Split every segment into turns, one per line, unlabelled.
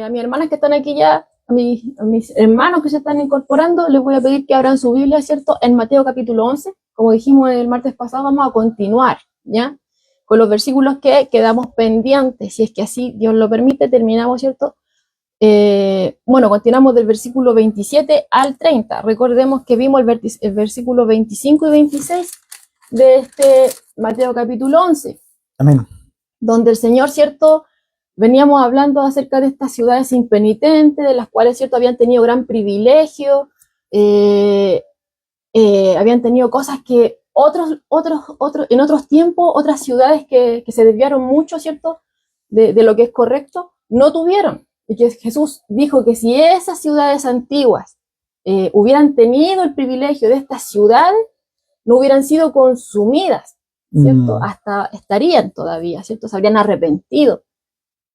a mis hermanas que están aquí ya, a mis hermanos que se están incorporando, les voy a pedir que abran su Biblia, ¿cierto? En Mateo capítulo 11, como dijimos el martes pasado, vamos a continuar, ¿ya? Con los versículos que quedamos pendientes, si es que así Dios lo permite, terminamos, ¿cierto? Bueno, continuamos del versículo 27 al 30. Recordemos que vimos el versículo 25 y 26 de este Mateo capítulo 11.
Amén.
Donde el Señor, ¿cierto? Veníamos hablando acerca de estas ciudades impenitentes, de las cuales, ¿cierto? Habían tenido gran privilegio, habían tenido cosas que en otros tiempos, otras ciudades que se desviaron mucho, ¿cierto? De lo que es correcto, no tuvieron. Y que Jesús dijo que si esas ciudades antiguas hubieran tenido el privilegio de estas ciudades, no hubieran sido consumidas, ¿cierto? Hasta estarían todavía, ¿cierto? Se habrían arrepentido,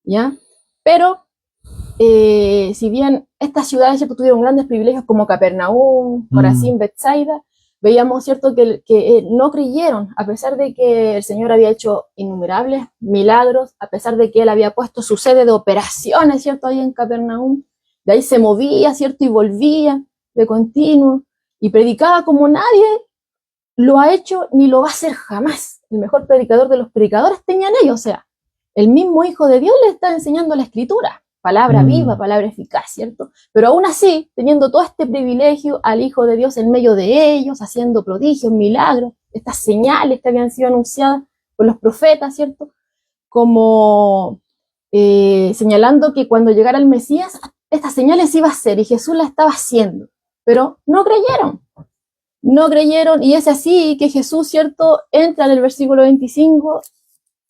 ¿ya? Pero, si bien estas ciudades, ¿cierto? Tuvieron grandes privilegios como Capernaum, Corazín, Betsaida, veíamos, ¿cierto? Que no creyeron, a pesar de que el Señor había hecho innumerables milagros, a pesar de que Él había puesto su sede de operaciones, ¿cierto? Ahí en Capernaum, de ahí se movía, ¿cierto? Y volvía de continuo, y predicaba como nadie lo ha hecho ni lo va a hacer jamás. El mejor predicador de los predicadores tenían ellos, o sea, el mismo Hijo de Dios le está enseñando la Escritura, palabra viva, palabra eficaz, ¿cierto? Pero aún así, teniendo todo este privilegio al Hijo de Dios en medio de ellos, haciendo prodigios, milagros, estas señales que habían sido anunciadas por los profetas, ¿cierto? Como señalando que cuando llegara el Mesías, estas señales iba a hacer, y Jesús las estaba haciendo, pero no creyeron. No creyeron, y es así que Jesús, ¿cierto? Entra en el versículo 25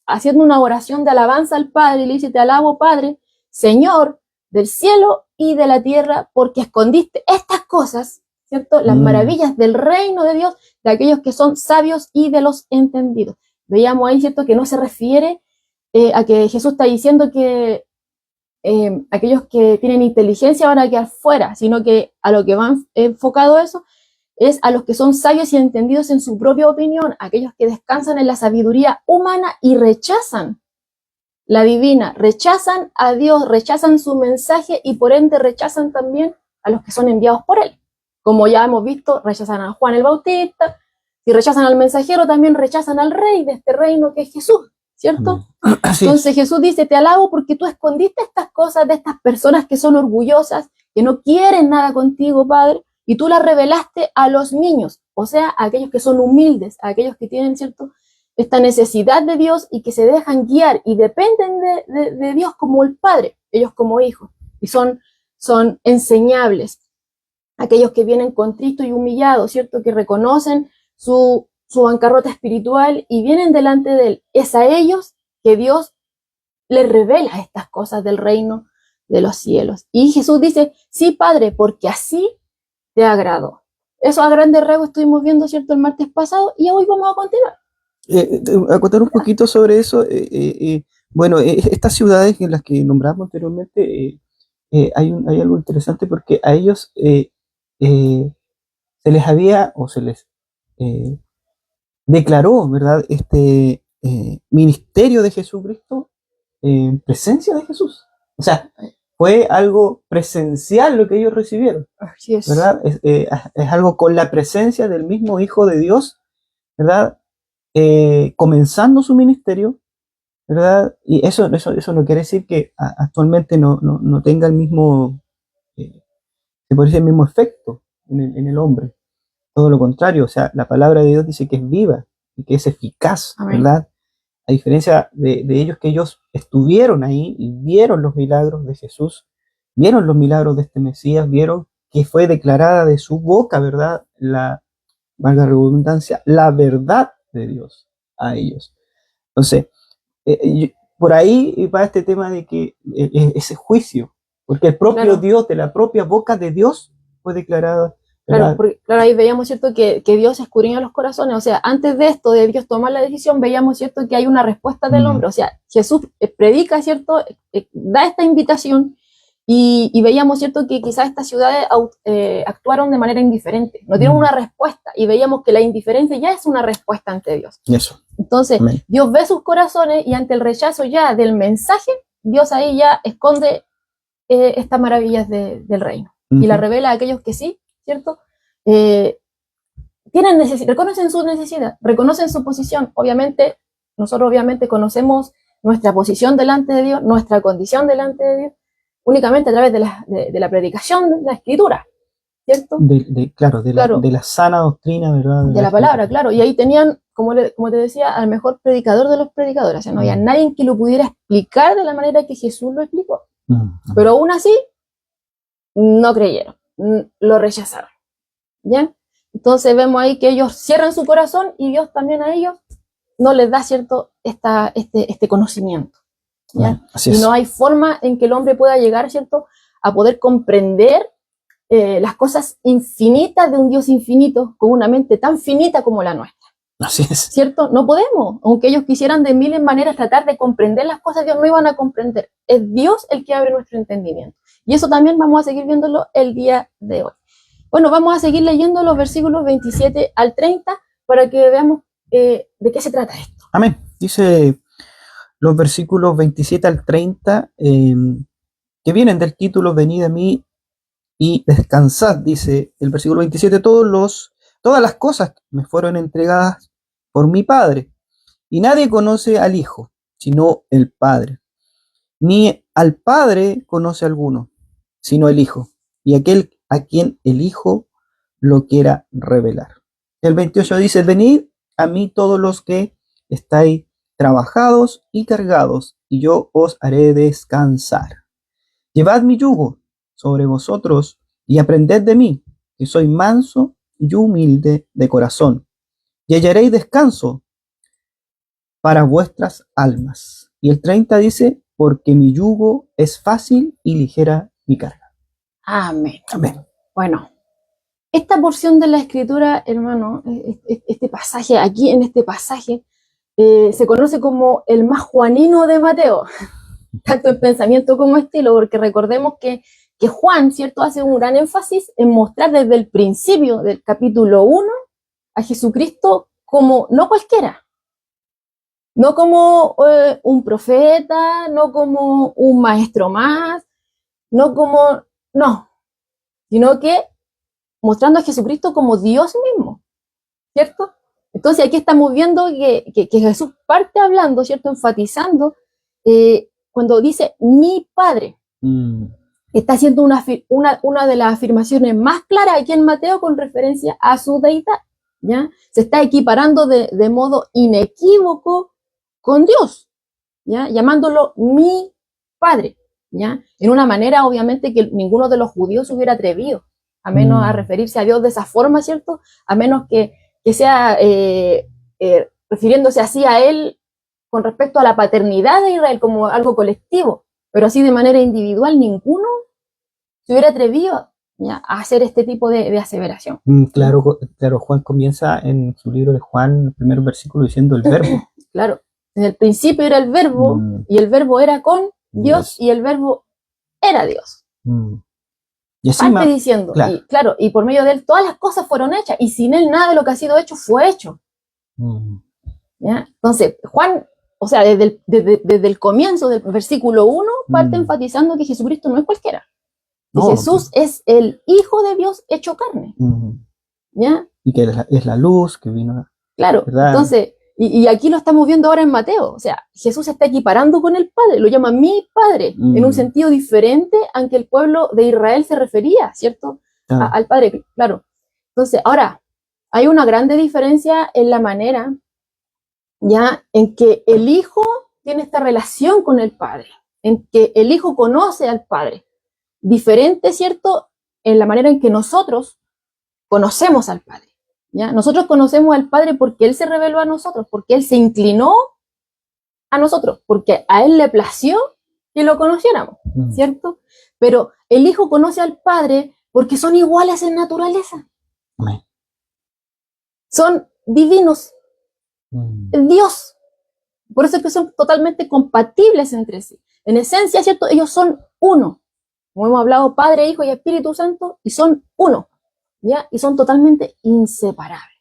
haciendo una oración de alabanza al Padre, y le dice: te alabo, Padre, Señor del cielo y de la tierra, porque escondiste estas cosas, ¿cierto? Las maravillas del reino de Dios, de aquellos que son sabios y de los entendidos. Veíamos ahí, ¿cierto? Que no se refiere a que Jesús está diciendo que aquellos que tienen inteligencia van a quedar fuera, sino que a lo que van enfocado eso es a los que son sabios y entendidos en su propia opinión, aquellos que descansan en la sabiduría humana y rechazan la divina, rechazan a Dios, rechazan su mensaje, y por ende rechazan también a los que son enviados por Él. Como ya hemos visto, rechazan a Juan el Bautista, si rechazan al mensajero, también rechazan al rey de este reino que es Jesús, ¿cierto? Entonces Jesús dice: te alabo porque tú escondiste estas cosas de estas personas que son orgullosas, que no quieren nada contigo, Padre, y tú las revelaste a los niños, o sea, a aquellos que son humildes, a aquellos que tienen, ¿cierto?, esta necesidad de Dios y que se dejan guiar y dependen de Dios como el Padre, ellos como hijos, y son enseñables. Aquellos que vienen contritos y humillados, ¿cierto?, que reconocen su bancarrota espiritual y vienen delante de Él. Es a ellos que Dios les revela estas cosas del reino de los cielos. Y Jesús dice: sí, Padre, porque así te agradó. Eso a grandes rasgos estuvimos viendo, ¿cierto?, el martes pasado, y hoy vamos a continuar.
A contar un poquito sobre eso. Bueno, estas ciudades en las que nombramos anteriormente, hay algo interesante, porque a ellos se les había, o se les declaró, ¿verdad?, este ministerio de Jesucristo en presencia de Jesús. O sea, fue algo presencial lo que ellos recibieron,
Así es.
¿verdad? Es algo con la presencia del mismo Hijo de Dios, ¿verdad? Comenzando su ministerio, ¿verdad? Y eso no quiere decir que actualmente no tenga el mismo, se puede decir, el mismo efecto en el hombre. Todo lo contrario, o sea, la palabra de Dios dice que es viva y que es eficaz, ¿verdad? A diferencia de ellos, que ellos estuvieron ahí y vieron los milagros de Jesús, vieron los milagros de este Mesías, vieron que fue declarada de su boca, ¿verdad?, valga la redundancia, la verdad de Dios a ellos. Entonces, por ahí va este tema de que ese juicio, porque el propio Dios, de la propia boca de Dios, fue declarada.
Claro, ahí veíamos, ¿cierto?, que Dios escudriña los corazones. O sea, antes de esto, de Dios tomar la decisión, veíamos, ¿cierto?, que hay una respuesta del hombre. O sea, Jesús predica, ¿cierto?, da esta invitación, y veíamos, ¿cierto?, que quizás estas ciudades actuaron de manera indiferente, no tienen una respuesta, y veíamos que la indiferencia ya es una respuesta ante Dios.
Eso.
Entonces, Dios ve sus corazones, y ante el rechazo ya del mensaje, Dios ahí ya esconde estas maravillas del reino. Y la revela a aquellos que sí, ¿cierto? Reconocen su necesidad, reconocen su posición. Obviamente, nosotros obviamente conocemos nuestra posición delante de Dios, nuestra condición delante de Dios, únicamente a través de la predicación de la Escritura, ¿cierto?
Claro, de la sana doctrina, ¿verdad?
De la palabra, claro. Y ahí tenían, como te decía, al mejor predicador de los predicadores. O sea, no había nadie que lo pudiera explicar de la manera que Jesús lo explicó. Pero aún así, no creyeron, lo rechazaron. ¿Ya? Entonces vemos ahí que ellos cierran su corazón y Dios también a ellos no les da, ¿cierto?, este conocimiento. ¿Ya? Y no hay forma en que el hombre pueda llegar, ¿cierto?, a poder comprender las cosas infinitas de un Dios infinito con una mente tan finita como la nuestra.
Así es.
¿Cierto? No podemos. Aunque ellos quisieran de miles maneras tratar de comprender las cosas, Dios no iban a comprender. Es Dios el que abre nuestro entendimiento. Y eso también vamos a seguir viéndolo el día de hoy. Bueno, vamos a seguir leyendo los versículos 27 al 30 para que veamos de qué se trata esto.
Amén. Dice los versículos 27 al 30, que vienen del título Venid a mí y descansad, dice el versículo 27, todas las cosas me fueron entregadas por mi Padre, y nadie conoce al Hijo, sino el Padre, ni al Padre conoce alguno, sino el Hijo, y aquel a quien el Hijo lo quiera revelar. El 28 dice, venid a mí todos los que estáis trabajados y cargados, y yo os haré descansar. Llevad mi yugo sobre vosotros y aprended de mí, que soy manso y humilde de corazón, y hallaréis descanso para vuestras almas. Y el 30 dice, porque mi yugo es fácil y ligera mi carga.
Amén.
Amén.
Bueno, esta porción de la Escritura, hermano, este pasaje, aquí en este pasaje, se conoce como el más juanino de Mateo, tanto en pensamiento como estilo, porque recordemos que Juan, ¿cierto?, hace un gran énfasis en mostrar desde el principio del capítulo 1 a Jesucristo como no cualquiera, no como un profeta, no como un maestro más, no, sino que mostrando a Jesucristo como Dios mismo, ¿cierto? Entonces aquí estamos viendo que Jesús parte hablando, ¿cierto?, enfatizando cuando dice mi Padre. Está haciendo una de las afirmaciones más claras aquí en Mateo con referencia a su deidad, ¿ya? Se está equiparando de modo inequívoco con Dios, ¿ya? Llamándolo mi Padre, ¿ya? En una manera, obviamente, que ninguno de los judíos se hubiera atrevido, a menos a referirse a Dios de esa forma, ¿cierto? A menos que sea refiriéndose así a Él con respecto a la paternidad de Israel como algo colectivo, pero así de manera individual ninguno se hubiera atrevido, ¿ya?, a hacer este tipo de aseveración.
Claro, Juan comienza en su libro de Juan, el primer versículo, diciendo el verbo.
Claro, en el principio era el verbo, y el verbo era con Dios, y el verbo era Dios.
Y así
parte diciendo, claro. Y por medio de él todas las cosas fueron hechas, y sin él nada de lo que ha sido hecho fue hecho. ¿Ya? Entonces, Juan, o sea, desde el comienzo del versículo 1, parte enfatizando que Jesucristo no es cualquiera. Que Jesús es el Hijo de Dios hecho carne. ¿Ya?
Y que es la luz que vino.
Claro, ¿verdad? Entonces, y aquí lo estamos viendo ahora en Mateo. O sea, Jesús se está equiparando con el Padre, lo llama mi Padre, en un sentido diferente al que el pueblo de Israel se refería, ¿cierto? Al Padre, claro. Entonces, ahora, hay una grande diferencia en la manera, ya, en que el Hijo tiene esta relación con el Padre, en que el Hijo conoce al Padre. Diferente, ¿cierto?, en la manera en que nosotros conocemos al Padre, ¿ya? Nosotros conocemos al Padre porque Él se reveló a nosotros, porque Él se inclinó a nosotros, porque a Él le plació que lo conociéramos, ¿cierto? Pero el Hijo conoce al Padre porque son iguales en naturaleza. Son divinos. Dios. Por eso es que son totalmente compatibles entre sí. En esencia, ¿cierto?, ellos son uno. Como hemos hablado, Padre, Hijo y Espíritu Santo, y son uno, ¿ya? Y son totalmente inseparables.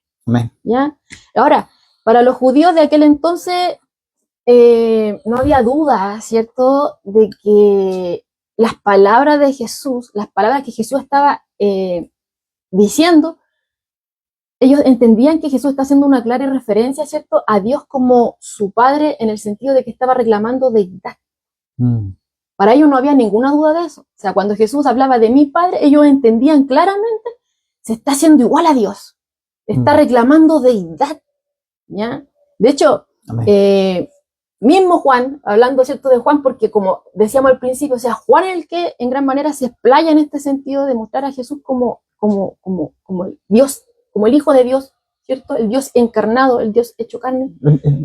¿Ya? Ahora, para los judíos de aquel entonces, no había duda, ¿cierto?, de que las palabras de Jesús, las palabras que Jesús estaba diciendo, ellos entendían que Jesús está haciendo una clara referencia, ¿cierto?, a Dios como su Padre, en el sentido de que estaba reclamando deidad. Para ellos no había ninguna duda de eso. O sea, cuando Jesús hablaba de mi Padre, ellos entendían claramente, se está haciendo igual a Dios. Está reclamando deidad, ¿ya? De hecho, mismo Juan, hablando, ¿cierto?, de Juan, porque como decíamos al principio, o sea, Juan es el que en gran manera se explaya en este sentido de mostrar a Jesús como el Dios, como el Hijo de Dios, ¿cierto? El Dios encarnado, el Dios hecho carne.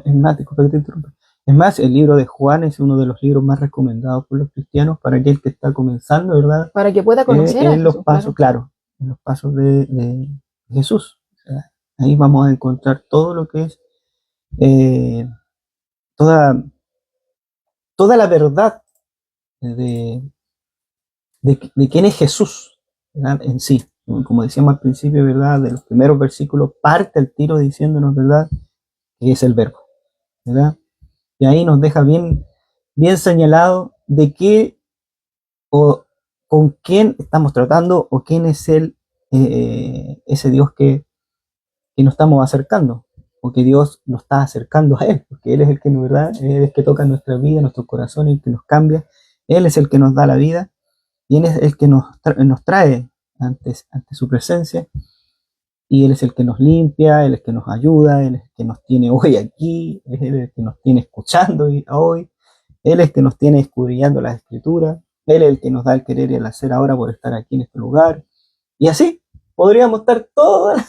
Es más, disculpa que te interrumpa. Es más, el libro de Juan es uno de los libros más recomendados por los cristianos para aquel que está comenzando, ¿verdad?
Para que pueda conocer a
en los
Jesús,
pasos, claro, en los pasos de Jesús. O sea, ahí vamos a encontrar todo lo que es toda la verdad de quién es Jesús, ¿verdad?, en sí. Como decíamos al principio, ¿verdad?, de los primeros versículos, parte el tiro diciéndonos, ¿verdad?, que es el verbo, ¿verdad? Y ahí nos deja bien señalado de qué o con quién estamos tratando, o quién es ese Dios que nos estamos acercando, o que Dios nos está acercando a Él, porque Él es el que, ¿verdad?, Él es el que toca nuestra vida, nuestro corazón, el que nos cambia. Él es el que nos da la vida, y Él es el que nos trae ante su presencia, y Él es el que nos limpia, Él es el que nos ayuda, Él es el que nos tiene hoy aquí, Él es el que nos tiene escuchando hoy, Él es el que nos tiene escudriñando las Escrituras, Él es el que nos da el querer y el hacer ahora por estar aquí en este lugar. Y así podríamos estar todas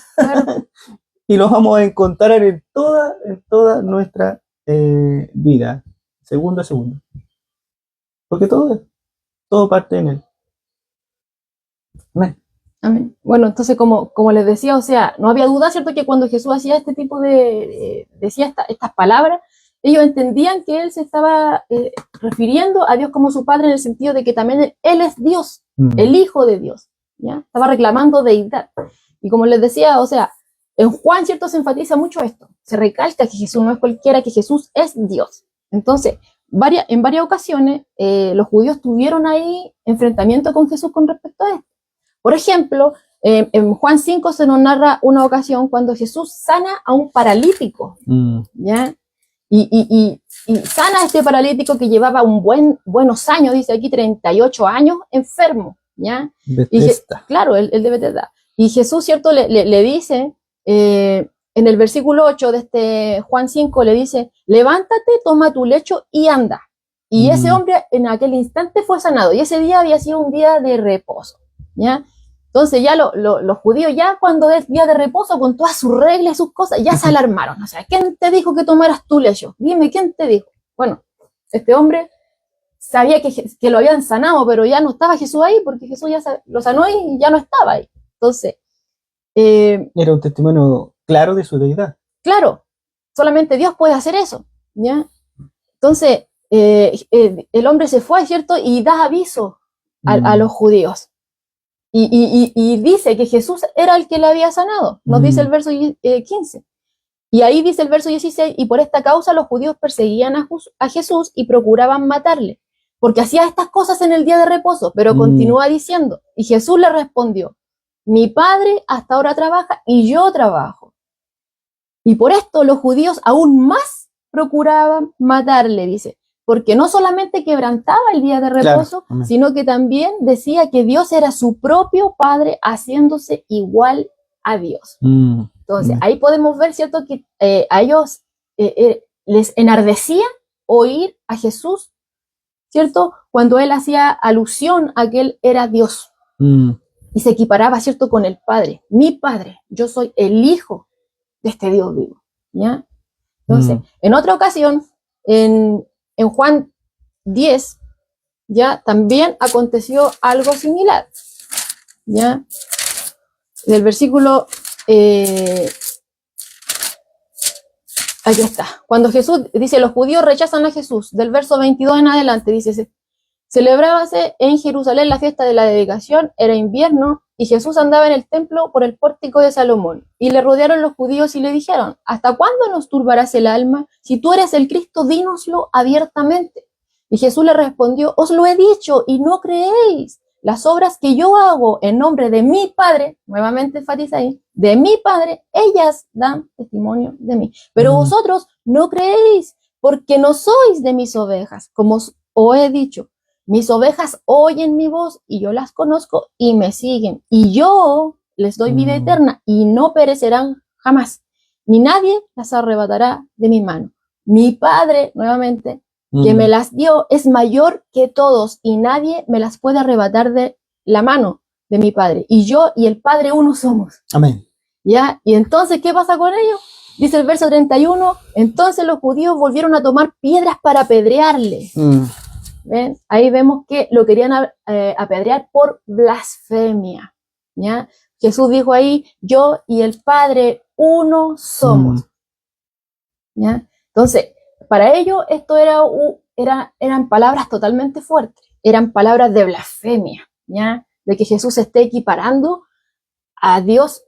y los vamos a encontrar en toda nuestra vida, segundo a segundo. Porque todo parte en Él. Amén.
Amén. Bueno, entonces, como les decía, o sea, no había duda, ¿cierto?, que cuando Jesús hacía este tipo decía estas palabras, ellos entendían que Él se estaba refiriendo a Dios como su Padre, en el sentido de que también Él es Dios, el Hijo de Dios, ¿ya? Estaba reclamando deidad. Y como les decía, o sea, en Juan, ¿cierto?, se enfatiza mucho esto. Se recalca que Jesús no es cualquiera, que Jesús es Dios. Entonces, en varias ocasiones, los judíos tuvieron ahí enfrentamiento con Jesús con respecto a esto. Por ejemplo, en Juan 5 se nos narra una ocasión cuando Jesús sana a un paralítico, ¿ya? Y sana a este paralítico que llevaba buenos años, dice aquí 38 años, enfermo, ¿ya? Claro, el de Betesda. Y Jesús, ¿cierto?, le dice, en el versículo 8 de este Juan 5, le dice, levántate, toma tu lecho y anda. Y ese hombre en aquel instante fue sanado, y ese día había sido un día de reposo, ¿ya? Entonces ya los judíos, ya cuando es día de reposo, con todas sus reglas y sus cosas, ya se alarmaron. O sea, ¿quién te dijo que tomaras tu lecho? Dime, ¿quién te dijo? Bueno, este hombre sabía que lo habían sanado, pero ya no estaba Jesús ahí, porque Jesús ya lo sanó y ya no estaba ahí. Entonces...
era un testimonio claro de su deidad.
Claro, solamente Dios puede hacer eso, ¿ya? Entonces, el hombre se fue, ¿cierto?, y da aviso a los judíos. Y dice que Jesús era el que le había sanado, nos dice el verso 15. Y ahí dice el verso 16, y por esta causa los judíos perseguían a Jesús y procuraban matarle, porque hacía estas cosas en el día de reposo, pero continúa diciendo, y Jesús le respondió, mi Padre hasta ahora trabaja y yo trabajo. Y por esto los judíos aún más procuraban matarle, dice, porque no solamente quebrantaba el día de reposo, claro, sino que también decía que Dios era su propio Padre, haciéndose igual a Dios. Entonces, ahí podemos ver, ¿cierto?, que a ellos les enardecía oír a Jesús, ¿cierto?, cuando Él hacía alusión a que Él era Dios. Y se equiparaba, ¿cierto?, con el Padre. Mi Padre, yo soy el Hijo de este Dios vivo, ¿ya? Entonces, en otra ocasión, en Juan 10, ya también aconteció algo similar, ya. Del versículo, aquí está, cuando Jesús, dice, los judíos rechazan a Jesús, del verso 22 en adelante, dice, celebrábase en Jerusalén la fiesta de la dedicación, era invierno, y Jesús andaba en el templo por el pórtico de Salomón, y le rodearon los judíos y le dijeron, ¿hasta cuándo nos turbarás el alma? Si tú eres el Cristo, dínoslo abiertamente. Y Jesús le respondió, os lo he dicho y no creéis. Las obras que yo hago en nombre de mi Padre, nuevamente enfatiza ahí, de mi Padre, ellas dan testimonio de mí. Pero vosotros no creéis, porque no sois de mis ovejas, como os he dicho. Mis ovejas oyen mi voz y yo las conozco y me siguen. Y yo les doy vida eterna y no perecerán jamás. Ni nadie las arrebatará de mi mano. Mi Padre, nuevamente, que me las dio, es mayor que todos y nadie me las puede arrebatar de la mano de mi Padre. Y yo y el Padre uno somos.
Amén.
¿Ya? Y entonces, ¿qué pasa con ellos? Dice el verso 31, entonces los judíos volvieron a tomar piedras para apedrearle. ¿Ven? Ahí vemos que lo querían apedrear por blasfemia. ¿Ya? Jesús dijo ahí, yo y el Padre uno somos. ¿Ya? Entonces, para ellos esto eran palabras totalmente fuertes, eran palabras de blasfemia, ¿ya? De que Jesús se esté equiparando a Dios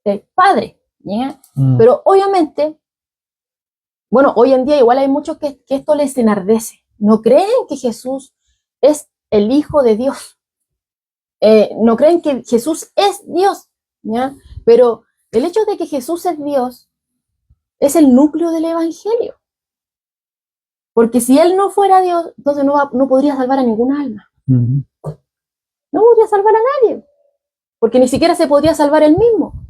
el Padre, ¿ya? Pero obviamente, bueno, hoy en día igual hay muchos que esto les enardece, no creen que Jesús es el Hijo de Dios, no creen que Jesús es Dios, ¿ya? Pero el hecho de que Jesús es Dios es el núcleo del Evangelio. Porque si Él no fuera Dios, entonces no podría salvar a ninguna alma. No podría salvar a nadie. Porque ni siquiera se podría salvar Él mismo.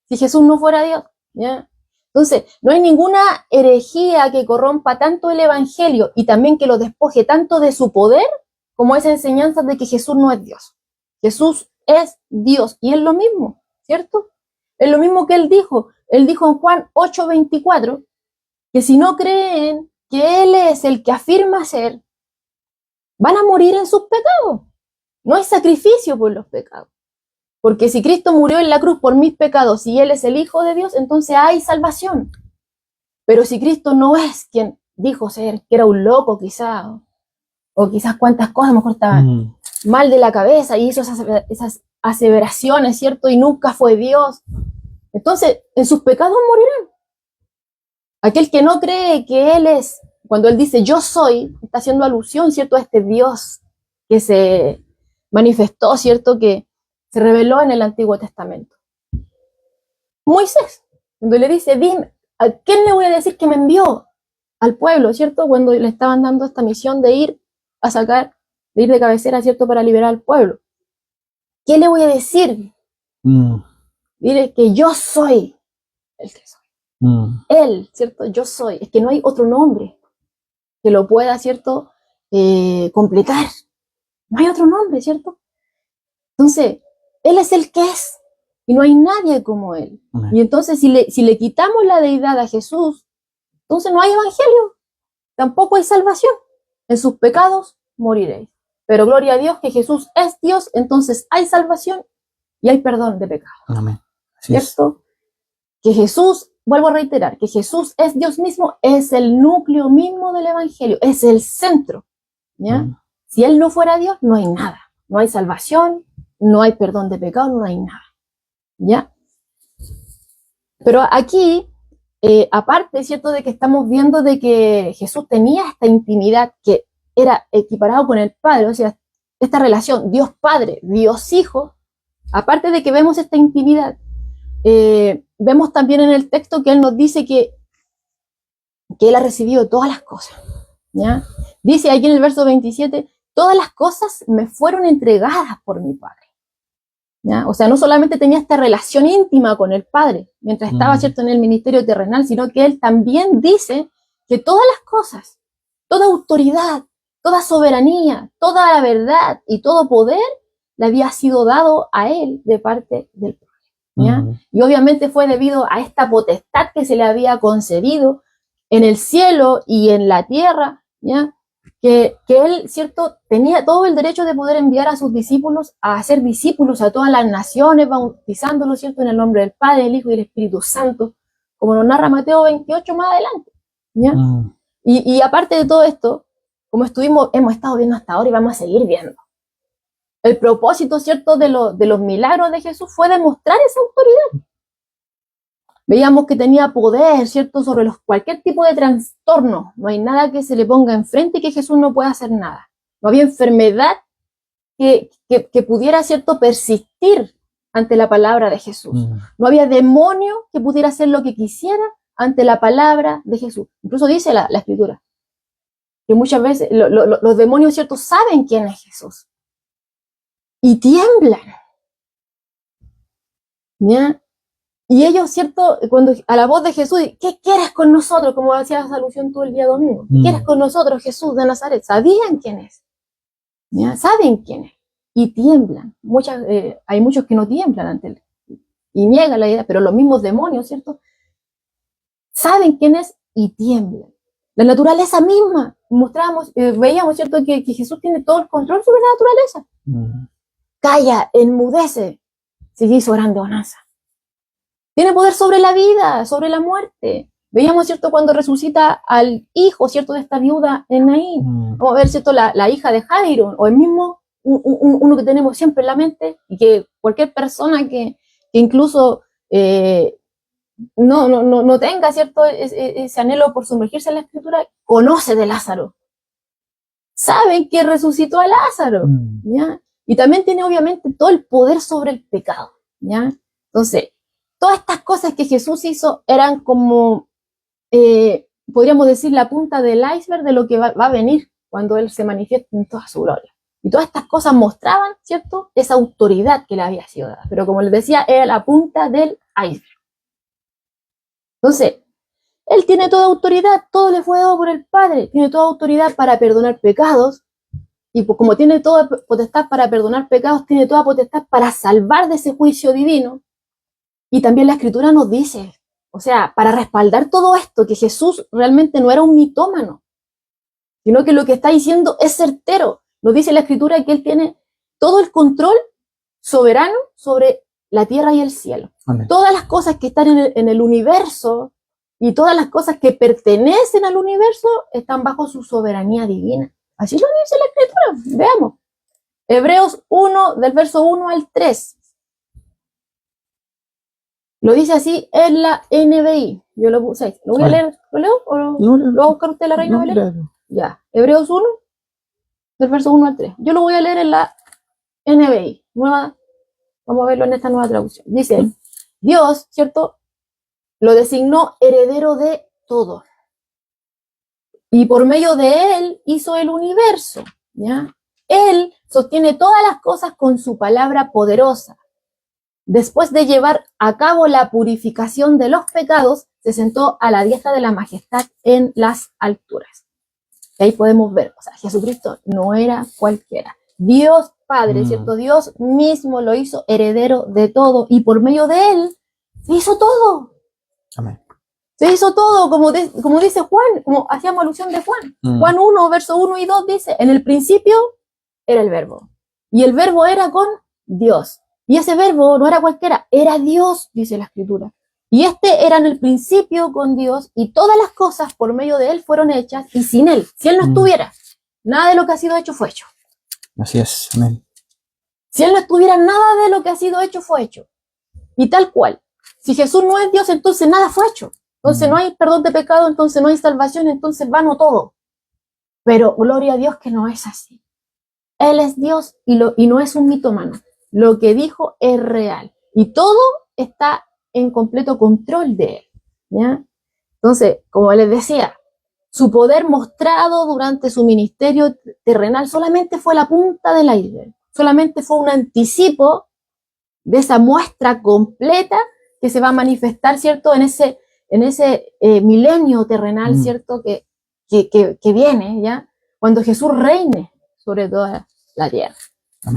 Si Jesús no fuera Dios. ¿Ya? Entonces, no hay ninguna herejía que corrompa tanto el Evangelio y también que lo despoje tanto de su poder como esa enseñanza de que Jesús no es Dios. Jesús es Dios y es lo mismo, ¿cierto? Es lo mismo que Él dijo. Él dijo en Juan 8:24 que si no creen que Él es el que afirma ser, van a morir en sus pecados. No hay sacrificio por los pecados. Porque si Cristo murió en la cruz por mis pecados y Él es el Hijo de Dios, entonces hay salvación. Pero si Cristo no es quien dijo ser, que era un loco quizás, o quizás cuántas cosas, a lo mejor estaba mal de la cabeza y hizo esas aseveraciones, ¿cierto? Y nunca fue Dios. Entonces, en sus pecados morirán. Aquel que no cree que Él es, cuando Él dice yo soy, está haciendo alusión, ¿cierto?, a este Dios que se manifestó, ¿cierto?, que se reveló en el Antiguo Testamento. Moisés, cuando le dice, dime, ¿a quién le voy a decir que me envió? Al pueblo, ¿cierto?, cuando le estaban dando esta misión de ir de cabecera, ¿cierto?, para liberar al pueblo. ¿Qué le voy a decir? Dile que yo soy el que soy. Él, ¿cierto? Yo soy. Es que no hay otro nombre que lo pueda, ¿cierto?, completar. No hay otro nombre, ¿cierto? Entonces, Él es el que es y no hay nadie como Él. Y entonces, si le quitamos la deidad a Jesús, entonces no hay evangelio, tampoco hay salvación. En sus pecados moriréis. Pero gloria a Dios que Jesús es Dios, entonces hay salvación y hay perdón de pecado.
Amén.
¿Cierto? Que Jesús, vuelvo a reiterar, que Jesús es Dios mismo, es el núcleo mismo del evangelio, es el centro. ¿Ya? Si Él no fuera Dios, no hay nada. No hay salvación, no hay perdón de pecado, no hay nada. ¿Ya? Pero aquí, aparte, ¿cierto?, de que estamos viendo de que Jesús tenía esta intimidad que era equiparado con el Padre, o sea, esta relación Dios Padre, Dios Hijo, aparte de que vemos esta intimidad, vemos también en el texto que Él nos dice que Él ha recibido todas las cosas. ¿Ya? Dice aquí en el verso 27, todas las cosas me fueron entregadas por mi Padre. ¿Ya? O sea, no solamente tenía esta relación íntima con el Padre, mientras estaba, ¿cierto?, en el ministerio terrenal, sino que Él también dice que todas las cosas, toda autoridad, toda soberanía, toda la verdad y todo poder le había sido dado a Él de parte del Padre. ¿Ya? Y obviamente fue debido a esta potestad que se le había concedido en el cielo y en la tierra, ¿ya?, que Él, ¿cierto?, tenía todo el derecho de poder enviar a sus discípulos a hacer discípulos a todas las naciones, bautizándolos, ¿cierto?, en el nombre del Padre, del Hijo y del Espíritu Santo, como nos narra Mateo 28 más adelante. ¿Ya? Y aparte de todo esto, como hemos estado viendo hasta ahora y vamos a seguir viendo, el propósito, ¿cierto?, de los milagros de Jesús fue demostrar esa autoridad. Veíamos que tenía poder, ¿cierto?, sobre cualquier tipo de trastorno. No hay nada que se le ponga enfrente y que Jesús no pueda hacer nada. No había enfermedad que pudiera, ¿cierto?, persistir ante la palabra de Jesús. No había demonio que pudiera hacer lo que quisiera ante la palabra de Jesús. Incluso dice la Escritura que muchas veces los demonios, ¿cierto?, saben quién es Jesús y tiemblan. ¿Ya? Y ellos, ¿cierto?, cuando a la voz de Jesús, ¿qué quieres con nosotros? Como hacías alusión tú el día domingo. ¿Qué quieres con nosotros, Jesús de Nazaret? Sabían quién es. ¿Ya? Saben quién es. Y tiemblan. Hay muchos que no tiemblan ante él. Y niegan la idea, pero los mismos demonios, ¿cierto?, saben quién es y tiemblan. La naturaleza misma, veíamos, ¿cierto?, que Jesús tiene todo el control sobre la naturaleza. Calla, enmudece, se hizo grande bonanza. Tiene poder sobre la vida, sobre la muerte. Veíamos, ¿cierto?, cuando resucita al hijo, ¿cierto?, de esta viuda en Naín. Vamos a ver, ¿cierto?, la hija de Jairo, o el mismo, uno que tenemos siempre en la mente, y que cualquier persona que incluso no tenga, ¿cierto?, ese anhelo por sumergirse en la Escritura, conoce de Lázaro. Saben que resucitó a Lázaro, ¿ya? Y también tiene obviamente todo el poder sobre el pecado, ¿ya? Entonces, todas estas cosas que Jesús hizo eran como, podríamos decir, la punta del iceberg de lo que va a venir cuando Él se manifieste en toda su gloria. Y todas estas cosas mostraban, ¿cierto?, esa autoridad que le había sido dada. Pero como les decía, era la punta del iceberg. Entonces, Él tiene toda autoridad, todo le fue dado por el Padre, tiene toda autoridad para perdonar pecados, y como tiene toda potestad para perdonar pecados, tiene toda potestad para salvar de ese juicio divino. Y también la Escritura nos dice, o sea, para respaldar todo esto, que Jesús realmente no era un mitómano, sino que lo que está diciendo es certero. Nos dice la Escritura que Él tiene todo el control soberano sobre la tierra y el cielo. Amén. Todas las cosas que están en el universo y todas las cosas que pertenecen al universo están bajo su soberanía divina. Así lo dice la Escritura. Veamos. Hebreos 1, del verso 1 al 3. Lo dice así en la NBI. Yo lo puse. ¿Lo voy a leer? ¿Lo leo? ¿O lo va a buscar usted la Reina Valera? Ya. Hebreos 1, del verso 1 al 3. Yo lo voy a leer en la NBI. Vamos a verlo en esta nueva traducción. Dice, Dios, ¿cierto?, lo designó heredero de todo. Y por medio de Él hizo el universo, ¿ya? Él sostiene todas las cosas con su palabra poderosa. Después de llevar a cabo la purificación de los pecados, se sentó a la diestra de la majestad en las alturas. Y ahí podemos ver, o sea, Jesucristo no era cualquiera. Dios Padre, ¿cierto? Dios mismo lo hizo heredero de todo, y por medio de Él se hizo todo. Amén. Se hizo todo, como dice Juan, como hacíamos alusión de Juan. Juan 1, verso 1 y 2 dice, en el principio era el verbo, y el verbo era con Dios. Y ese verbo no era cualquiera, era Dios, dice la Escritura. Y este era en el principio con Dios, y todas las cosas por medio de Él fueron hechas, y sin Él, si Él no estuviera, nada de lo que ha sido hecho fue hecho.
Así es, amén.
Si Él no estuviera, nada de lo que ha sido hecho fue hecho. Y tal cual. Si Jesús no es Dios, entonces nada fue hecho. Entonces no hay perdón de pecado, entonces no hay salvación, entonces vano todo. Pero gloria a Dios que no es así. Él es Dios y no es un mitómano. Lo que dijo es real. Y todo está en completo control de Él, ¿ya? Entonces, como les decía, su poder mostrado durante su ministerio terrenal solamente fue la punta del iceberg. Solamente fue un anticipo de esa muestra completa que se va a manifestar, ¿cierto?, en ese milenio terrenal, ¿cierto?, que viene, ¿ya? Cuando Jesús reine sobre toda la tierra,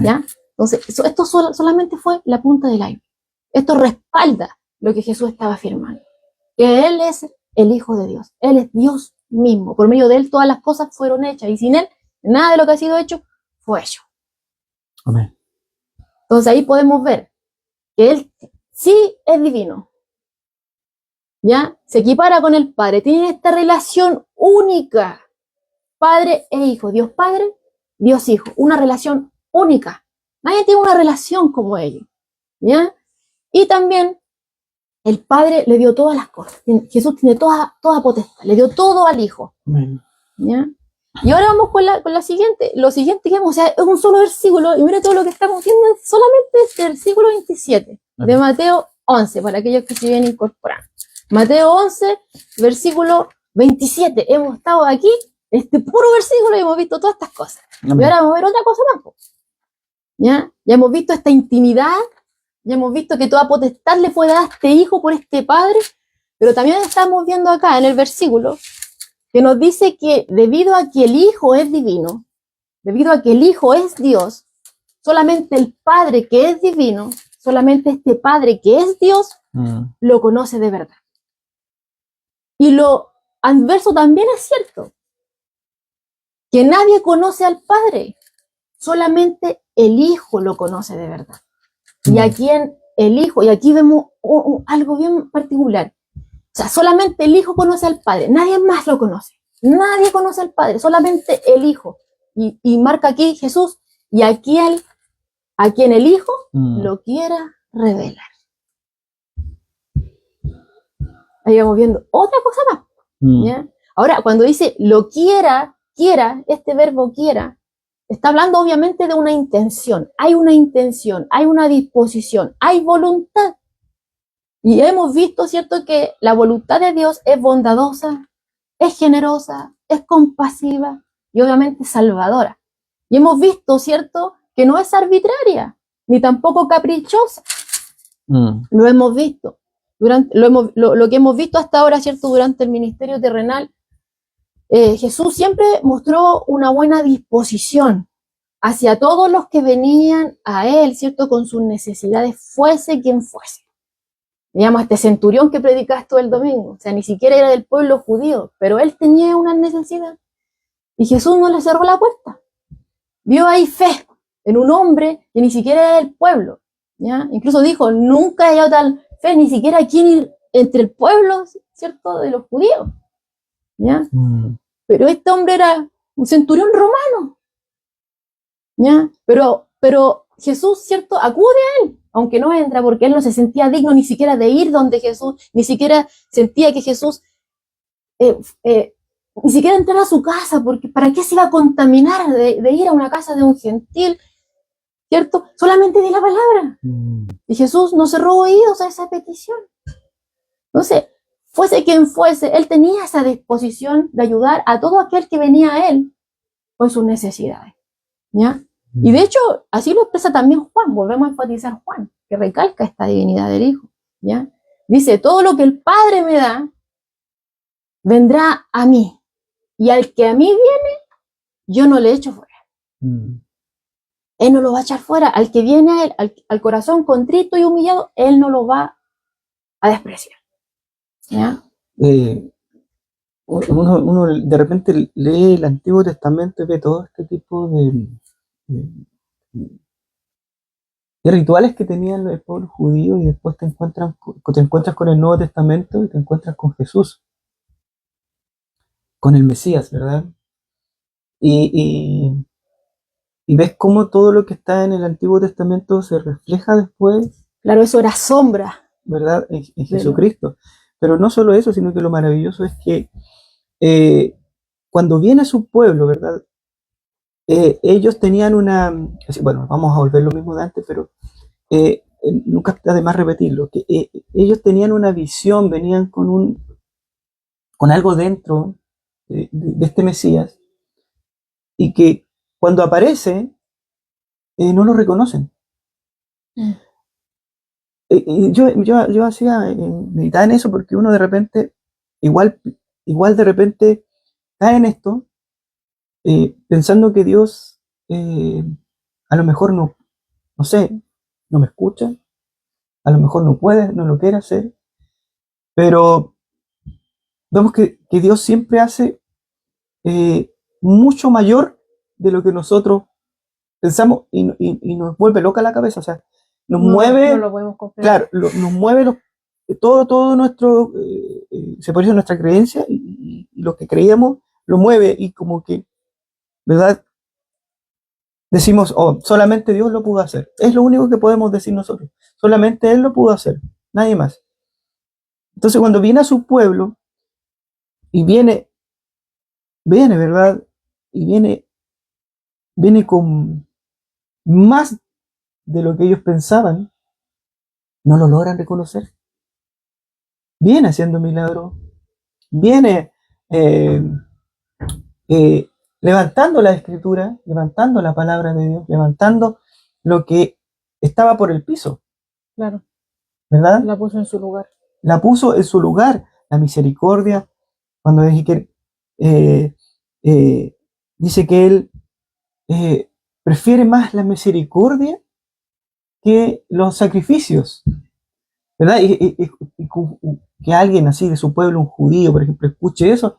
¿ya? Entonces, esto solamente fue la punta del iceberg. Esto respalda lo que Jesús estaba afirmando, que Él es el Hijo de Dios, Él es Dios mismo. Por medio de Él todas las cosas fueron hechas, y sin Él nada de lo que ha sido hecho fue hecho.
Amén.
Entonces ahí podemos ver que Él sí es divino, ¿ya? Se equipara con el Padre, tiene esta relación única, Padre e Hijo, Dios Padre, Dios Hijo, una relación única. Nadie tiene una relación como ellos, ¿ya? Y también el Padre le dio todas las cosas. Jesús tiene toda potestad, le dio todo al Hijo.
Amén.
¿Ya? Y ahora vamos con la siguiente. Lo siguiente que vemos, o sea, es un solo versículo, y mira todo lo que estamos viendo, es solamente este versículo 27 de Mateo 11, para aquellos que se vienen incorporando. Mateo 11, versículo 27. Hemos estado aquí, este puro versículo, y hemos visto todas estas cosas.
Amén.
Y ahora vamos a ver otra cosa más. ¿Ya? Ya hemos visto esta intimidad, ya hemos visto que toda potestad le fue dada a este Hijo por este Padre, pero también estamos viendo acá en el versículo que nos dice que debido a que el Hijo es divino, debido a que el Hijo es Dios, solamente el Padre que es divino, solamente este Padre que es Dios, lo conoce de verdad. Y lo adverso también es cierto, que nadie conoce al Padre, solamente el Hijo lo conoce de verdad. Y aquí en el Hijo, y aquí vemos algo bien particular, o sea, solamente el Hijo conoce al Padre, nadie más lo conoce. Nadie conoce al Padre, solamente el Hijo. Y marca aquí Jesús, y a quien el Hijo lo quiera revelar. Ahí vamos viendo otra cosa más. ¿Ya? Ahora, cuando dice lo quiera, este verbo quiera, está hablando obviamente de una intención. Hay una intención, hay una disposición, hay voluntad. Y hemos visto, ¿cierto?, que la voluntad de Dios es bondadosa, es generosa, es compasiva y obviamente salvadora. Y hemos visto, ¿cierto?, que no es arbitraria, ni tampoco caprichosa. Lo hemos visto. Lo que hemos visto hasta ahora, ¿cierto?, durante el ministerio terrenal, Jesús siempre mostró una buena disposición hacia todos los que venían a Él, ¿cierto?, con sus necesidades, fuese quien fuese. Veíamos a este centurión que predicaste el domingo, o sea, ni siquiera era del pueblo judío, pero él tenía una necesidad. Y Jesús no le cerró la puerta. Vio ahí fe en un hombre que ni siquiera era del pueblo. ¿Ya? Incluso dijo, nunca hay tal fe, ni siquiera aquí entre el pueblo, ¿cierto?, de los judíos. ¿Ya? Pero este hombre era un centurión romano. ¿Ya? Pero Jesús, ¿cierto?, acude a él, aunque no entra, porque él no se sentía digno ni siquiera de ir donde Jesús, ni siquiera sentía que Jesús, ni siquiera entrar a su casa, porque ¿para qué se iba a contaminar de ir a una casa de un gentil? ¿Cierto? Solamente di la palabra. Y Jesús no cerró oídos a esa petición. Entonces, fuese quien fuese, él tenía esa disposición de ayudar a todo aquel que venía a él con sus necesidades. ¿Ya? Y de hecho, así lo expresa también Juan, volvemos a enfatizar Juan, que recalca esta divinidad del Hijo, ¿ya? Dice, todo lo que el Padre me da, vendrá a mí, y al que a mí viene, yo no le echo fuera. Él no lo va a echar fuera, al que viene a él, al corazón contrito y humillado, él no lo va a despreciar, ¿ya?
Uno de repente lee el Antiguo Testamento y ve todo este tipo de rituales que tenían el pueblo judío, y después te encuentras con el Nuevo Testamento y te encuentras con Jesús, con el Mesías, ¿verdad? Y ves cómo todo lo que está en el Antiguo Testamento se refleja después.
Claro, eso era sombra,
¿Verdad? En Jesucristo. Pero no solo eso, sino que lo maravilloso es que cuando viene a su pueblo, ¿verdad? Ellos tenían bueno, vamos a volver lo mismo de antes, pero nunca está de más repetirlo, que ellos tenían una visión, venían con algo dentro de este Mesías, y que cuando aparece, no lo reconocen. Y yo hacía meditar en eso, porque uno de repente, igual de repente, cae en esto, pensando que Dios a lo mejor no sé, no me escucha, a lo mejor no puede, no lo quiere hacer, pero vemos que Dios siempre hace mucho mayor de lo que nosotros pensamos, y nos vuelve loca la cabeza, o sea, nos mueve,
no lo podemos comprender.
claro, nos mueve todo nuestro, se puede decir, nuestra creencia, y lo que creíamos lo mueve, y como que, ¿verdad? Decimos, oh, solamente Dios lo pudo hacer. Es lo único que podemos decir nosotros. Solamente Él lo pudo hacer, nadie más. Entonces cuando viene a su pueblo y viene, ¿verdad? Y viene con más de lo que ellos pensaban, no lo logran reconocer. Viene haciendo milagros, viene eh, eh, levantando la escritura, levantando la palabra de Dios, levantando lo que estaba por el piso,
Claro,
¿verdad?
la puso en su lugar.
La puso en su lugar, la misericordia, cuando eh, eh, dice que él eh, prefiere más la misericordia que los sacrificios, ¿verdad? Y que alguien así de su pueblo, un judío, por ejemplo, escuche eso,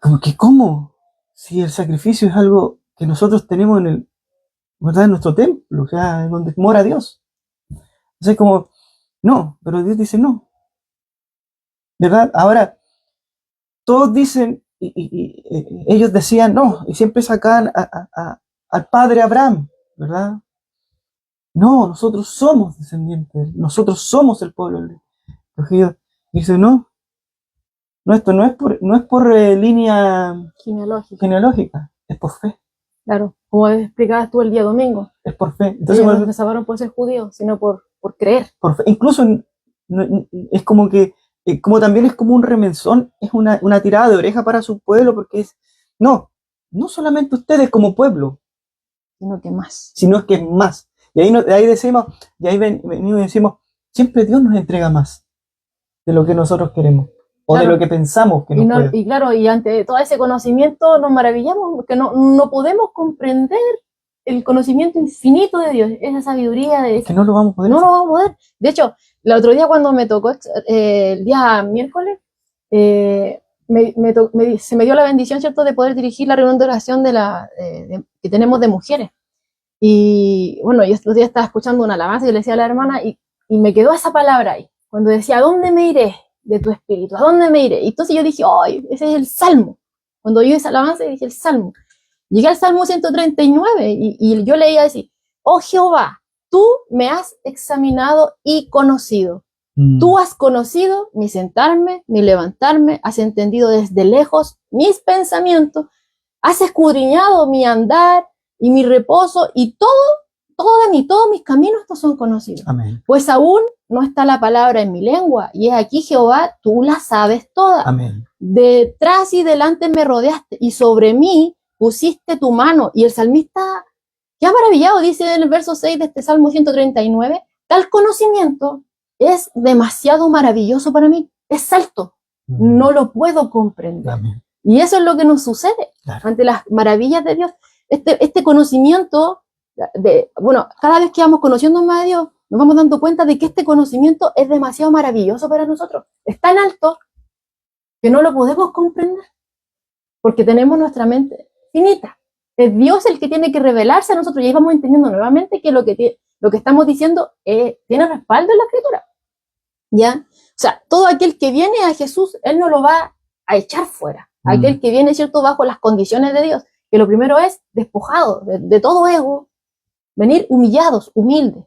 como que ¿cómo? Si el sacrificio es algo que nosotros tenemos ¿verdad? En nuestro templo, o sea, donde mora Dios. Entonces como, no, pero Dios dice no, ¿verdad? Ahora, todos dicen, ellos decían no, y siempre sacan al padre Abraham, ¿verdad? No, nosotros somos descendientes, nosotros somos el pueblo escogido. Y dice, no, no, esto no es por línea
Genealógica.
genealógica, es por fe,
Claro, como explicabas tú el día domingo.
es por fe. Entonces,
Ellos no se salvaron por ser judíos, sino por creer.
por fe. Incluso es como que, como también es como un remenzón, es una tirada de oreja para su pueblo, porque no solamente ustedes como pueblo,
Sino que más.
sino que es más. Y ahí decimos, y ahí venimos y decimos, siempre Dios nos entrega más de lo que nosotros queremos, o
Claro.
de lo que pensamos que nos puede.
Y claro, y ante todo ese conocimiento nos maravillamos, porque no podemos comprender el conocimiento infinito de Dios, esa sabiduría de
que no lo vamos a poder.
No lo vamos a poder. De hecho, el otro día cuando me tocó, el día miércoles, se me dio la bendición, ¿cierto?, de poder dirigir la reunión de oración que tenemos de mujeres. Y bueno, yo estos días estaba escuchando una alabanza y le decía a la hermana, y me quedó esa palabra ahí, cuando decía, ¿a dónde me iré de tu espíritu? ¿A dónde me iré? Y entonces yo dije, ¡ay, ese es el Salmo! Cuando oí esa alabanza, dije, el Salmo. Llegué al Salmo 139 y yo leía así, oh Jehová, tú me has examinado y conocido. Tú has conocido mi sentarme, mi levantarme, has entendido desde lejos mis pensamientos, has escudriñado mi andar y mi reposo, y todos mis caminos te son conocidos.
Amén.
Pues aún no está la palabra en mi lengua, y es aquí, Jehová, tú la sabes toda.
Amén.
Detrás y delante me rodeaste, y sobre mí pusiste tu mano. Y el salmista, qué maravillado, dice en el verso 6 de este Salmo 139, tal conocimiento es demasiado maravilloso para mí, es alto, no lo puedo comprender.
Amén.
Y eso es lo que nos sucede, claro, ante las maravillas de Dios. Este conocimiento, bueno, cada vez que vamos conociendo más a Dios, nos vamos dando cuenta de que este conocimiento es demasiado maravilloso para nosotros. Es tan alto que no lo podemos comprender, porque tenemos nuestra mente finita. Es Dios el que tiene que revelarse a nosotros, y ahí vamos entendiendo nuevamente que lo que estamos diciendo tiene respaldo en la Escritura. ¿Ya? O sea, todo aquel que viene a Jesús, Él no lo va a echar fuera. Aquel que viene, ¿cierto?, bajo las condiciones de Dios, que lo primero es despojado de todo ego, venir humillados, humildes,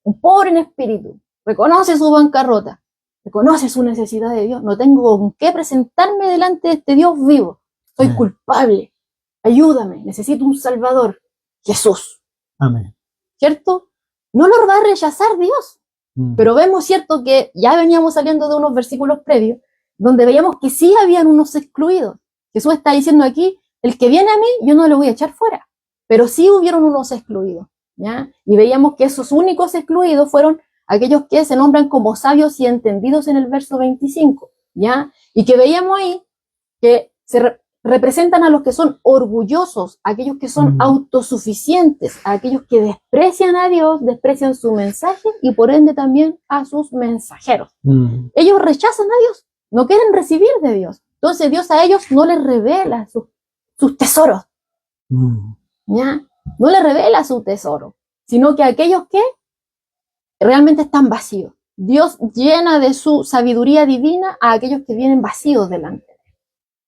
un pobre en espíritu, reconoce su bancarrota, reconoce su necesidad de Dios, no tengo con qué presentarme delante de este Dios vivo, soy culpable, ayúdame, necesito un Salvador, Jesús.
Amén.
¿Cierto? No lo va a rechazar Dios, pero vemos, ¿cierto?, que ya veníamos saliendo de unos versículos previos, donde veíamos que sí habían unos excluidos. Jesús está diciendo aquí, el que viene a mí, yo no lo voy a echar fuera, pero sí hubieron unos excluidos, ¿ya? Y veíamos que esos únicos excluidos fueron aquellos que se nombran como sabios y entendidos en el verso 25, ¿ya? Y que veíamos ahí que se representan a los que son orgullosos, aquellos que son autosuficientes, a aquellos que desprecian a Dios, desprecian su mensaje y por ende también a sus mensajeros. Ellos rechazan a Dios, no quieren recibir de Dios. Entonces Dios a ellos no les revela sus tesoros, ¿ya? No les revela su tesoro, sino que a aquellos que realmente están vacíos. Dios llena de su sabiduría divina a aquellos que vienen vacíos delante.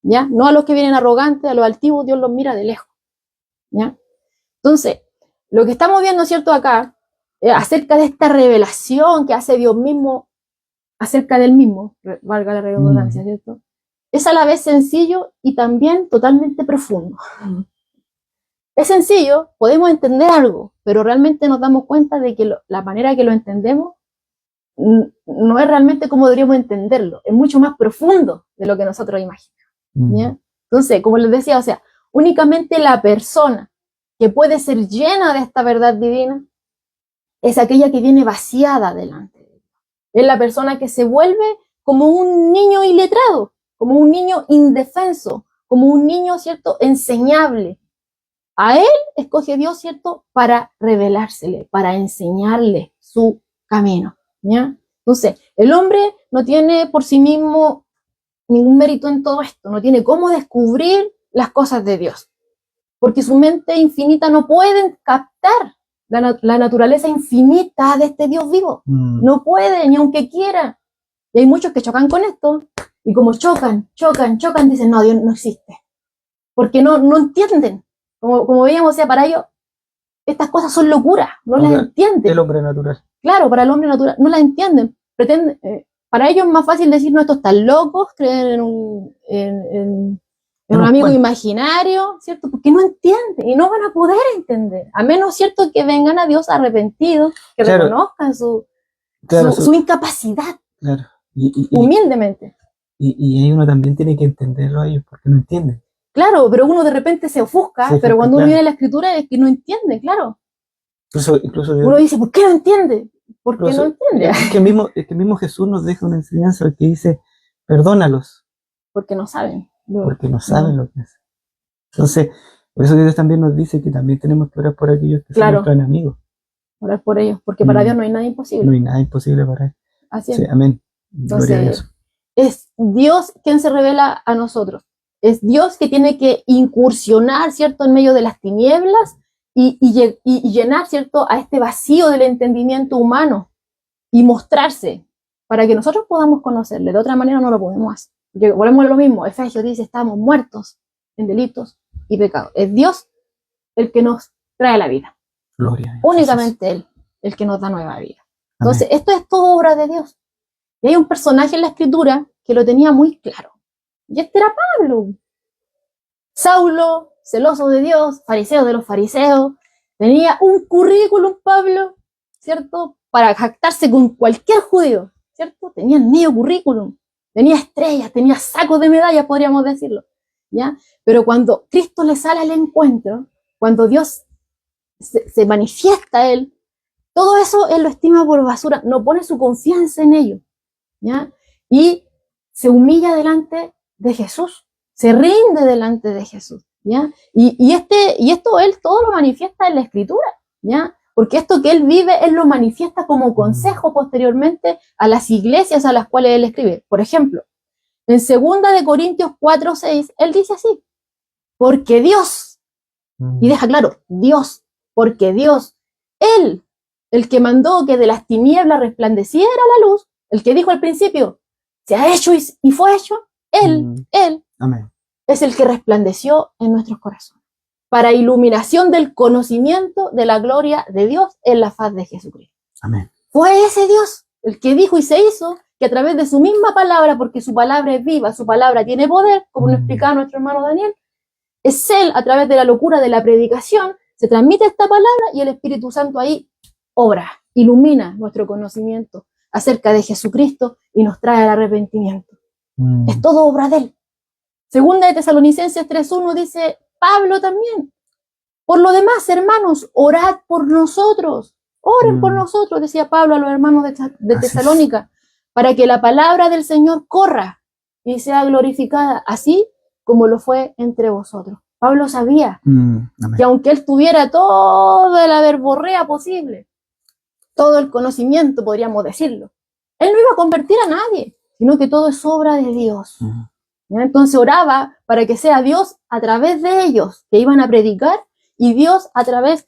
¿Ya? No a los que vienen arrogantes, a los altivos, Dios los mira de lejos, ¿ya? Entonces, lo que estamos viendo, ¿cierto?, acá, acerca de esta revelación que hace Dios mismo acerca del mismo, valga la redundancia, ¿cierto? Es a la vez sencillo y también totalmente profundo. Es sencillo, podemos entender algo, pero realmente nos damos cuenta de que la manera que lo entendemos no es realmente como deberíamos entenderlo, es mucho más profundo de lo que nosotros imaginamos. ¿Ya? Entonces, como les decía, o sea, únicamente la persona que puede ser llena de esta verdad divina es aquella que viene vaciada delante de Dios. Es la persona que se vuelve como un niño iletrado, como un niño indefenso, como un niño, ¿cierto?, enseñable. A él escoge Dios, ¿cierto?, para revelársele, para enseñarle su camino. ¿Ya? Entonces, el hombre no tiene por sí mismo ningún mérito en todo esto, no tiene cómo descubrir las cosas de Dios, porque su mente infinita no puede captar la naturaleza infinita de este Dios vivo. No puede, ni aunque quiera. Y hay muchos que chocan con esto, y como chocan, dicen, no, Dios no existe, porque no entienden. Como veíamos, o sea, para ellos estas cosas son locuras, no las entienden.
El hombre natural.
Claro, para el hombre natural no las entienden. Para ellos es más fácil decir, no, estos están locos, creer en un amigo imaginario, ¿cierto? Porque no entienden y no van a poder entender, a menos, ¿cierto?, que vengan a Dios arrepentidos, que reconozcan su incapacidad, humildemente.
Y ahí uno también tiene que entenderlo a ellos, porque no entienden.
Claro, pero uno de repente se ofusca, pero cuando uno viene a la escritura es que no entiende, claro. Incluso uno dice, ¿por qué no entiende? ¿Por qué no entiende?
Es que mismo Jesús nos deja una enseñanza que dice, perdónalos.
Porque no saben.
Porque no saben lo que hacen. Entonces, por eso Dios también nos dice que también tenemos que orar por aquellos que son nuestros enemigos.
Orar por ellos, porque para Dios no hay nada imposible.
No hay nada imposible para Él.
Así es.
Sí, amén. Gloria a Dios.
Es Dios quien se revela a nosotros. Es Dios que tiene que incursionar, ¿cierto?, en medio de las tinieblas y llenar, ¿cierto?, a este vacío del entendimiento humano y mostrarse para que nosotros podamos conocerle. De otra manera no lo podemos hacer. Porque volvemos a lo mismo. Efesios dice, estamos muertos en delitos y pecados. Es Dios el que nos trae la vida.
Gloria a Dios.
Únicamente Él, el que nos da nueva vida. Entonces, esto es todo obra de Dios. Y hay un personaje en la Escritura que lo tenía muy claro. Y este era Pablo. Saulo, celoso de Dios, fariseo de los fariseos, tenía un currículum, Pablo, ¿cierto?, para jactarse con cualquier judío, ¿cierto? Tenía medio currículum, tenía estrellas, tenía sacos de medallas, podríamos decirlo, ¿ya? Pero cuando Cristo le sale al encuentro, cuando Dios se manifiesta a él, todo eso él lo estima por basura, no pone su confianza en ello, ¿ya? Y se humilla delante de Jesús, se rinde delante de Jesús, ¿ya? Y esto él todo lo manifiesta en la Escritura, ¿ya? Porque esto que él vive, él lo manifiesta como consejo posteriormente a las iglesias a las cuales él escribe. Por ejemplo, en 2 de Corintios 4:6, él dice así, porque Dios, y deja claro, Dios, porque Dios, Él, el que mandó que de las tinieblas resplandeciera la luz, el que dijo al principio, se ha hecho y fue hecho, Él
Amén.
Es el que resplandeció en nuestros corazones, para iluminación del conocimiento de la gloria de Dios en la faz de Jesucristo.
Amén.
Fue ese Dios el que dijo y se hizo, que a través de su misma palabra, porque su palabra es viva, su palabra tiene poder, como lo explicaba nuestro hermano Daniel, es Él, a través de la locura de la predicación, se transmite esta palabra y el Espíritu Santo ahí obra, ilumina nuestro conocimiento acerca de Jesucristo y nos trae el arrepentimiento. Es todo obra de Él. 2 de Tesalonicenses 3:1 dice Pablo también, por lo demás, hermanos, orad por nosotros, oren por nosotros, decía Pablo a los hermanos de Tesalónica, para que la palabra del Señor corra y sea glorificada, así como lo fue entre vosotros. Pablo sabía que aunque él tuviera toda la verborrea posible, todo el conocimiento, podríamos decirlo, él no iba a convertir a nadie, sino que todo es obra de Dios. Entonces oraba para que sea Dios a través de ellos que iban a predicar y Dios a través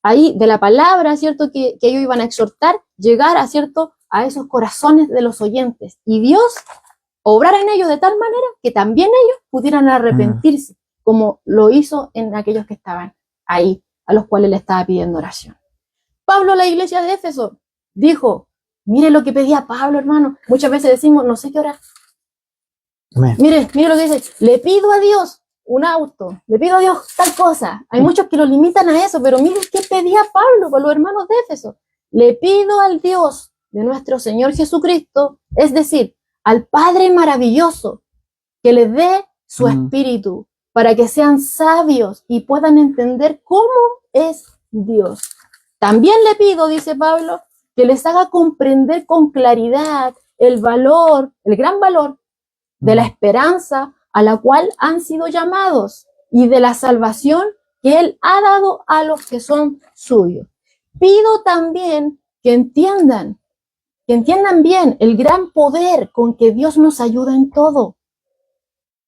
ahí de la palabra, ¿cierto?, que ellos iban a exhortar, llegar, ¿cierto?, a esos corazones de los oyentes. Y Dios obrar en ellos de tal manera que también ellos pudieran arrepentirse, como lo hizo en aquellos que estaban ahí, a los cuales le estaba pidiendo oración. Pablo a la iglesia de Éfeso dijo, Mire lo que pedía Pablo, hermano. Muchas veces decimos, no sé qué orar.
Amén.
Mire lo que dice, le pido a Dios un auto, le pido a Dios tal cosa. Hay muchos que lo limitan a eso, pero mire qué pedía Pablo con los hermanos de Éfeso. Le pido al Dios de nuestro Señor Jesucristo, es decir, al Padre maravilloso, que les dé su espíritu para que sean sabios y puedan entender cómo es Dios. También le pido, dice Pablo, que les haga comprender con claridad el valor, el gran valor de la esperanza a la cual han sido llamados y de la salvación que Él ha dado a los que son suyos. Pido también que entiendan bien el gran poder con que Dios nos ayuda en todo.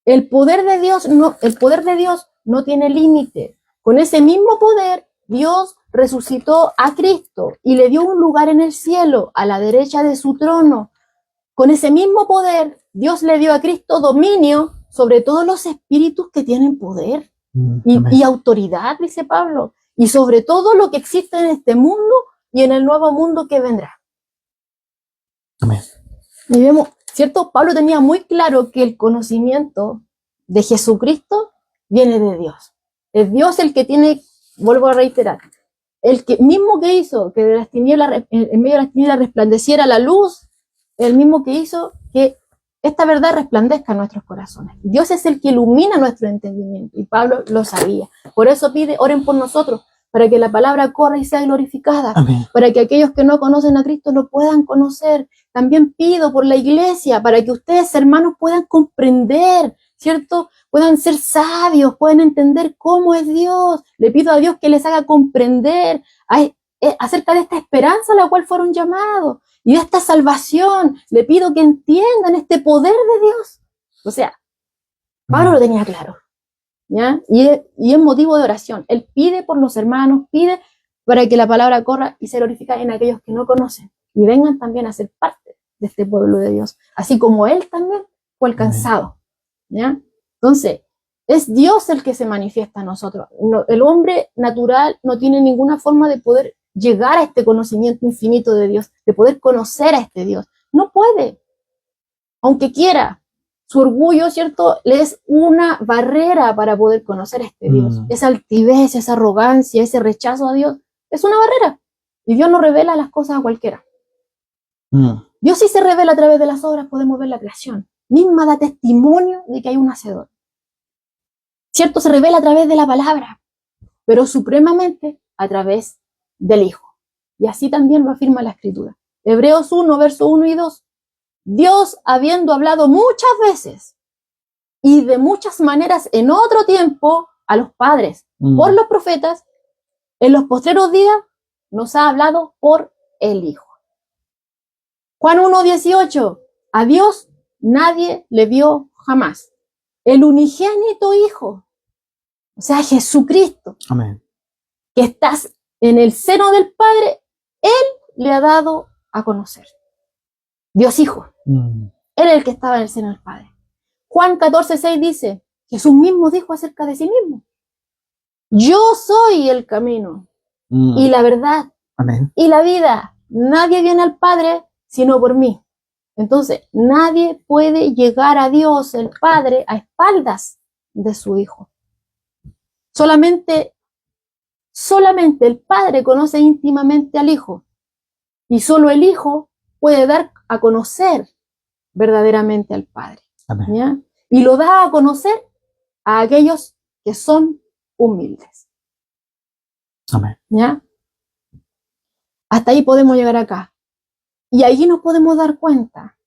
El poder de Dios no tiene límite. Con ese mismo poder, Dios resucitó a Cristo y le dio un lugar en el cielo, a la derecha de su trono. Con ese mismo poder, Dios le dio a Cristo dominio sobre todos los espíritus que tienen poder y autoridad, dice Pablo, y sobre todo lo que existe en este mundo y en el nuevo mundo que vendrá.
Amén.
Y vemos, ¿cierto? Pablo tenía muy claro que el conocimiento de Jesucristo viene de Dios. Es Dios el que tiene, vuelvo a reiterar, el que mismo que hizo que de las tinieblas, en medio de las tinieblas resplandeciera la luz, el mismo que hizo que esta verdad resplandezca en nuestros corazones. Dios es el que ilumina nuestro entendimiento y Pablo lo sabía. Por eso pide, oren por nosotros, para que la palabra corra y sea glorificada.
Amén.
Para que aquellos que no conocen a Cristo lo puedan conocer. También pido por la iglesia, para que ustedes, hermanos, puedan comprender, ¿cierto? Puedan ser sabios, puedan entender cómo es Dios. Le pido a Dios que les haga comprender acerca de esta esperanza a la cual fueron llamados y de esta salvación. Le pido que entiendan este poder de Dios. O sea, Pablo lo tenía claro, ¿ya? Y es motivo de oración. Él pide por los hermanos, pide para que la palabra corra y se glorifique en aquellos que no conocen y vengan también a ser parte de este pueblo de Dios, así como él también fue alcanzado, ¿ya? Entonces, es Dios el que se manifiesta a nosotros. No, el hombre natural no tiene ninguna forma de poder llegar a este conocimiento infinito de Dios, de poder conocer a este Dios. No puede, aunque quiera. Su orgullo, ¿cierto?, le es una barrera para poder conocer a este Dios. Esa altivez, esa arrogancia, ese rechazo a Dios, es una barrera. Y Dios no revela las cosas a cualquiera. Dios sí se revela a través de las obras, podemos ver la creación. Misma da testimonio de que hay un hacedor. ¿Cierto? Se revela a través de la palabra, pero supremamente a través del Hijo. Y así también lo afirma la Escritura. Hebreos 1, verso 1 y 2. Dios, habiendo hablado muchas veces y de muchas maneras en otro tiempo a los padres por los profetas, en los postreros días nos ha hablado por el Hijo. Juan 1:18. A Dios nadie le vio jamás. El unigénito Hijo, o sea, Jesucristo,
Amén,
que estás en el seno del Padre, Él le ha dado a conocer. Dios Hijo. Él es el que estaba en el seno del Padre. Juan 14:6 dice, Jesús mismo dijo acerca de sí mismo, yo soy el camino y la verdad
amén,
y la vida. Nadie viene al Padre sino por mí. Entonces, nadie puede llegar a Dios, el Padre, a espaldas de su Hijo. Solamente el Padre conoce íntimamente al Hijo y solo el Hijo puede dar a conocer verdaderamente al Padre.
amén.
¿Ya? Y lo da a conocer a aquellos que son humildes.
Amén.
¿Ya? Hasta ahí podemos llegar acá. Y allí nos podemos dar cuenta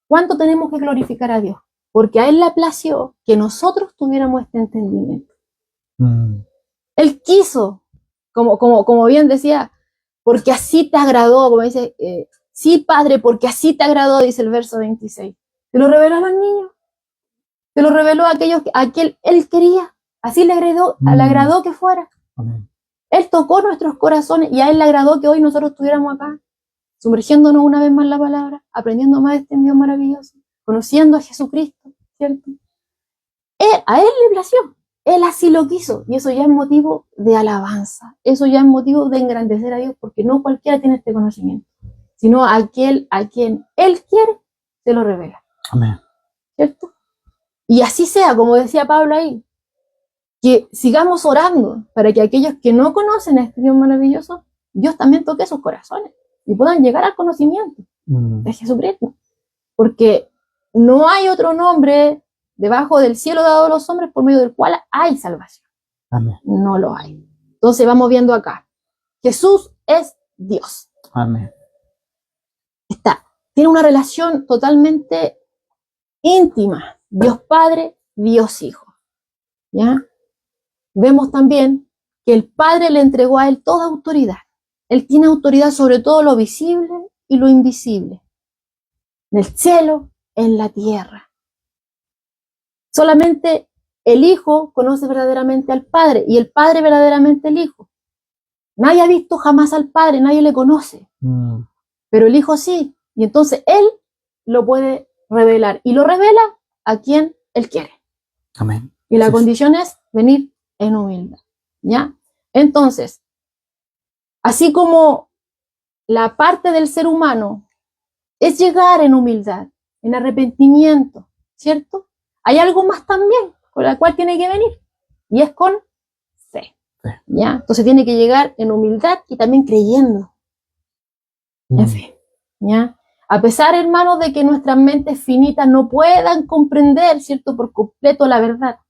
cuánto tenemos que glorificar a Dios, porque a Él le plació que nosotros tuviéramos este entendimiento. Él quiso, como bien decía, porque así te agradó, como dice, sí, Padre, porque así te agradó, dice el verso 26. Te lo reveló a los niños, te lo reveló a aquellos a quien Él quería, así le agradó que fuera.
Amén.
Él tocó nuestros corazones y a Él le agradó que hoy nosotros estuviéramos acá, sumergiéndonos una vez más en la palabra, aprendiendo más de este Dios maravilloso, conociendo a Jesucristo, ¿cierto? A Él le plació, Él así lo quiso, y eso ya es motivo de alabanza, eso ya es motivo de engrandecer a Dios, porque no cualquiera tiene este conocimiento. sino a aquel a quien Él quiere, se lo revela.
Amén.
¿Cierto? Y así sea, como decía Pablo ahí, que sigamos orando para que aquellos que no conocen a este Dios maravilloso, Dios también toque sus corazones y puedan llegar al conocimiento de Jesucristo. Porque no hay otro nombre debajo del cielo dado a los hombres por medio del cual hay salvación.
Amén.
No lo hay. Entonces vamos viendo acá. Jesús es Dios.
Amén.
Tiene una relación totalmente íntima. Dios Padre, Dios Hijo. ¿Ya? Vemos también que el Padre le entregó a Él toda autoridad. Él tiene autoridad sobre todo lo visible y lo invisible. En el cielo, en la tierra. Solamente el Hijo conoce verdaderamente al Padre y el Padre verdaderamente al Hijo. Nadie ha visto jamás al Padre, nadie le conoce. Pero el Hijo sí. Y entonces Él lo puede revelar. Y lo revela a quien Él quiere.
Amén.
Y la condición es venir en humildad. ¿Ya? Entonces, así como la parte del ser humano es llegar en humildad, en arrepentimiento, ¿cierto? Hay algo más también con la cual tiene que venir. Y es con fe. ¿Ya? Entonces tiene que llegar en humildad y también creyendo en fe. ¿Ya? A pesar, hermanos, de que nuestras mentes finitas no puedan comprender, ¿cierto?, por completo la verdad,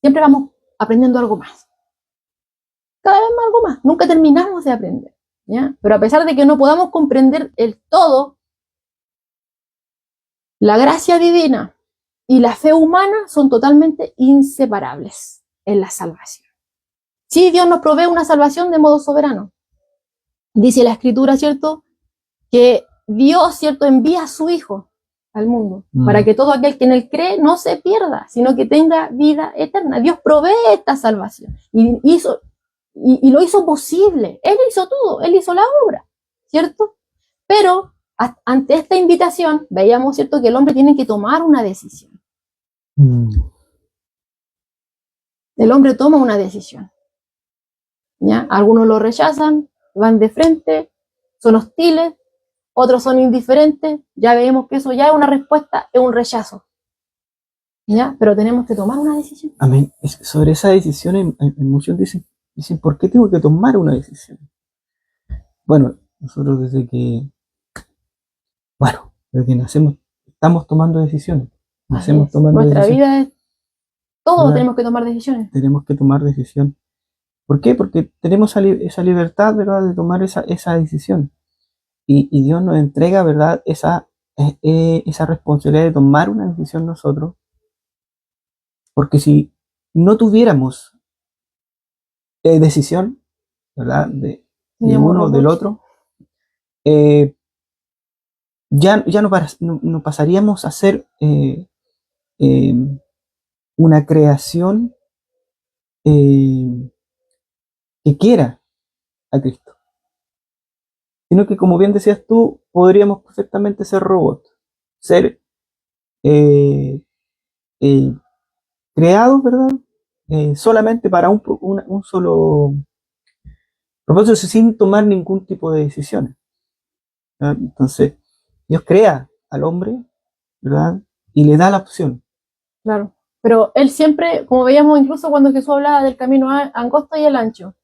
siempre vamos aprendiendo algo más. Cada vez más algo más. Nunca terminamos de aprender. ¿Ya? Pero a pesar de que no podamos comprender el todo, la gracia divina y la fe humana son totalmente inseparables en la salvación. Sí, Dios nos provee una salvación de modo soberano. Dice la Escritura, ¿cierto?, que Dios, ¿cierto?, envía a su Hijo al mundo para que todo aquel que en Él cree no se pierda, sino que tenga vida eterna. Dios provee esta salvación y lo hizo posible. Él hizo todo, Él hizo la obra, ¿cierto? Pero ante esta invitación veíamos, ¿cierto?, que el hombre tiene que tomar una decisión. El hombre toma una decisión. ¿Ya? Algunos lo rechazan, van de frente, son hostiles, otros son indiferentes. Ya vemos que eso ya es una respuesta, es un rechazo. ¿Ya? Pero tenemos que tomar una decisión.
Amén. Sobre esa decisión, en muchos dicen, ¿por qué tengo que tomar una decisión? Bueno, nosotros desde que nacemos, estamos tomando decisiones. Nacemos tomando
Nuestra
decisiones.
vida es todo, tenemos que tomar decisiones.
Tenemos que tomar decisión. ¿Por qué? Porque tenemos esa libertad, ¿verdad?, de tomar esa decisión. Y Dios nos entrega, ¿verdad?, esa responsabilidad de tomar una decisión nosotros. Porque si no tuviéramos decisión, ¿verdad?, de uno o del otro, ya no pasaríamos a ser una creación que quiera a Cristo. Sino que, como bien decías tú, podríamos perfectamente ser robots, ser creados, ¿verdad?, solamente para un solo propósito, sin tomar ningún tipo de decisiones. ¿Verdad? Entonces, Dios crea al hombre, ¿verdad?, y le da la opción.
Claro, pero Él siempre, como veíamos incluso cuando Jesús hablaba del camino angosto y el ancho,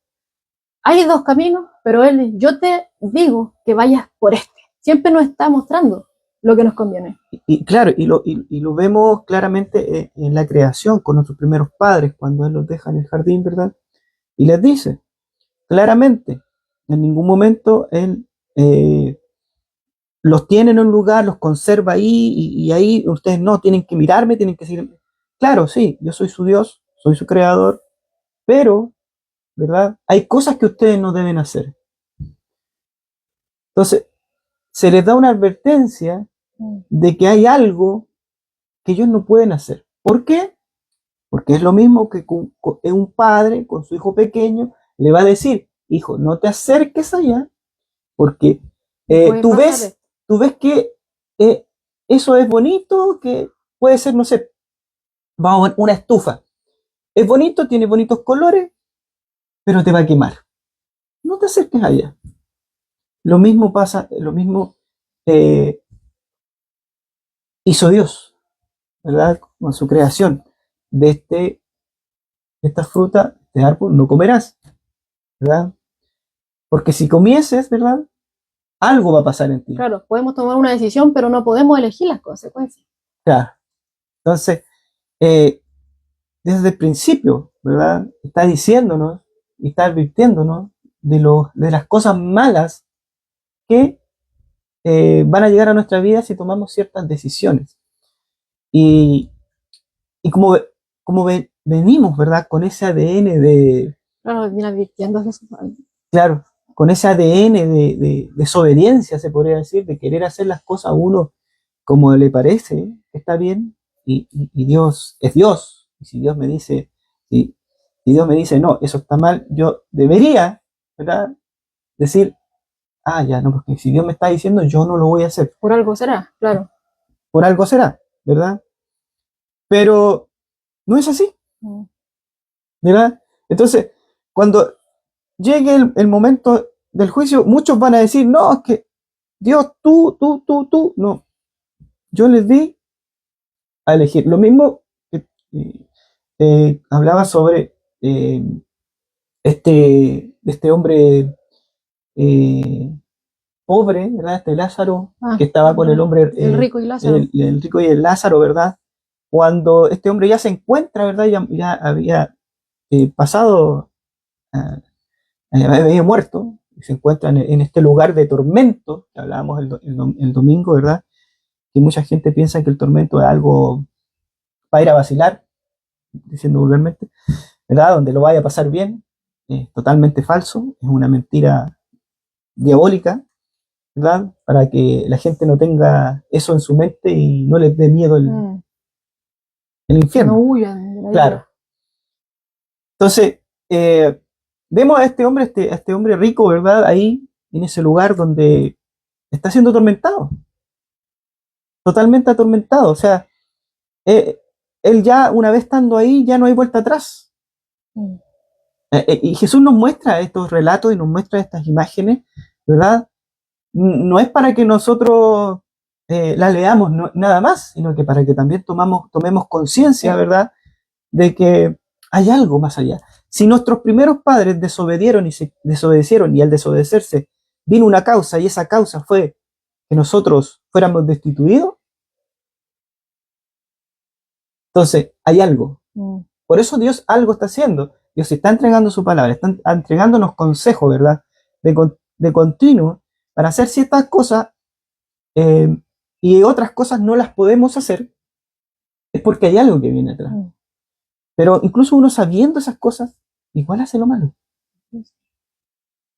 hay dos caminos, pero yo te digo que vayas por este. Siempre nos está mostrando lo que nos conviene.
Y claro, y lo vemos claramente en la creación con nuestros primeros padres, cuando Él los deja en el jardín, ¿verdad? Y les dice claramente, en ningún momento Él los tiene en un lugar, los conserva ahí, y ahí ustedes no, tienen que mirarme, tienen que seguirme. Claro, sí, yo soy su Dios, soy su creador, pero, ¿verdad?, hay cosas que ustedes no deben hacer. Entonces, se les da una advertencia de que hay algo que ellos no pueden hacer. ¿Por qué? Porque es lo mismo que un padre con su hijo pequeño le va a decir, hijo, no te acerques allá, porque tú ves que eso es bonito, que puede ser, no sé, vamos a ver, una estufa. Es bonito, tiene bonitos colores, pero te va a quemar. No te acerques allá. Lo mismo pasa, lo mismo eh, hizo Dios, ¿verdad? Con su creación. De esta fruta, de árbol, no comerás, ¿verdad? Porque si comieses, ¿verdad? Algo va a pasar en ti.
Claro, podemos tomar una decisión, pero no podemos elegir las consecuencias.
Claro. Entonces, eh, desde el principio, ¿verdad? Está diciéndonos y está advirtiéndonos de las cosas malas que van a llegar a nuestra vida si tomamos ciertas decisiones. Y, y venimos, ¿verdad? Con ese ADN
Claro, viene advirtiendo a Jesús.
claro, con ese ADN de desobediencia, se podría decir, de querer hacer las cosas a uno como le parece, está bien, y Dios es Dios. Y si Dios me dice, si Dios me dice, no, eso está mal, yo debería, ¿verdad? Decir, ah, ya, no, porque si Dios me está diciendo, yo no lo voy a hacer.
Por algo será, claro.
Por algo será, ¿verdad? Pero no es así, ¿verdad? Entonces, cuando llegue el momento del juicio, muchos van a decir, no, es que Dios, tú, no. Yo les di a elegir. Lo mismo que hablaba sobre este hombre eh, pobre, ¿verdad? Este Lázaro, que estaba con el hombre,
el rico y Lázaro.
el rico y el Lázaro, ¿verdad? Cuando este hombre ya se encuentra, ¿verdad? Ya había pasado, había muerto, y se encuentra en este lugar de tormento, que hablábamos el domingo, ¿verdad? Que mucha gente piensa que el tormento es algo para ir a vacilar, diciendo vulgarmente, ¿verdad? Donde lo vaya a pasar bien, es totalmente falso, es una mentira diabólica, ¿verdad? Para que la gente no tenga eso en su mente y no les dé miedo el infierno.
No huyan de la
Claro.
vida.
Entonces, vemos a a este hombre rico, ¿verdad? Ahí, en ese lugar donde está siendo atormentado, totalmente atormentado. O sea, él ya, una vez estando ahí, ya no hay vuelta atrás. Y Jesús nos muestra estos relatos y nos muestra estas imágenes, ¿verdad? No es para que nosotros las leamos nada más, sino que para que también tomemos conciencia, ¿verdad? De que hay algo más allá. Si nuestros primeros padres desobedecieron y al desobedecerse vino una causa y esa causa fue que nosotros fuéramos destituidos, entonces hay algo. Por eso Dios algo está haciendo. Dios está entregando su palabra, está entregándonos consejos, ¿verdad? De continuo para hacer ciertas cosas y otras cosas no las podemos hacer, es porque hay algo que viene atrás. Pero incluso uno sabiendo esas cosas, igual hace lo malo.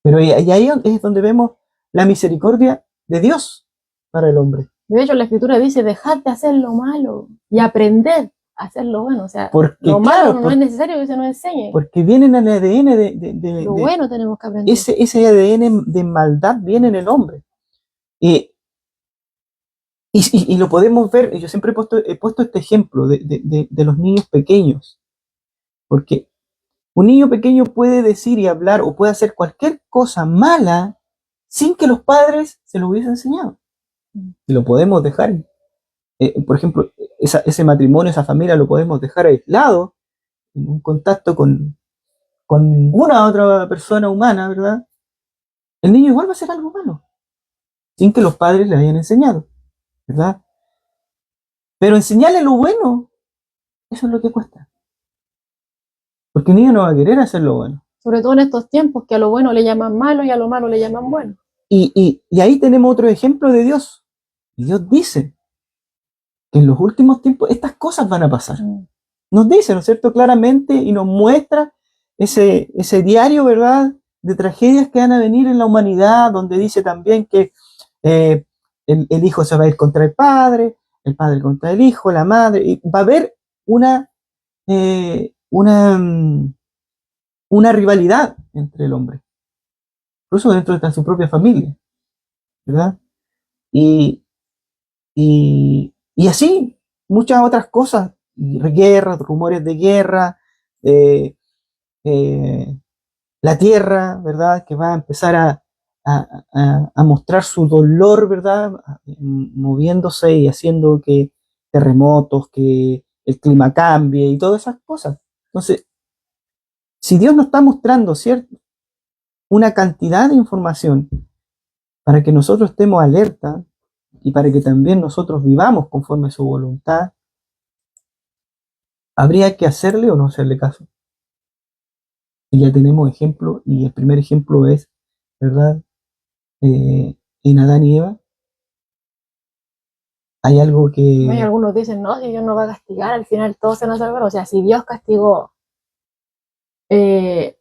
Pero y ahí es donde vemos la misericordia de Dios para el hombre.
De hecho, la escritura dice, dejad de hacer lo malo y aprended a hacer lo bueno. O sea,
Porque,
lo
claro,
malo no es necesario que se nos enseñe.
Porque viene en el ADN
Lo bueno tenemos que aprender.
Ese ADN de maldad viene en el hombre. Y lo podemos ver, yo siempre he puesto este ejemplo de los niños pequeños, porque un niño pequeño puede decir y hablar o puede hacer cualquier cosa mala sin que los padres se lo hubiesen enseñado. Y lo podemos dejar, por ejemplo, ese matrimonio, esa familia lo podemos dejar aislado, en un contacto con ninguna otra persona humana, ¿verdad? El niño igual va a hacer algo malo, sin que los padres le hayan enseñado, ¿verdad? Pero enseñarle lo bueno, eso es lo que cuesta. Porque el niño no va a querer hacer lo bueno.
Sobre todo en estos tiempos que a lo bueno le llaman malo y a lo malo le llaman bueno.
Y ahí tenemos otro ejemplo de Dios. Y Dios dice que en los últimos tiempos estas cosas van a pasar. Nos dice, ¿no es cierto?, claramente y nos muestra ese diario, ¿verdad?, de tragedias que van a venir en la humanidad, donde dice también que el hijo se va a ir contra el padre contra el hijo, la madre, y va a haber una rivalidad entre el hombre, incluso dentro de su propia familia, ¿verdad? Y así, muchas otras cosas, guerras, rumores de guerra, la tierra, ¿verdad? Que va a empezar a mostrar su dolor, ¿verdad? Moviéndose y haciendo que terremotos, que el clima cambie y todas esas cosas. Entonces, si Dios nos está mostrando, ¿cierto?, una cantidad de información para que nosotros estemos alerta y para que también nosotros vivamos conforme a su voluntad, ¿habría que hacerle o no hacerle caso? Y ya tenemos ejemplo, y el primer ejemplo es, ¿verdad? En Adán y Eva, hay algo
Hay
que,
algunos dicen, no, si Dios no va a castigar, al final todos se van a salvar. O sea, si Dios castigó el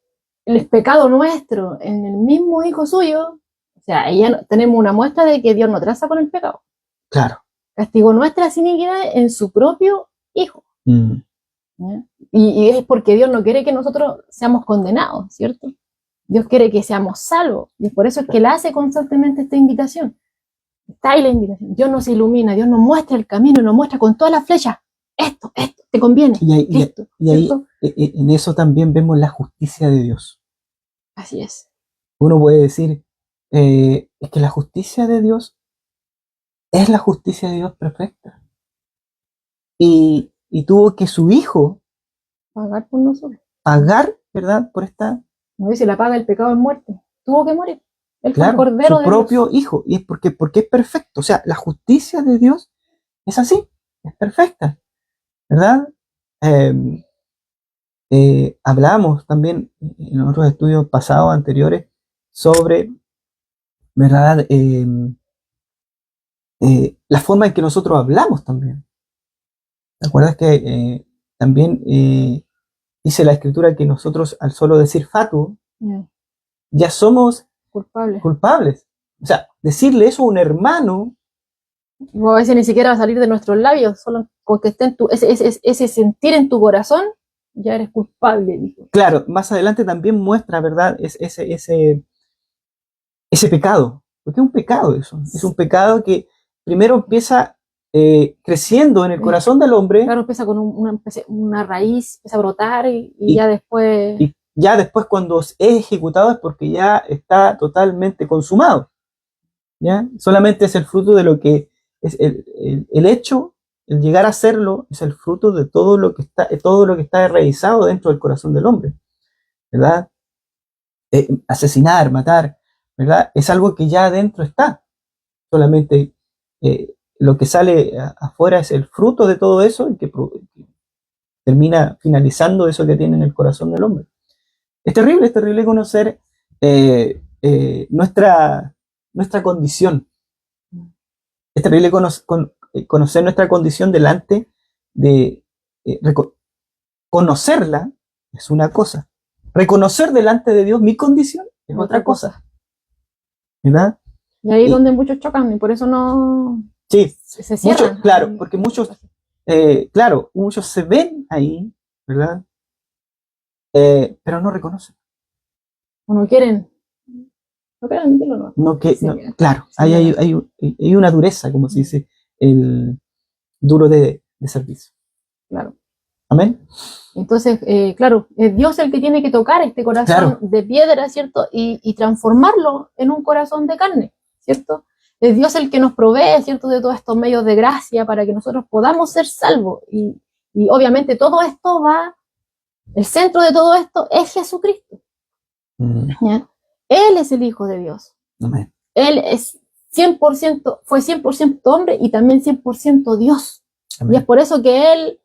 pecado nuestro en el mismo hijo suyo, o sea, tenemos una muestra de que Dios no traza con el pecado.
claro,
Castigó nuestras iniquidades en su propio hijo.
mm,
Y es porque Dios no quiere que nosotros seamos condenados, ¿cierto? Dios quiere que seamos salvos. Y por eso es que Él hace constantemente esta invitación. Está ahí la invitación. Dios nos ilumina, Dios nos muestra el camino, nos muestra con todas las flechas. Esto, te conviene.
y ahí,
Esto,
y ahí
¿cierto?
en eso también vemos la justicia de Dios.
Así es.
Uno puede decir, es que la justicia de Dios es la justicia de Dios perfecta. Y tuvo que su hijo
Pagar por nosotros.
pagar, ¿verdad? Por esta,
No dice la paga del pecado es muerte. Tuvo que morir. Él fue el
claro,
cordero
su
de
propio
Dios.
hijo. Y es porque es perfecto. O sea, la justicia de Dios es así, es perfecta, ¿verdad? Eh, hablamos también en otros estudios pasados, anteriores, sobre, ¿verdad? La forma en que nosotros hablamos también. ¿Te acuerdas que también dice la escritura que nosotros al solo decir fatu ya somos
Culpable.
culpables? O sea, decirle eso a un hermano,
O a veces ni siquiera va a salir de nuestros labios, solo con que esté en ese sentir en tu corazón, ya eres culpable, dijo.
claro, más adelante también muestra, ¿verdad? Ese pecado, porque es un pecado eso, es un pecado que primero empieza creciendo en el corazón del hombre.
Claro, empieza con una raíz, empieza a brotar y
y,
ya después...
y ya después cuando es ejecutado es porque ya está totalmente consumado, ¿ya? Solamente es el fruto de lo que es el hecho, el llegar a hacerlo, es el fruto de todo lo que está realizado dentro del corazón del hombre, ¿verdad? Asesinar, matar, ¿verdad? Es algo que ya adentro está. Solamente lo que sale afuera es el fruto de todo eso y que termina finalizando eso que tiene en el corazón del hombre. Es terrible conocer nuestra condición. Es terrible conocer nuestra condición delante de conocerla es una cosa. Reconocer delante de Dios mi condición es otra cosa. ¿Verdad?
Y ahí es donde muchos chocan y por eso no
sí,
se cierran.
Muchos, claro, porque muchos se ven ahí, ¿verdad? Pero no reconocen.
O no quieren. No quieren admitirlo,
no. Claro,
sí,
hay una dureza, como se dice, el duro de servicio.
Claro.
Amén.
Entonces, claro, es Dios el que tiene que tocar este corazón de piedra, ¿cierto? Y transformarlo en un corazón de carne, ¿cierto? Es Dios el que nos provee, ¿cierto? De todos estos medios de gracia para que nosotros podamos ser salvos. Y obviamente todo esto el centro de todo esto es Jesucristo. ¿Ya? Él es el Hijo de Dios.
Amén.
Él es 100%, fue 100% hombre y también 100% Dios. Amén. Y es por eso que Él,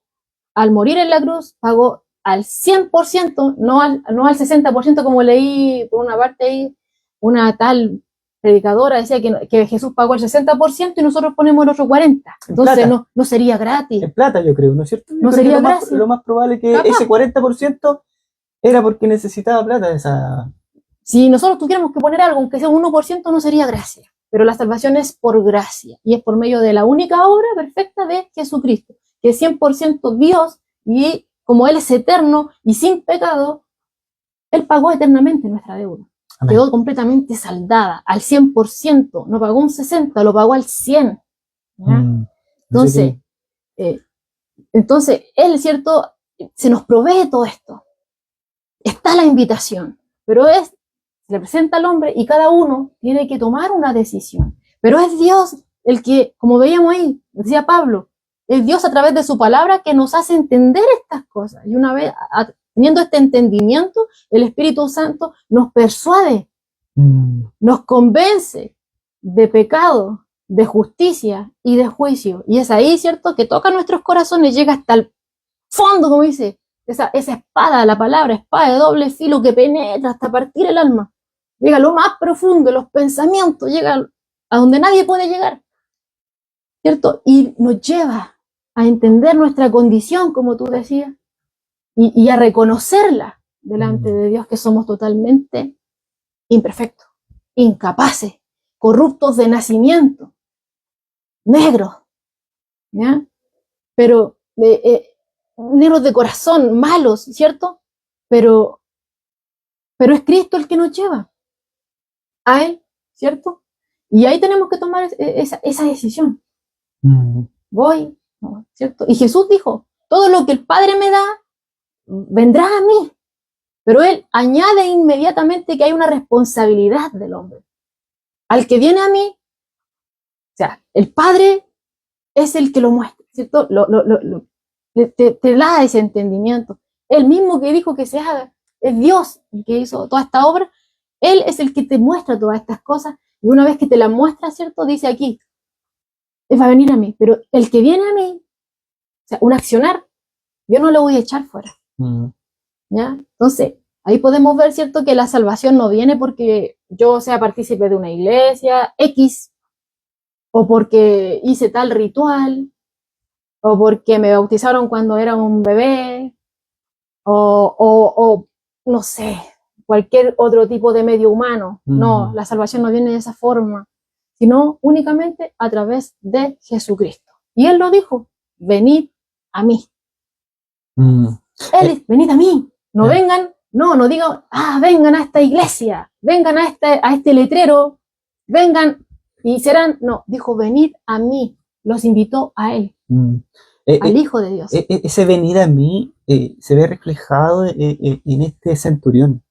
al morir en la cruz, pagó al 100%, no al 60%, como leí por una parte ahí, una tal predicadora decía que Jesús pagó el 60% y nosotros ponemos el otro 40%. Entonces no sería gratis.
En plata, yo creo, ¿no es cierto?
No sería gratis.
Lo más probable es que ese 40% era porque necesitaba plata esa...
Si nosotros tuviéramos que poner algo, aunque sea un 1%, no sería gracia. Pero la salvación es por gracia y es por medio de la única obra perfecta de Jesucristo, que es 100% Dios y como Él es eterno y sin pecado, Él pagó eternamente nuestra deuda. Amén. Quedó completamente saldada al 100%, no pagó un 60%, lo pagó al 100%. Entonces, Él, ¿cierto? Se nos provee todo esto. Está la invitación, pero es se le presenta al hombre y cada uno tiene que tomar una decisión. Pero es Dios el que, como veíamos ahí, decía Pablo, es Dios a través de su palabra que nos hace entender estas cosas. Y una vez teniendo este entendimiento, el Espíritu Santo nos persuade, nos convence de pecado, de justicia y de juicio. Y es ahí, ¿cierto?, que toca nuestros corazones, llega hasta el fondo, como dice, esa espada, la palabra, espada de doble filo que penetra hasta partir el alma. Llega a lo más profundo, los pensamientos, llega a donde nadie puede llegar, ¿cierto? Y nos lleva a entender nuestra condición, como tú decías, y a reconocerla delante de Dios, que somos totalmente imperfectos, incapaces, corruptos de nacimiento, negros, ¿ya? Pero negros de corazón, malos, ¿cierto? Pero es Cristo el que nos lleva a Él, ¿cierto? Y ahí tenemos que tomar esa decisión. Voy, ¿no? ¿Cierto? Y Jesús dijo, todo lo que el Padre me da, vendrá a mí. Pero Él añade inmediatamente que hay una responsabilidad del hombre. Al que viene a mí, o sea, el Padre es el que lo muestra, ¿cierto? Te da ese entendimiento. El mismo que dijo que se haga, es Dios el que hizo toda esta obra. Él es el que te muestra todas estas cosas. Y una vez que te las muestra, ¿cierto? Dice aquí, Él va a venir a mí. Pero el que viene a mí, o sea, un accionar, yo no lo voy a echar fuera. ¿Ya? Entonces, ahí podemos ver, ¿cierto?, que la salvación no viene porque yo sea partícipe de una iglesia X, o porque hice tal ritual, o porque me bautizaron cuando era un bebé, o no sé, cualquier otro tipo de medio humano. No, la salvación no viene de esa forma, sino únicamente a través de Jesucristo. Y Él lo dijo, venid a mí. Él, venid a mí, no vengan, no digan, vengan a esta iglesia, vengan a este letrero, vengan y serán, no, dijo, venid a mí, los invitó a Él, al Hijo de Dios.
Ese venir a mí se ve reflejado en este centurión,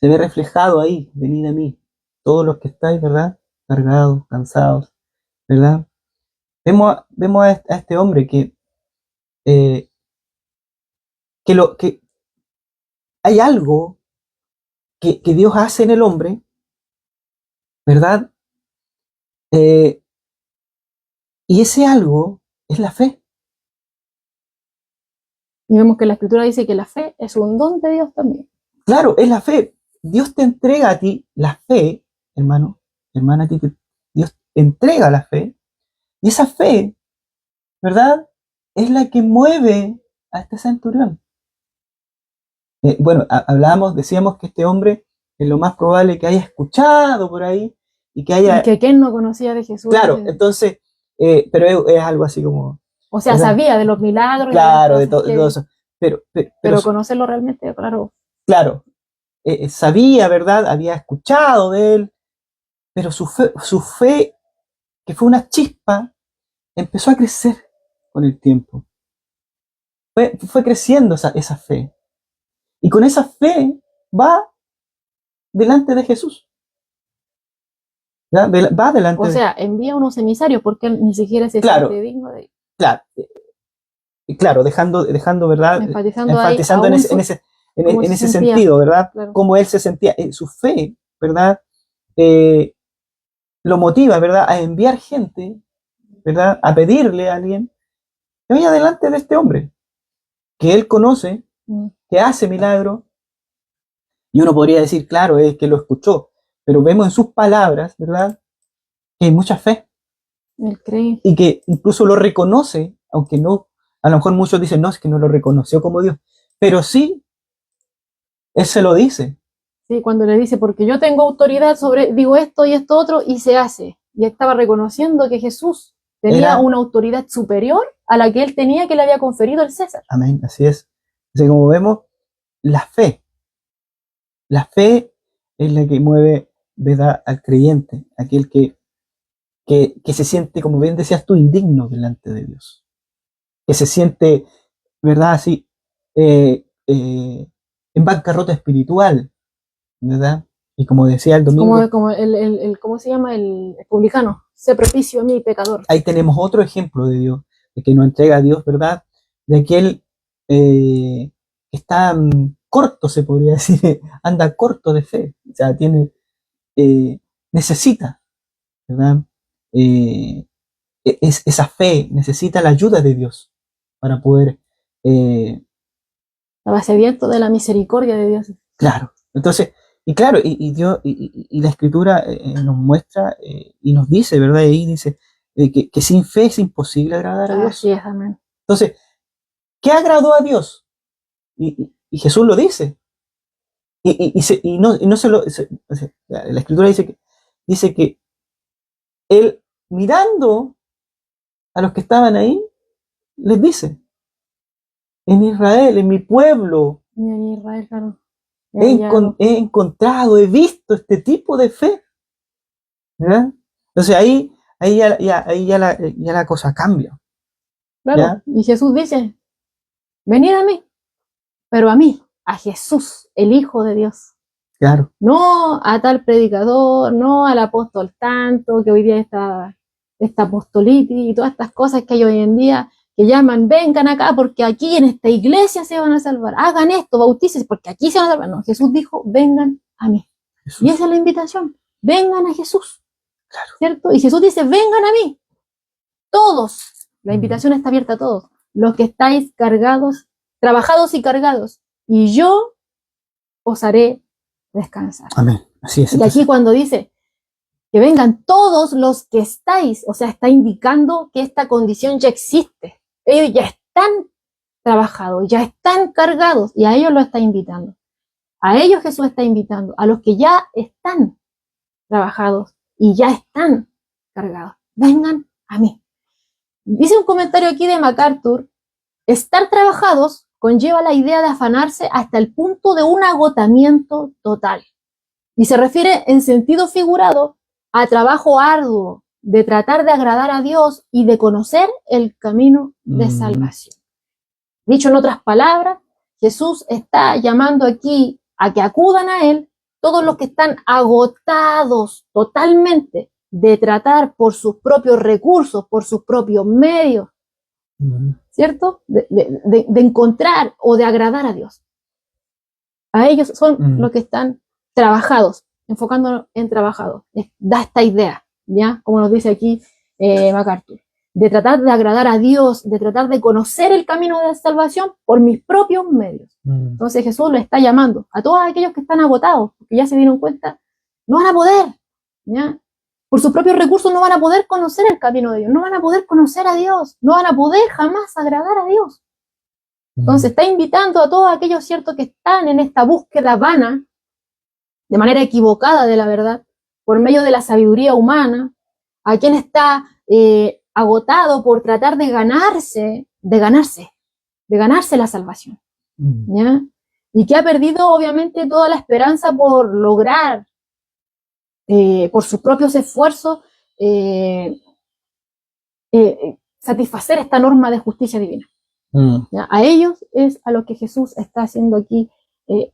se ve reflejado ahí, venid a mí, todos los que estáis, ¿verdad?, cargados, cansados, ¿verdad? Vemos a este hombre que hay algo que Dios hace en el hombre, ¿verdad? Y ese algo es la fe.
Y vemos que la Escritura dice que la fe es un don de Dios también.
Claro, es la fe. Dios te entrega a ti la fe, hermano, hermana, a ti Dios te entrega la fe. Y esa fe, ¿verdad?, es la que mueve a este centurión. Bueno, decíamos que este hombre es lo más probable que haya escuchado por ahí y que haya...
Y que quién no conocía de Jesús.
Claro, entonces, pero es algo así como...
O sea, ¿verdad?, sabía de los milagros.
Claro, de todo eso.
Pero conocerlo realmente, claro.
Claro, sabía, ¿verdad? Había escuchado de él, pero su fe, que fue una chispa, empezó a crecer con el tiempo. Fue creciendo esa fe. Y con esa fe va delante de Jesús. ¿Ya? Va delante.
O sea, envía unos emisarios porque él ni siquiera se siente digno de...
Claro, dejando, ¿verdad? Enfatizando en ese sentido, ¿verdad? Claro. Como él se sentía. Su fe, ¿verdad?, lo motiva, ¿verdad?, a enviar gente, ¿verdad?, a pedirle a alguien que vaya delante de este hombre, que él conoce, que hace milagro. Y uno podría decir, claro, es que lo escuchó, pero vemos en sus palabras, ¿verdad?, que hay mucha fe.
Él cree.
Y que incluso lo reconoce, aunque no, a lo mejor muchos dicen, no, es que no lo reconoció como Dios, pero sí, él se lo dice.
Sí, cuando le dice, porque yo tengo autoridad sobre, digo esto y esto otro, y se hace. Y estaba reconociendo que Jesús tenía una autoridad superior a la que él tenía, que le había conferido el César.
Amén, así es. Así como vemos, la fe es la que mueve, ¿verdad?, al creyente, aquel que se siente, como bien decías tú, indigno delante de Dios, que se siente, ¿verdad?, así, en bancarrota espiritual, ¿verdad? Y como decía el domingo,
Como ¿cómo se llama? El publicano. Sé propicio a mí, pecador.
ahí tenemos otro ejemplo de Dios, de que nos entrega a Dios, ¿verdad? De aquel que está corto, se podría decir, anda corto de fe, o sea, necesita, ¿verdad? Eh, esa fe, necesita la ayuda de Dios para poder,
Estaba sediento de la misericordia de Dios.
claro. Entonces, y claro, Dios, y la Escritura nos muestra y nos dice, ¿verdad? Y ahí dice que sin fe es imposible agradar a Dios.
Así es, amén.
Entonces, ¿qué agradó a Dios? Y Jesús lo dice. Y no se lo. La Escritura dice que Él, mirando a los que estaban ahí, les dice: en Israel, en mi pueblo,
Y en Israel, claro.
he encontrado, he visto este tipo de fe. ¿Verdad? Entonces ahí ya la cosa cambia.
Claro.
¿Ya?
Y Jesús dice: venid a mí, pero a mí, a Jesús, el Hijo de Dios.
Claro.
No a tal predicador, no al apóstol tanto, que hoy día está esta apostolitis y todas estas cosas que hay hoy en día, que llaman, vengan acá porque aquí en esta iglesia se van a salvar, hagan esto, bautícense porque aquí se van a salvar. No, Jesús dijo, vengan a mí. Jesús. Y esa es la invitación, vengan a Jesús. Claro. ¿Cierto? Y Jesús dice, vengan a mí, todos. La invitación está abierta a todos. Los que estáis cargados, trabajados y cargados, y yo os haré descansar.
Amén. Así es.
Y aquí cuando dice que vengan todos los que estáis, o sea, está indicando que esta condición ya existe. Ellos ya están trabajados, ya están cargados, y a ellos lo está invitando. A ellos Jesús está invitando, a los que ya están trabajados y ya están cargados. Vengan a mí. Dice un comentario aquí de MacArthur, estar trabajados conlleva la idea de afanarse hasta el punto de un agotamiento total. Y se refiere en sentido figurado a trabajo arduo de tratar de agradar a Dios y de conocer el camino de salvación. Dicho en otras palabras, Jesús está llamando aquí a que acudan a Él todos los que están agotados totalmente de tratar por sus propios recursos, por sus propios medios, ¿cierto? De encontrar o de agradar a Dios. A ellos son los que están trabajados, enfocándonos en trabajados. Da esta idea, ¿ya? Como nos dice aquí MacArthur, de tratar de agradar a Dios, de tratar de conocer el camino de la salvación por mis propios medios. Entonces Jesús le está llamando a todos aquellos que están agotados, porque ya se dieron cuenta, no van a poder, ¿ya? Por sus propios recursos no van a poder conocer el camino de Dios, no van a poder conocer a Dios, no van a poder jamás agradar a Dios. Entonces está invitando a todos aquellos, ¿cierto?, que están en esta búsqueda vana, de manera equivocada de la verdad, por medio de la sabiduría humana, a quien está agotado por tratar de ganarse la salvación, ¿ya? Y que ha perdido obviamente toda la esperanza por lograr, por sus propios esfuerzos, satisfacer esta norma de justicia divina. ¿Ya? A ellos es a los que Jesús está haciendo aquí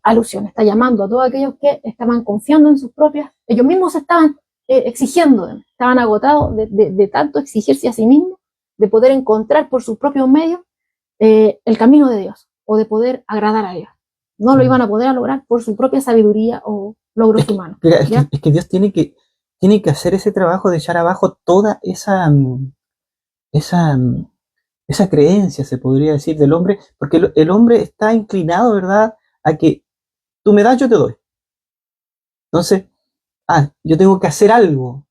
alusión, está llamando a todos aquellos que estaban confiando en sus propias, ellos mismos estaban exigiendo, estaban agotados de tanto exigirse a sí mismos, de poder encontrar por sus propios medios el camino de Dios, o de poder agradar a Dios. No lo iban a poder lograr por su propia sabiduría o logros humanos.
Es que Dios tiene que hacer ese trabajo de echar abajo toda esa creencia, se podría decir, del hombre, porque el hombre está inclinado, ¿verdad?, a que tú me das, yo te doy. Entonces, yo tengo que hacer algo.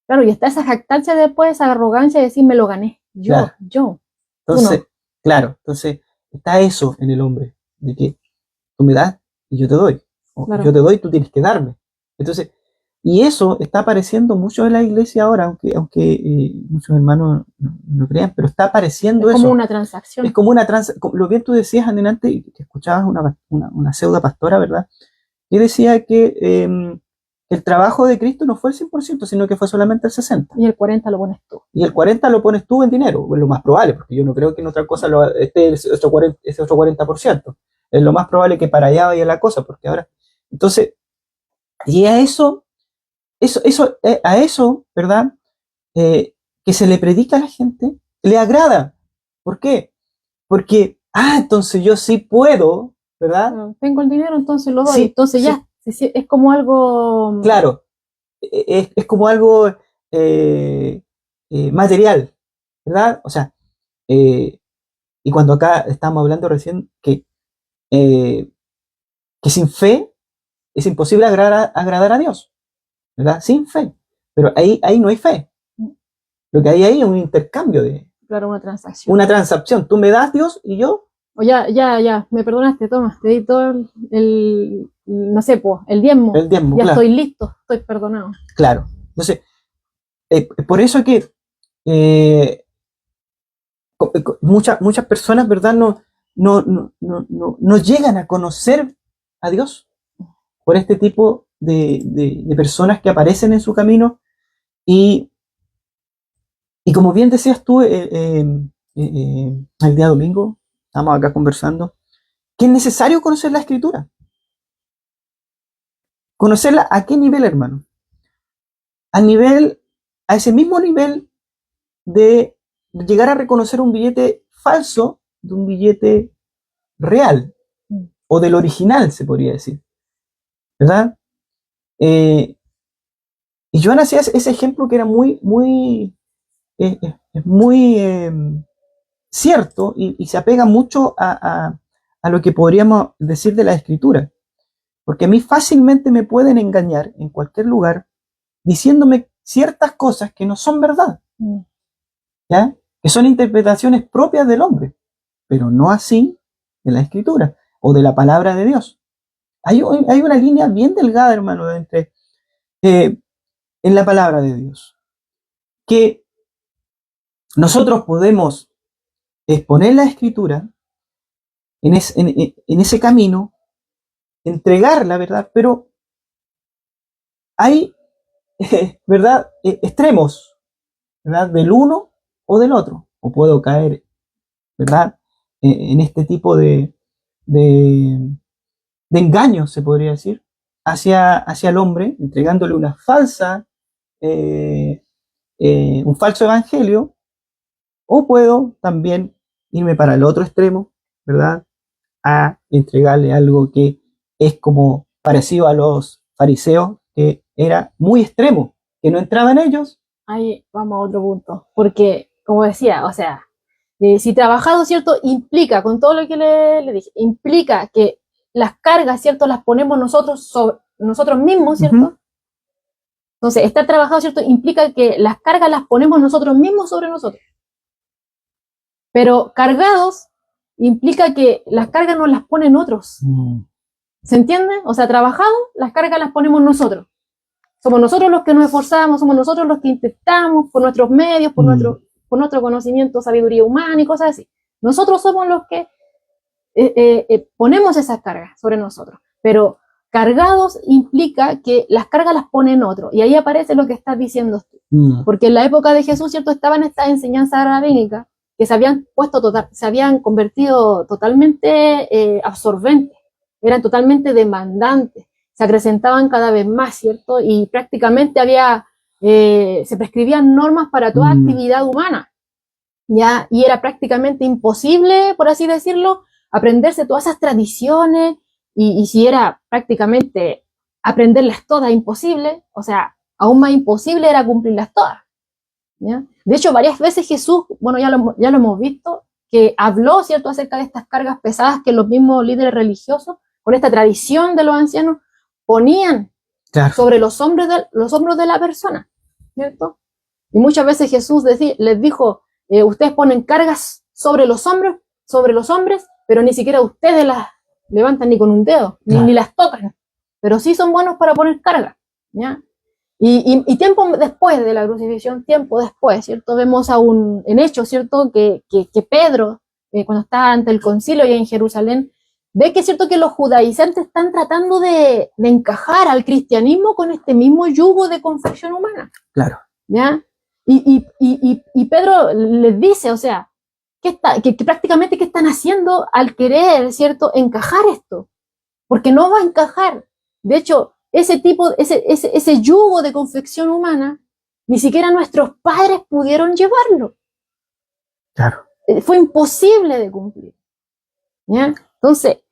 Claro, y está esa jactancia después, esa arrogancia de decir, me lo gané. Yo.
Entonces, entonces está eso en el hombre, de que tú me das y yo te doy. O yo te doy, tú tienes que darme. Entonces, y eso está apareciendo mucho en la iglesia ahora, aunque muchos hermanos no crean, pero está apareciendo eso.
Es como una transacción.
Es como una transacción. Lo bien tú decías antes, que escuchabas una pseudo pastora, ¿verdad? Y decía que el trabajo de Cristo no fue el 100%, sino que fue solamente el 60%.
Y el 40% lo pones tú.
Y el 40% lo pones tú en dinero, es lo más probable, porque yo no creo que en otra cosa esté ese otro 40%. Es lo más probable que para allá vaya la cosa, porque ahora... Entonces, Y a eso, ¿verdad? Que se le predica a la gente, le agrada. ¿Por qué? Porque, entonces yo sí puedo, ¿verdad?
Tengo el dinero, entonces lo doy.
Sí,
Entonces
sí,
ya, es como algo,
claro, es como algo material, ¿verdad? O sea, eh, y cuando acá estamos hablando recién eh, que sin fe es imposible agradar a Dios, ¿verdad? Sin fe. Pero ahí no hay fe. Lo que hay ahí es un intercambio
claro, una transacción.
una transacción. Tú me das Dios y yo.
O ya, me perdonaste, toma, te di todo no sé, pues, el diezmo.
El diezmo,
Ya
claro.
estoy listo, estoy perdonado.
Claro. Entonces, por eso que eh, muchas personas, ¿verdad? No llegan a conocer a Dios por este tipo de personas que aparecen en su camino y, y como bien decías tú el día domingo, estamos acá conversando, que es necesario conocer la Escritura. ¿Conocerla a qué nivel, hermano? A ese mismo nivel de llegar a reconocer un billete falso de un billete real o del original, se podría decir, ¿verdad? Eh, y Joan hacía ese ejemplo que era muy cierto y se apega mucho a lo que podríamos decir de la escritura. Porque a mí fácilmente me pueden engañar en cualquier lugar diciéndome ciertas cosas que no son verdad, ¿ya? Que son interpretaciones propias del hombre, pero no así de la escritura o de la palabra de Dios. Hay una línea bien delgada, hermano, entre en la palabra de Dios, que nosotros podemos exponer la escritura en ese camino, entregar la verdad, pero hay, ¿verdad? Extremos, ¿verdad? Del uno o del otro, o puedo caer, ¿verdad? En este tipo de, de engaños, se podría decir, hacia el hombre, entregándole un falso evangelio, o puedo también irme para el otro extremo, ¿verdad? A entregarle algo que es como parecido a los fariseos, que era muy extremo, que no entraba en ellos.
Ahí vamos a otro punto, porque, como decía, o sea, si trabajado, ¿cierto? Implica, con todo lo que le dije, implica que las cargas, ¿cierto? Las ponemos nosotros mismos, ¿cierto?
Uh-huh.
Entonces, estar trabajado, ¿cierto? Implica que las cargas las ponemos nosotros mismos sobre nosotros. Pero cargados implica que las cargas nos las ponen otros. ¿Se entiende? O sea, trabajado, las cargas las ponemos nosotros. Somos nosotros los que nos esforzamos, somos nosotros los que intentamos por nuestros medios, por nuestro conocimiento, sabiduría humana y cosas así. Nosotros somos los que ponemos esas cargas sobre nosotros. Pero cargados implica que las cargas las ponen otros. Y ahí aparece lo que estás diciendo tú. Porque en la época de Jesús, ¿cierto? Estaban estas enseñanzas rabínicas que se habían convertido totalmente absorbentes, eran totalmente demandantes, se acrecentaban cada vez más, ¿cierto? Y prácticamente se prescribían normas para toda actividad humana, ¿ya? Y era prácticamente imposible, por así decirlo, aprenderse todas esas tradiciones, y si era prácticamente aprenderlas todas imposible, o sea, aún más imposible era cumplirlas todas, ¿ya? De hecho, varias veces Jesús, bueno, ya lo hemos visto, que habló, ¿cierto?, acerca de estas cargas pesadas que los mismos líderes religiosos, con esta tradición de los ancianos, ponían sobre los hombros de la persona, ¿cierto? Y muchas veces Jesús les dijo, ustedes ponen cargas sobre los hombres, pero ni siquiera ustedes las levantan ni con un dedo, ni las tocan, pero sí son buenos para poner cargas, ¿ya? Y tiempo después de la crucifixión, ¿cierto? Vemos en Hechos, ¿cierto? Que Pedro, cuando está ante el concilio y en Jerusalén, ve que es cierto que los judaizantes están tratando de encajar al cristianismo con este mismo yugo de confección humana.
Claro.
¿Ya? Y Pedro les dice, o sea, que prácticamente qué están haciendo al querer, ¿cierto?, encajar esto. Porque no va a encajar. De hecho, ese yugo de confección humana, ni siquiera nuestros padres pudieron llevarlo.
Claro.
Fue imposible de cumplir. ¿Ya? Entonces,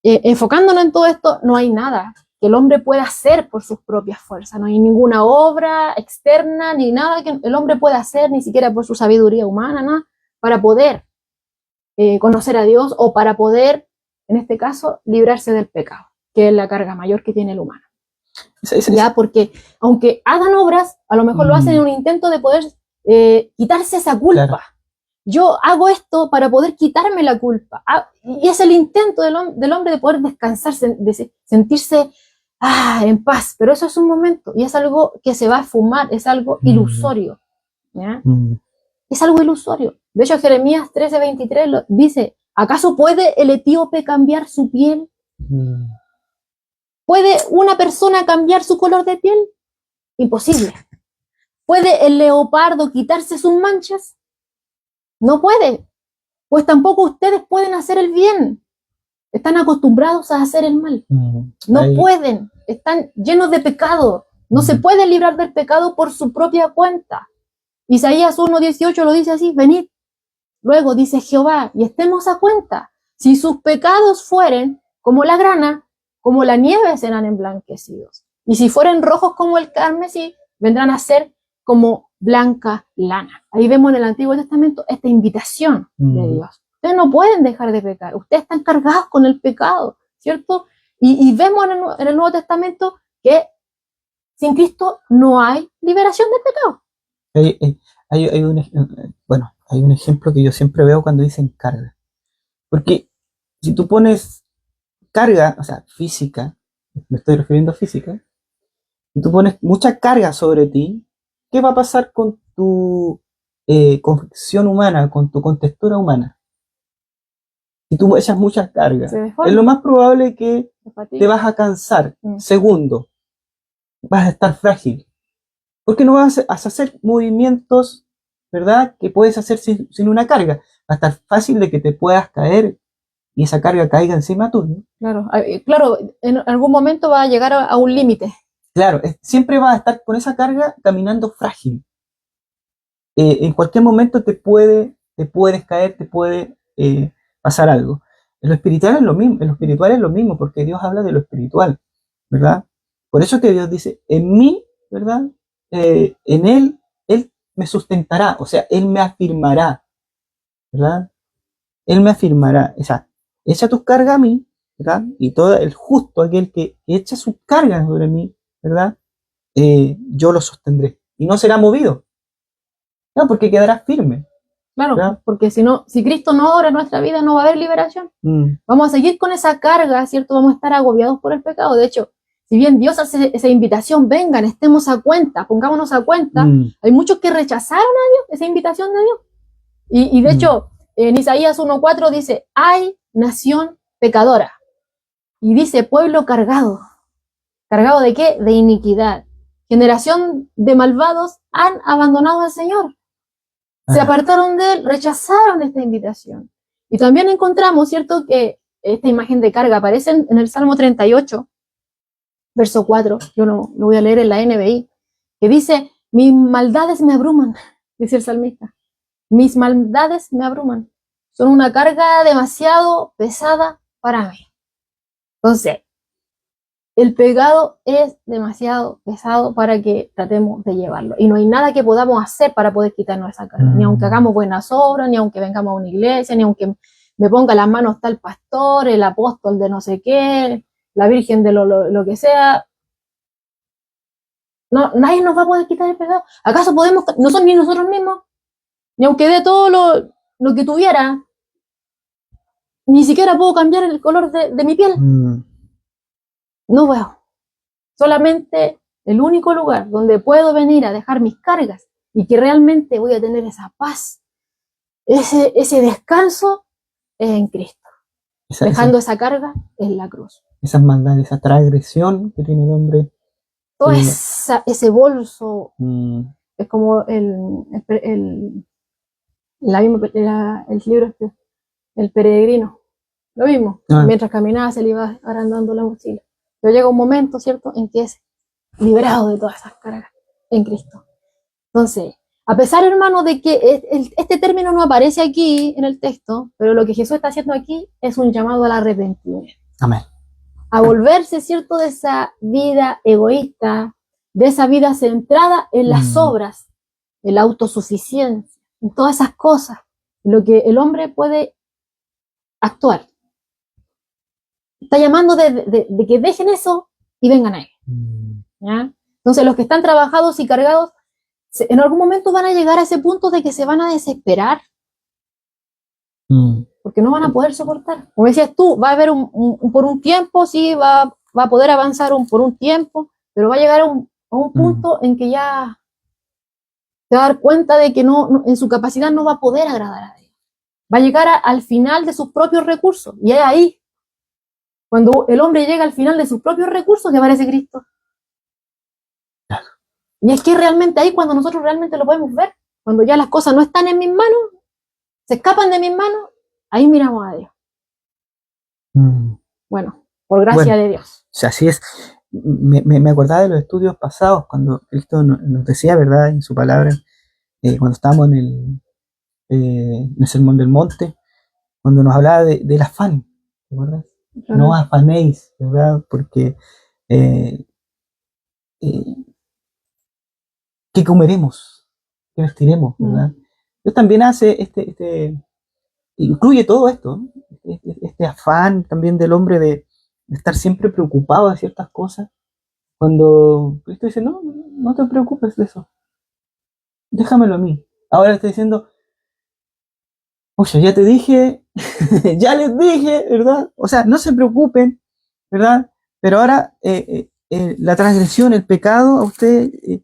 enfocándonos en todo esto, no hay nada que el hombre pueda hacer por sus propias fuerzas. No hay ninguna obra externa, ni nada que el hombre pueda hacer, ni siquiera por su sabiduría humana, nada, para poder conocer a Dios o para poder, en este caso, librarse del pecado, que es la carga mayor que tiene el humano. Ya, porque aunque hagan obras, a lo mejor lo hacen en un intento de poder quitarse esa culpa. Claro. Yo hago esto para poder quitarme la culpa. Y es el intento del hombre de poder descansar, de sentirse en paz. Pero eso es un momento y es algo que se va a esfumar, es algo ilusorio. ¿Ya? Es algo ilusorio. De hecho, Jeremías 13:23 dice, ¿acaso puede el etíope cambiar su piel? ¿Puede una persona cambiar su color de piel? Imposible. ¿Puede el leopardo quitarse sus manchas? No puede. Pues tampoco ustedes pueden hacer el bien. Están acostumbrados a hacer el mal. No pueden. Están llenos de pecado. No se pueden librar del pecado por su propia cuenta. Isaías 1:18 lo dice así, venid. Luego dice Jehová, y estemos a cuenta. Si sus pecados fueren como la grana, como la nieve serán emblanquecidos. Y si fueren rojos como el carmesí, vendrán a ser como blanca lana. Ahí vemos en el Antiguo Testamento esta invitación de Dios. Ustedes no pueden dejar de pecar. Ustedes están cargados con el pecado, ¿cierto? Y vemos en el Nuevo Testamento que sin Cristo no hay liberación del pecado.
Hay un ejemplo que yo siempre veo cuando dicen carga. Porque si tú pones carga, o sea, física, me estoy refiriendo a física, si tú pones mucha carga sobre ti, ¿qué va a pasar con tu confección humana, con tu contextura humana? Si tú echas mucha carga, es lo más probable que te vas a cansar. Segundo, vas a estar frágil. Porque no vas a hacer movimientos, ¿verdad?, que puedes hacer sin una carga. Va a estar fácil de que te puedas caer y esa carga caiga encima tuyo.
Claro, en algún momento va a llegar a un límite.
Claro, siempre vas a estar con esa carga caminando frágil. En cualquier momento te puedes caer, te puede pasar algo. En lo espiritual es lo mismo, porque Dios habla de lo espiritual, ¿verdad? Por eso que Dios dice, en mí, ¿verdad? En Él me sustentará, o sea, Él me afirmará, ¿verdad? Él me afirmará, o sea, echa tus cargas a mí, ¿verdad? Y todo el justo, aquel que echa sus cargas sobre mí, ¿verdad? Yo lo sostendré y no será movido, ¿no? Porque quedará firme.
Claro, ¿verdad? Porque si Cristo no obra en nuestra vida, no va a haber liberación. Vamos a seguir con esa carga, ¿cierto? Vamos a estar agobiados por el pecado. De hecho, si bien Dios hace esa invitación, vengan, estemos a cuenta, pongámonos a cuenta, hay muchos que rechazaron a Dios, esa invitación de Dios. Y de hecho, en Isaías 1:4 dice, hay nación pecadora. Y dice, pueblo cargado. ¿Cargado de qué? De iniquidad. Generación de malvados han abandonado al Señor. Se apartaron de Él, rechazaron esta invitación. Y también encontramos, ¿cierto?, que esta imagen de carga aparece en el Salmo 38, verso 4, yo lo voy a leer en la NBI, que dice, mis maldades me abruman, dice el salmista, mis maldades me abruman, son una carga demasiado pesada para mí. Entonces, el pecado es demasiado pesado para que tratemos de llevarlo, y no hay nada que podamos hacer para poder quitarnos esa carga, ni aunque hagamos buenas obras, ni aunque vengamos a una iglesia, ni aunque me ponga las manos tal pastor, el apóstol de no sé qué, la virgen de lo que sea. No, nadie nos va a poder quitar el pecado. ¿Acaso podemos? No son ni nosotros mismos. Ni aunque dé todo lo que tuviera, ni siquiera puedo cambiar el color de mi piel. No puedo. Solamente el único lugar donde puedo venir a dejar mis cargas y que realmente voy a tener esa paz, ese descanso, es en Cristo. Dejando esa carga en la cruz.
Esas maldades, esa transgresión que tiene el hombre.
Todo ese bolso es como el libro El peregrino. Lo mismo. Mientras caminaba se le iba agrandando la mochila. pero llega un momento, ¿cierto?, en que es liberado de todas esas cargas en Cristo. Entonces, a pesar, hermano, de que este término no aparece aquí en el texto, pero lo que Jesús está haciendo aquí es un llamado al arrepentimiento.
Amén.
A volverse, ¿cierto?, de esa vida egoísta, de esa vida centrada en las obras, en la autosuficiencia, en todas esas cosas, en lo que el hombre puede actuar. Está llamando de que dejen eso y vengan a él. ¿Ya? Entonces, los que están trabajados y cargados, en algún momento van a llegar a ese punto de que se van a desesperar, porque no van a poder soportar. Como decías tú, va a haber por un tiempo, sí, va a poder avanzar por un tiempo, pero va a llegar a un punto en que ya se va a dar cuenta de que en su capacidad no va a poder agradar a Dios. Va a llegar al final de sus propios recursos, y es ahí, cuando el hombre llega al final de sus propios recursos, que aparece Cristo. Y es que realmente ahí cuando nosotros realmente lo podemos ver, cuando ya las cosas no están en mis manos, se escapan de mis manos, ahí miramos a Dios. Bueno, por gracia de Dios.
O sea, así es. Me acordaba de los estudios pasados, cuando Cristo nos decía, ¿verdad?, en su palabra, cuando estábamos en el Sermón del Monte, cuando nos hablaba del afán, ¿te acuerdas? No afanéis, ¿verdad? Porque ¿qué comeremos? ¿Qué vestiremos? ¿Verdad? Dios también hace incluye todo esto, ¿no? Este afán también del hombre de estar siempre preocupado de ciertas cosas, cuando Cristo dice, no te preocupes de eso, déjamelo a mí. Ahora está diciendo, oye, ya te dije, ya les dije, ¿verdad? O sea, no se preocupen, ¿verdad? Pero ahora la transgresión, el pecado, a ustedes,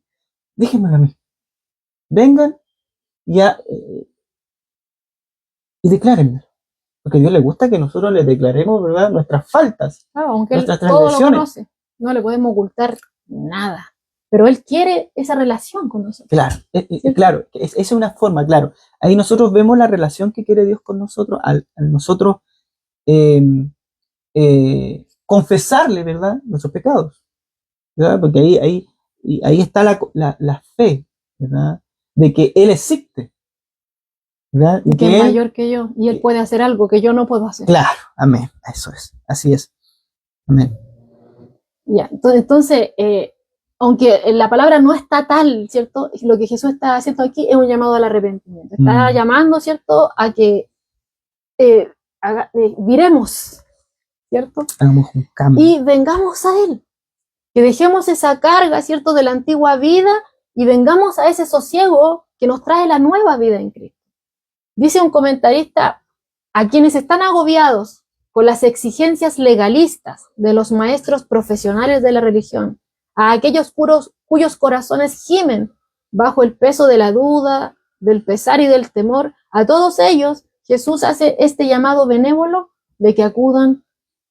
déjenmelo a mí. Vengan y declárenme. Porque a Dios le gusta que nosotros le declaremos, ¿verdad?, nuestras faltas,
claro, aunque
nuestras
Él todo lo
transgresiones.
conoce, no le podemos ocultar nada. Pero Él quiere esa relación con nosotros.
Claro, claro, esa es una forma, claro. Ahí nosotros vemos la relación que quiere Dios con nosotros, al nosotros confesarle, ¿verdad?, nuestros pecados, ¿verdad? Porque ahí está la fe, ¿verdad?, de que Él existe, ¿verdad?
Y que es mayor que yo, y Él puede hacer algo que yo no puedo hacer.
Claro, amén, eso es, así es, amén.
Ya, entonces, aunque la palabra no está tal, ¿cierto? Lo que Jesús está haciendo aquí es un llamado al arrepentimiento. Está llamando, ¿cierto?, a que viremos, ¿cierto?
Hagamos un cambio.
Y vengamos a Él. Que dejemos esa carga, ¿cierto?, de la antigua vida y vengamos a ese sosiego que nos trae la nueva vida en Cristo. Dice un comentarista, a quienes están agobiados con las exigencias legalistas de los maestros profesionales de la religión, a aquellos cuyos corazones gimen bajo el peso de la duda, del pesar y del temor, a todos ellos Jesús hace este llamado benévolo de que acudan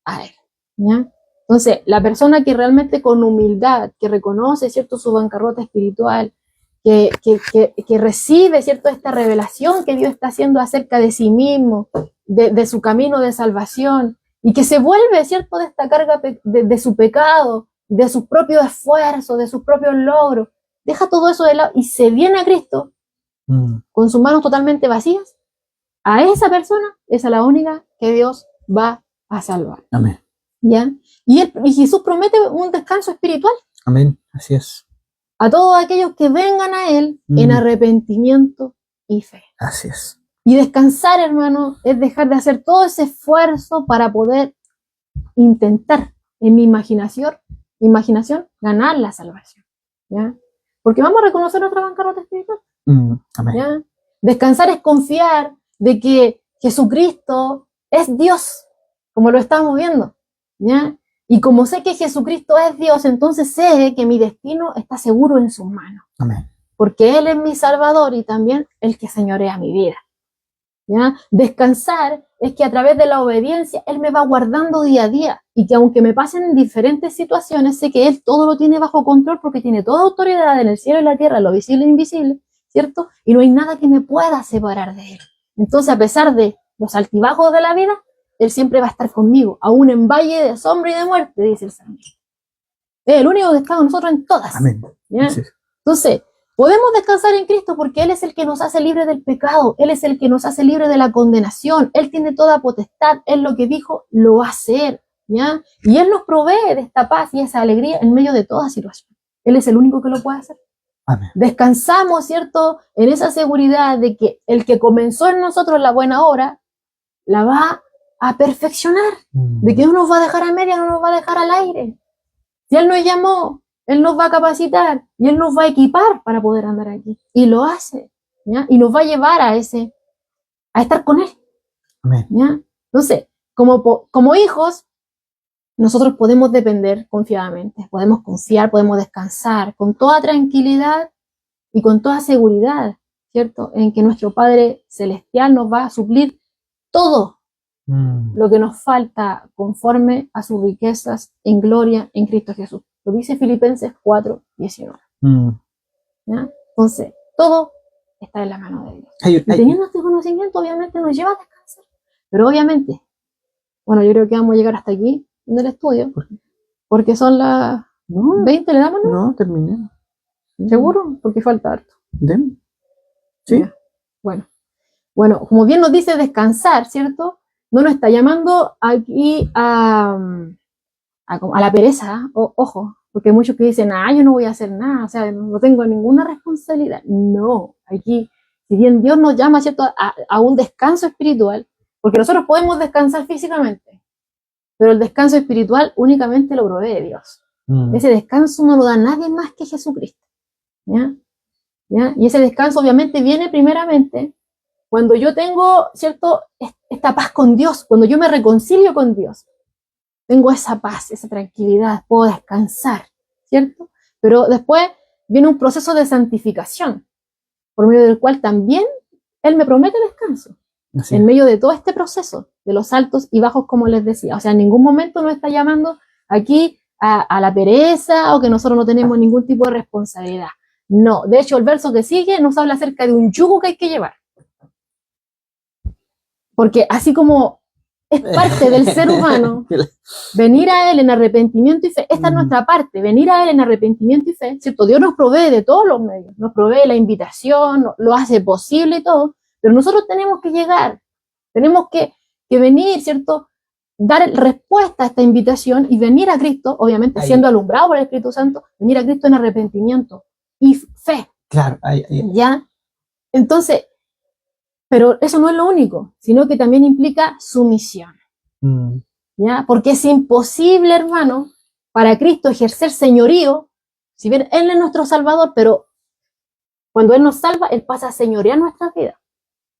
a Él. ¿Ya? Entonces, la persona que realmente con humildad, que reconoce, ¿cierto?, su bancarrota espiritual, que recibe, ¿cierto?, esta revelación que Dios está haciendo acerca de sí mismo, de su camino de salvación, y que se vuelve, ¿cierto?, de esta carga de su pecado, de sus propios esfuerzos, de sus propios logros, deja todo eso de lado y se viene a Cristo con sus manos totalmente vacías. A esa persona es a la única que Dios va a salvar.
Amén.
¿Ya? Y Jesús promete un descanso espiritual.
Amén, así es.
A todos aquellos que vengan a Él en arrepentimiento y fe.
Así es.
Y descansar, hermano, es dejar de hacer todo ese esfuerzo para poder intentar en mi imaginación ganar la salvación. ¿Ya? Porque vamos a reconocer nuestra bancarrota espiritual.
Amén.
¿Ya? Descansar es confiar de que Jesucristo es Dios, como lo estamos viendo. ¿Ya? Y como sé que Jesucristo es Dios, entonces sé que mi destino está seguro en sus manos.
Amén.
Porque Él es mi Salvador y también el que señorea mi vida. ¿Ya? Descansar es que a través de la obediencia Él me va guardando día a día y que aunque me pasen en diferentes situaciones, sé que Él todo lo tiene bajo control porque tiene toda autoridad en el cielo y la tierra, lo visible e invisible, ¿cierto? Y no hay nada que me pueda separar de Él. Entonces, a pesar de los altibajos de la vida, Él siempre va a estar conmigo, aún en valle de sombra y de muerte, dice el salmista. Es el único que está con nosotros en todas.
Amén.
¿Ya?
Sí.
Entonces, podemos descansar en Cristo porque Él es el que nos hace libres del pecado, Él es el que nos hace libres de la condenación, Él tiene toda potestad, Él lo que dijo lo va a hacer, ¿ya? Y Él nos provee de esta paz y esa alegría en medio de toda situación. Él es el único que lo puede hacer.
Amén.
Descansamos, ¿cierto?, en esa seguridad de que el que comenzó en nosotros la buena obra, la va a perfeccionar, de que no nos va a dejar a media, no nos va a dejar al aire. Si Él nos llamó, Él nos va a capacitar y Él nos va a equipar para poder andar aquí. Y lo hace, ¿ya? Y nos va a llevar a estar con Él,
Amén.
¿ya? Entonces, como hijos, nosotros podemos depender confiadamente, podemos confiar, podemos descansar con toda tranquilidad y con toda seguridad, ¿cierto? En que nuestro Padre Celestial nos va a suplir todo lo que nos falta conforme a sus riquezas en gloria en Cristo Jesús. Lo dice Filipenses 4:19. ¿Ya? Entonces, todo está en la mano de Dios. Y teniendo este conocimiento, obviamente nos lleva a descansar. Pero obviamente, bueno, yo creo que vamos a llegar hasta aquí en el estudio, porque son las 20, ¿le damos?
No, terminé.
¿Seguro? Porque falta harto.
Sí.
Ya. Bueno, como bien nos dice descansar, ¿cierto? No nos está llamando aquí a la pereza, ojo, porque hay muchos que dicen, yo no voy a hacer nada, o sea, no tengo ninguna responsabilidad. No, aquí, si bien Dios nos llama, ¿cierto?, a un descanso espiritual, porque nosotros podemos descansar físicamente, pero el descanso espiritual únicamente lo provee Dios. Ese descanso no lo da nadie más que Jesucristo. ¿Ya? ¿Ya? Y ese descanso obviamente viene primeramente cuando yo tengo, ¿cierto?, esta paz con Dios, cuando yo me reconcilio con Dios. Tengo esa paz, esa tranquilidad, puedo descansar, ¿cierto? Pero después viene un proceso de santificación, por medio del cual también Él me promete descanso. Así en medio de todo este proceso, de los altos y bajos, como les decía. O sea, en ningún momento nos está llamando aquí a la pereza o que nosotros no tenemos ningún tipo de responsabilidad. No, de hecho el verso que sigue nos habla acerca de un yugo que hay que llevar. Porque así como es parte del ser humano venir a Él en arrepentimiento y fe, esta es nuestra parte, venir a Él en arrepentimiento y fe, ¿cierto? Dios nos provee de todos los medios, nos provee la invitación, lo hace posible y todo, pero nosotros tenemos que llegar, tenemos que venir, ¿cierto?, dar respuesta a esta invitación y venir a Cristo, obviamente siendo alumbrado por el Espíritu Santo, venir a Cristo en arrepentimiento y fe.
Claro,
¿Ya? Entonces, pero eso no es lo único, sino que también implica sumisión. ¿Ya? Porque es imposible, hermano, para Cristo ejercer señorío, si bien Él es nuestro Salvador, pero cuando Él nos salva, Él pasa a señorear nuestras vidas.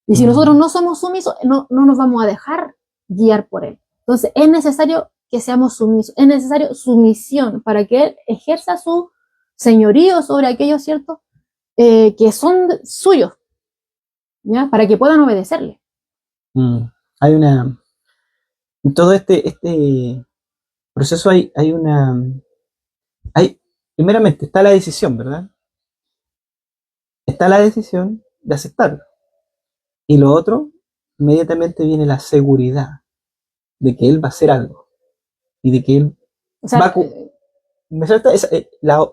Y si nosotros no somos sumisos, no nos vamos a dejar guiar por Él. Entonces, es necesario que seamos sumisos, es necesario sumisión para que Él ejerza su señorío sobre aquellos, ¿cierto?, que son suyos, ¿ya? Para que puedan obedecerle.
Hay una... En todo este proceso primeramente está la decisión, ¿verdad? Está la decisión de aceptarlo. Y lo otro, inmediatamente viene la seguridad de que Él va a hacer algo. Y de que Él va a...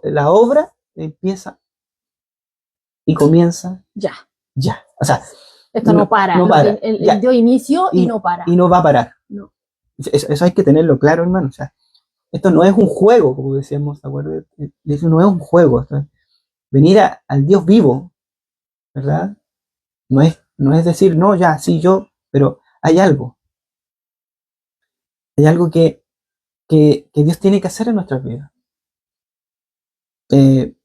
La obra empieza y comienza ya. O sea,
esto no para. Él dio inicio y no para.
Y no va a parar.
No.
Eso hay que tenerlo claro, hermano. O sea, esto no es un juego, como decíamos, ¿de acuerdo? Eso no es un juego. Esto es venir al Dios vivo, ¿verdad? No es decir, no, ya, sí, yo, pero hay algo. Hay algo que Dios tiene que hacer en nuestras vidas. Si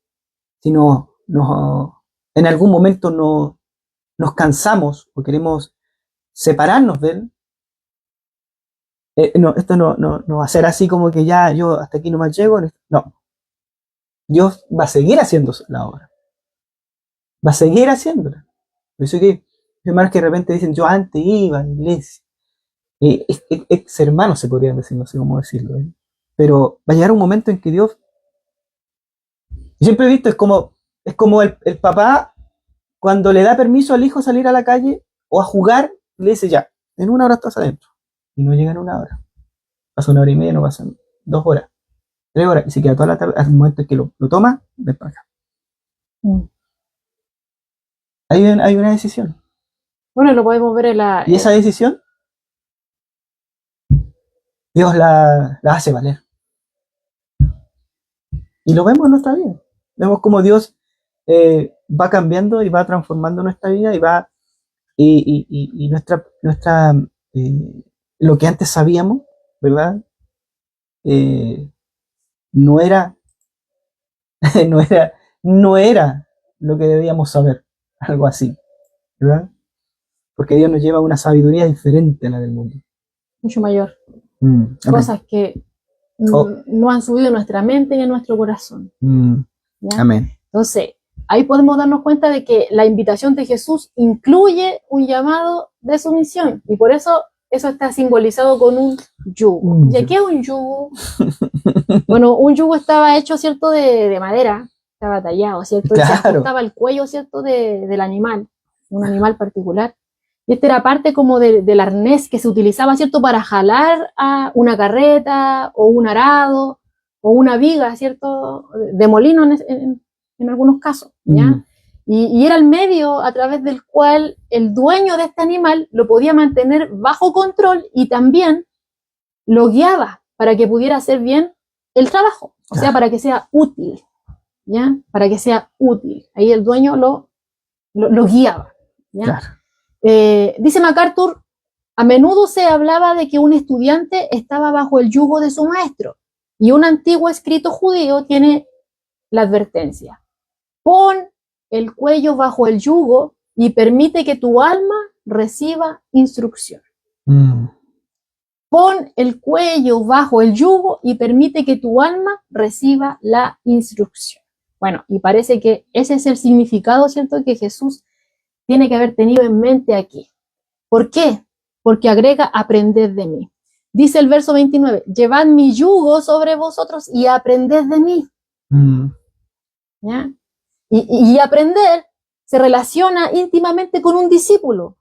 en algún momento nos cansamos o queremos separarnos de Él, esto no va a ser así como que ya yo hasta aquí nomás llego. No. Dios va a seguir haciendo la obra. Va a seguir haciéndola. Por eso que hermanos que de repente dicen, yo antes iba a la iglesia. Ex hermanos se podrían decir, no sé cómo decirlo. Pero va a llegar un momento en que Dios... Yo siempre he visto, es como el papá cuando le da permiso al hijo a salir a la calle o a jugar, le dice ya, en 1 hora estás adentro. Y no llega en 1 hora. Pasa 1 hora y media, no pasan 2 horas. 3 horas y se queda toda la tarde, al momento en que lo toma, ven para acá.
Mm.
Hay una decisión.
Bueno, lo podemos ver en la...
Y esa decisión, Dios la hace valer. Y lo vemos en nuestra vida. Vemos cómo Dios va cambiando y va transformando nuestra vida y nuestra lo que antes sabíamos, ¿verdad? No era, no era, no era lo que debíamos saber, algo así, ¿verdad? Porque Dios nos lleva a una sabiduría diferente a la del mundo.
mucho mayor.
Amén.
Cosas que
Oh.
no han subido en nuestra mente y en nuestro corazón. ¿Ya?
Amén.
Entonces, ahí podemos darnos cuenta de que la invitación de Jesús incluye un llamado de sumisión. Y por eso está simbolizado con un yugo. ¿Y qué es un yugo? Bueno, un yugo estaba hecho, ¿cierto?, de madera, estaba tallado, ¿cierto? Y se ajustaba el cuello, ¿cierto?, del animal, un animal particular. Y esta era parte como del arnés que se utilizaba, ¿cierto?, para jalar a una carreta o un arado o una viga, ¿cierto?, de molino en algunos casos, ¿ya? Y era el medio a través del cual el dueño de este animal lo podía mantener bajo control y también lo guiaba para que pudiera hacer bien el trabajo, o sea, para que sea útil, ¿ya? Para que sea útil. Ahí el dueño lo guiaba, ¿ya?
Claro.
Dice MacArthur, a menudo se hablaba de que un estudiante estaba bajo el yugo de su maestro, y un antiguo escrito judío tiene la advertencia: pon el cuello bajo el yugo y permite que tu alma reciba instrucción. Pon el cuello bajo el yugo y permite que tu alma reciba la instrucción. Bueno, y parece que ese es el significado, ¿cierto?, que Jesús tiene que haber tenido en mente aquí. ¿Por qué? Porque agrega: aprended de mí. Dice el verso 29, llevad mi yugo sobre vosotros y aprended de mí. ¿Ya? Y aprender se relaciona íntimamente con un discípulo,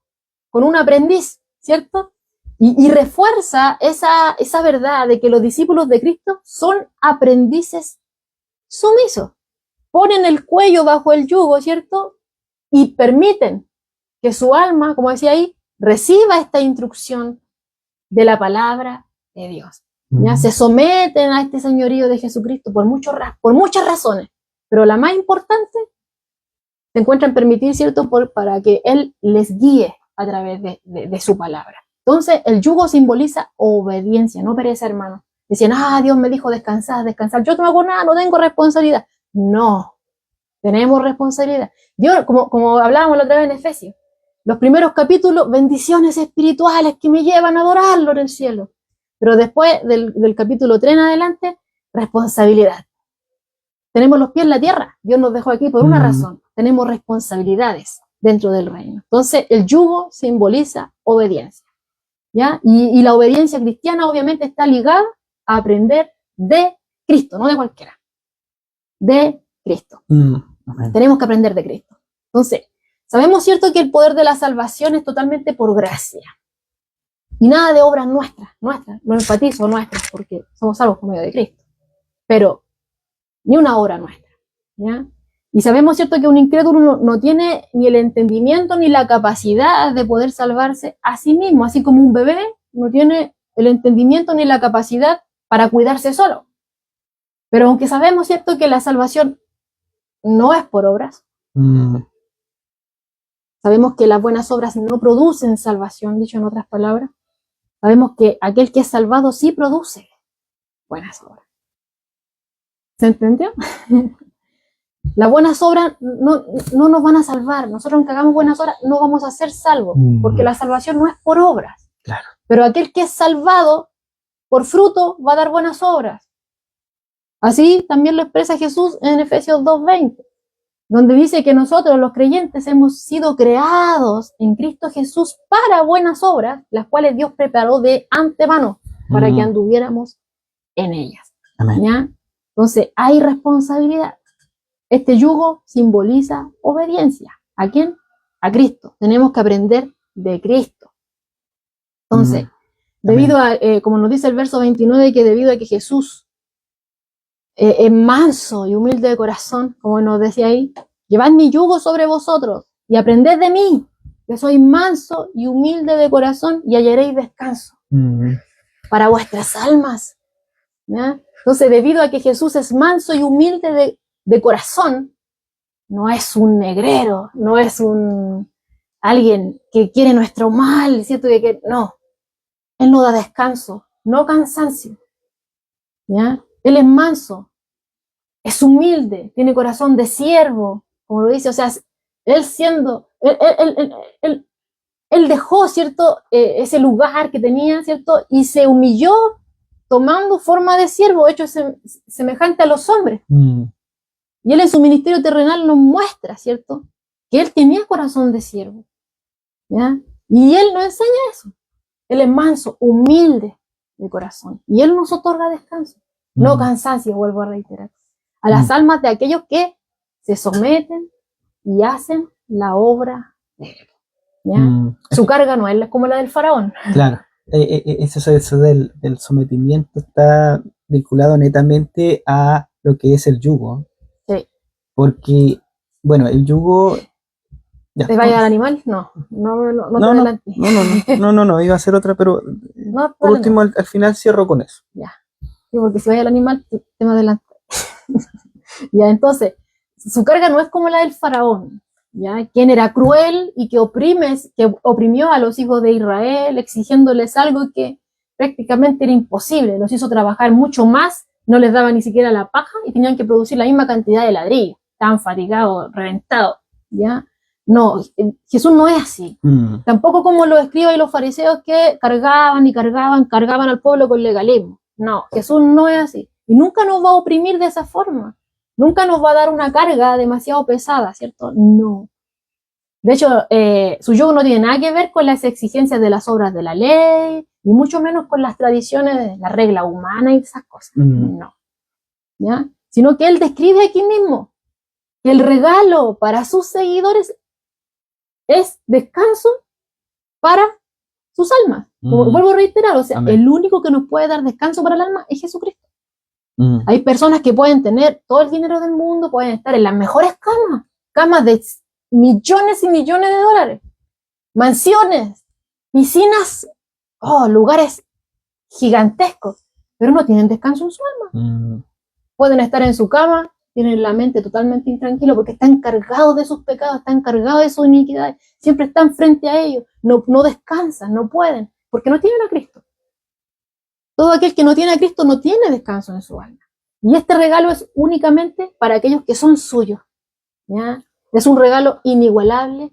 con un aprendiz, ¿cierto? Y refuerza esa verdad de que los discípulos de Cristo son aprendices sumisos. Ponen el cuello bajo el yugo, ¿cierto? Y permiten que su alma, como decía ahí, reciba esta instrucción de la palabra de Dios. ¿Ya? Se someten a este señorío de Jesucristo por muchas razones, pero la más importante se encuentra en permitir, ¿cierto?, para que Él les guíe a través de su palabra. Entonces, el yugo simboliza obediencia, no pereza, hermano. Decían, Dios me dijo descansar, yo no hago nada, no tengo responsabilidad. No, tenemos responsabilidad. Dios, como hablábamos la otra vez en Efesios, los primeros capítulos, bendiciones espirituales que me llevan a adorarlo en el cielo. Pero después del capítulo 3 en adelante, responsabilidad. Tenemos los pies en la tierra. Dios nos dejó aquí por una razón. Tenemos responsabilidades dentro del reino. Entonces, el yugo simboliza obediencia, ¿ya? Y la obediencia cristiana obviamente está ligada a aprender de Cristo, no de cualquiera. De Cristo. Tenemos que aprender de Cristo. Entonces, sabemos, ¿cierto?, que el poder de la salvación es totalmente por gracia. Y nada de obras nuestras, lo enfatizo, nuestras, porque somos salvos por medio de Cristo. Pero ni una obra nuestra, ¿ya? Y sabemos, ¿cierto?, que un incrédulo no tiene ni el entendimiento ni la capacidad de poder salvarse a sí mismo, así como un bebé no tiene el entendimiento ni la capacidad para cuidarse solo. Pero aunque sabemos, ¿cierto?, que la salvación no es por obras, sabemos que las buenas obras no producen salvación, dicho en otras palabras. Sabemos que aquel que es salvado sí produce buenas obras. ¿Se entendió? Las buenas obras no nos van a salvar. Nosotros, aunque hagamos buenas obras, no vamos a ser salvos, porque la salvación no es por obras.
Claro.
Pero aquel que es salvado por fruto va a dar buenas obras. Así también lo expresa Jesús en Efesios 2:20, donde dice que nosotros, los creyentes, hemos sido creados en Cristo Jesús para buenas obras, las cuales Dios preparó de antemano para que anduviéramos en ellas.
Amén.
¿Ya? Entonces, hay responsabilidad. Este yugo simboliza obediencia. ¿A quién? A Cristo. Tenemos que aprender de Cristo. Entonces, debido a, como nos dice el verso 29, que debido a que Jesús es manso y humilde de corazón, como nos decía ahí. Llevad mi yugo sobre vosotros y aprended de mí, que soy manso y humilde de corazón, y hallaréis descanso para vuestras almas. ¿Ya? Entonces, debido a que Jesús es manso y humilde de corazón, no es un negrero, no es alguien que quiere nuestro mal, ¿cierto? No, Él no da descanso, no cansancio. ¿Ya? Él es manso, es humilde, tiene corazón de siervo, como lo dice, o sea, él dejó, ¿cierto? Ese lugar que tenía, ¿cierto? Y se humilló tomando forma de siervo, hecho semejante a los hombres. Y él en su ministerio terrenal nos muestra, ¿cierto? Que él tenía corazón de siervo. ¿Ya? Y él nos enseña eso. Él es manso, humilde de corazón. Y él nos otorga descanso, no cansancio, vuelvo a reiterar. A las almas de aquellos que se someten y hacen la obra de él. ¿Ya? Su carga no es como la del faraón.
Claro, eso del sometimiento está vinculado netamente a lo que es el yugo.
Sí.
Porque, bueno, el yugo... Ya,
¿te vaya al animal? No
iba a hacer otra, pero
no,
por último, al final cierro con eso.
Ya. Sí, porque si vaya al animal, te me adelanto. Ya, entonces, su carga no es como la del faraón, ¿ya? Quien era cruel y que oprimió a los hijos de Israel, exigiéndoles algo que prácticamente era imposible. Los hizo trabajar mucho más, no les daba ni siquiera la paja y tenían que producir la misma cantidad de ladrillos. Estaban fatigados, reventados, ¿ya? No, Jesús no es así. Tampoco como los escribas y los fariseos que cargaban al pueblo con legalismo. No, Jesús no es así. Y nunca nos va a oprimir de esa forma. Nunca nos va a dar una carga demasiado pesada, ¿cierto? No. De hecho, su yugo no tiene nada que ver con las exigencias de las obras de la ley, ni mucho menos con las tradiciones de la regla humana y esas cosas. No. ¿Ya? Sino que él describe aquí mismo que el regalo para sus seguidores es descanso para sus almas. Como vuelvo a reiterar, o sea, el único que nos puede dar descanso para el alma es Jesucristo. Hay personas que pueden tener todo el dinero del mundo, pueden estar en las mejores camas de millones y millones de dólares, mansiones, piscinas, lugares gigantescos, pero no tienen descanso en su alma. Pueden estar en su cama, tienen la mente totalmente intranquila porque están cargados de sus pecados, están cargados de sus iniquidades, siempre están frente a ellos, no descansan, no pueden, porque no tienen a Cristo. Todo aquel que no tiene a Cristo no tiene descanso en su alma. Y este regalo es únicamente para aquellos que son suyos. ¿Ya? Es un regalo inigualable,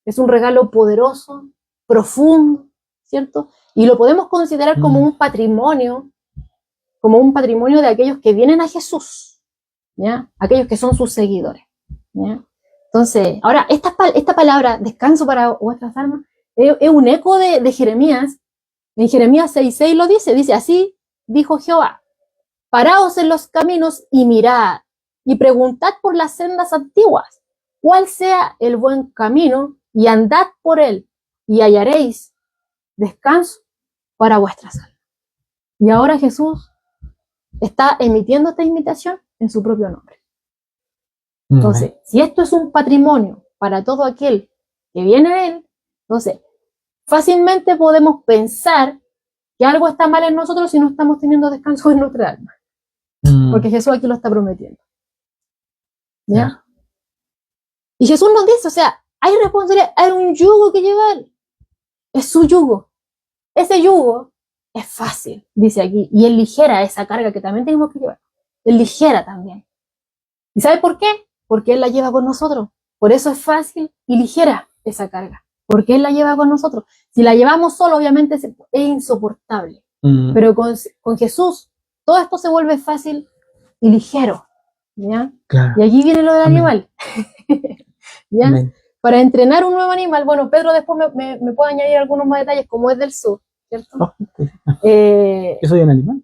es un regalo poderoso, profundo, ¿cierto? Y lo podemos considerar como un patrimonio de aquellos que vienen a Jesús, ¿ya? Aquellos que son sus seguidores. ¿Ya? Entonces, ahora, esta palabra, descanso para vuestras almas, es un eco de Jeremías. En Jeremías 6:6 lo dice así dijo Jehová, paraos en los caminos y mirad, y preguntad por las sendas antiguas, cuál sea el buen camino, y andad por él, y hallaréis descanso para vuestras almas. Y ahora Jesús está emitiendo esta invitación en su propio nombre. Entonces, si esto es un patrimonio para todo aquel que viene a él, entonces, fácilmente podemos pensar que algo está mal en nosotros si no estamos teniendo descanso en nuestra alma. Porque Jesús aquí lo está prometiendo. ¿Ya? Y Jesús nos dice, o sea, hay responsabilidad, hay un yugo que llevar. Es su yugo. Ese yugo es fácil, dice aquí, y es ligera esa carga que también tenemos que llevar. Es ligera también. ¿Y sabe por qué? Porque Él la lleva con nosotros. Por eso es fácil y ligera esa carga. Porque Él la lleva con nosotros. Si la llevamos solo, obviamente es insoportable. Pero con Jesús, todo esto se vuelve fácil y ligero. ¿Ya?
Claro.
Y aquí viene lo del animal. ¿Ya? Para entrenar un nuevo animal, bueno, Pedro después me puede añadir algunos más detalles, como es del sur, ¿cierto?
¿Yo soy un animal?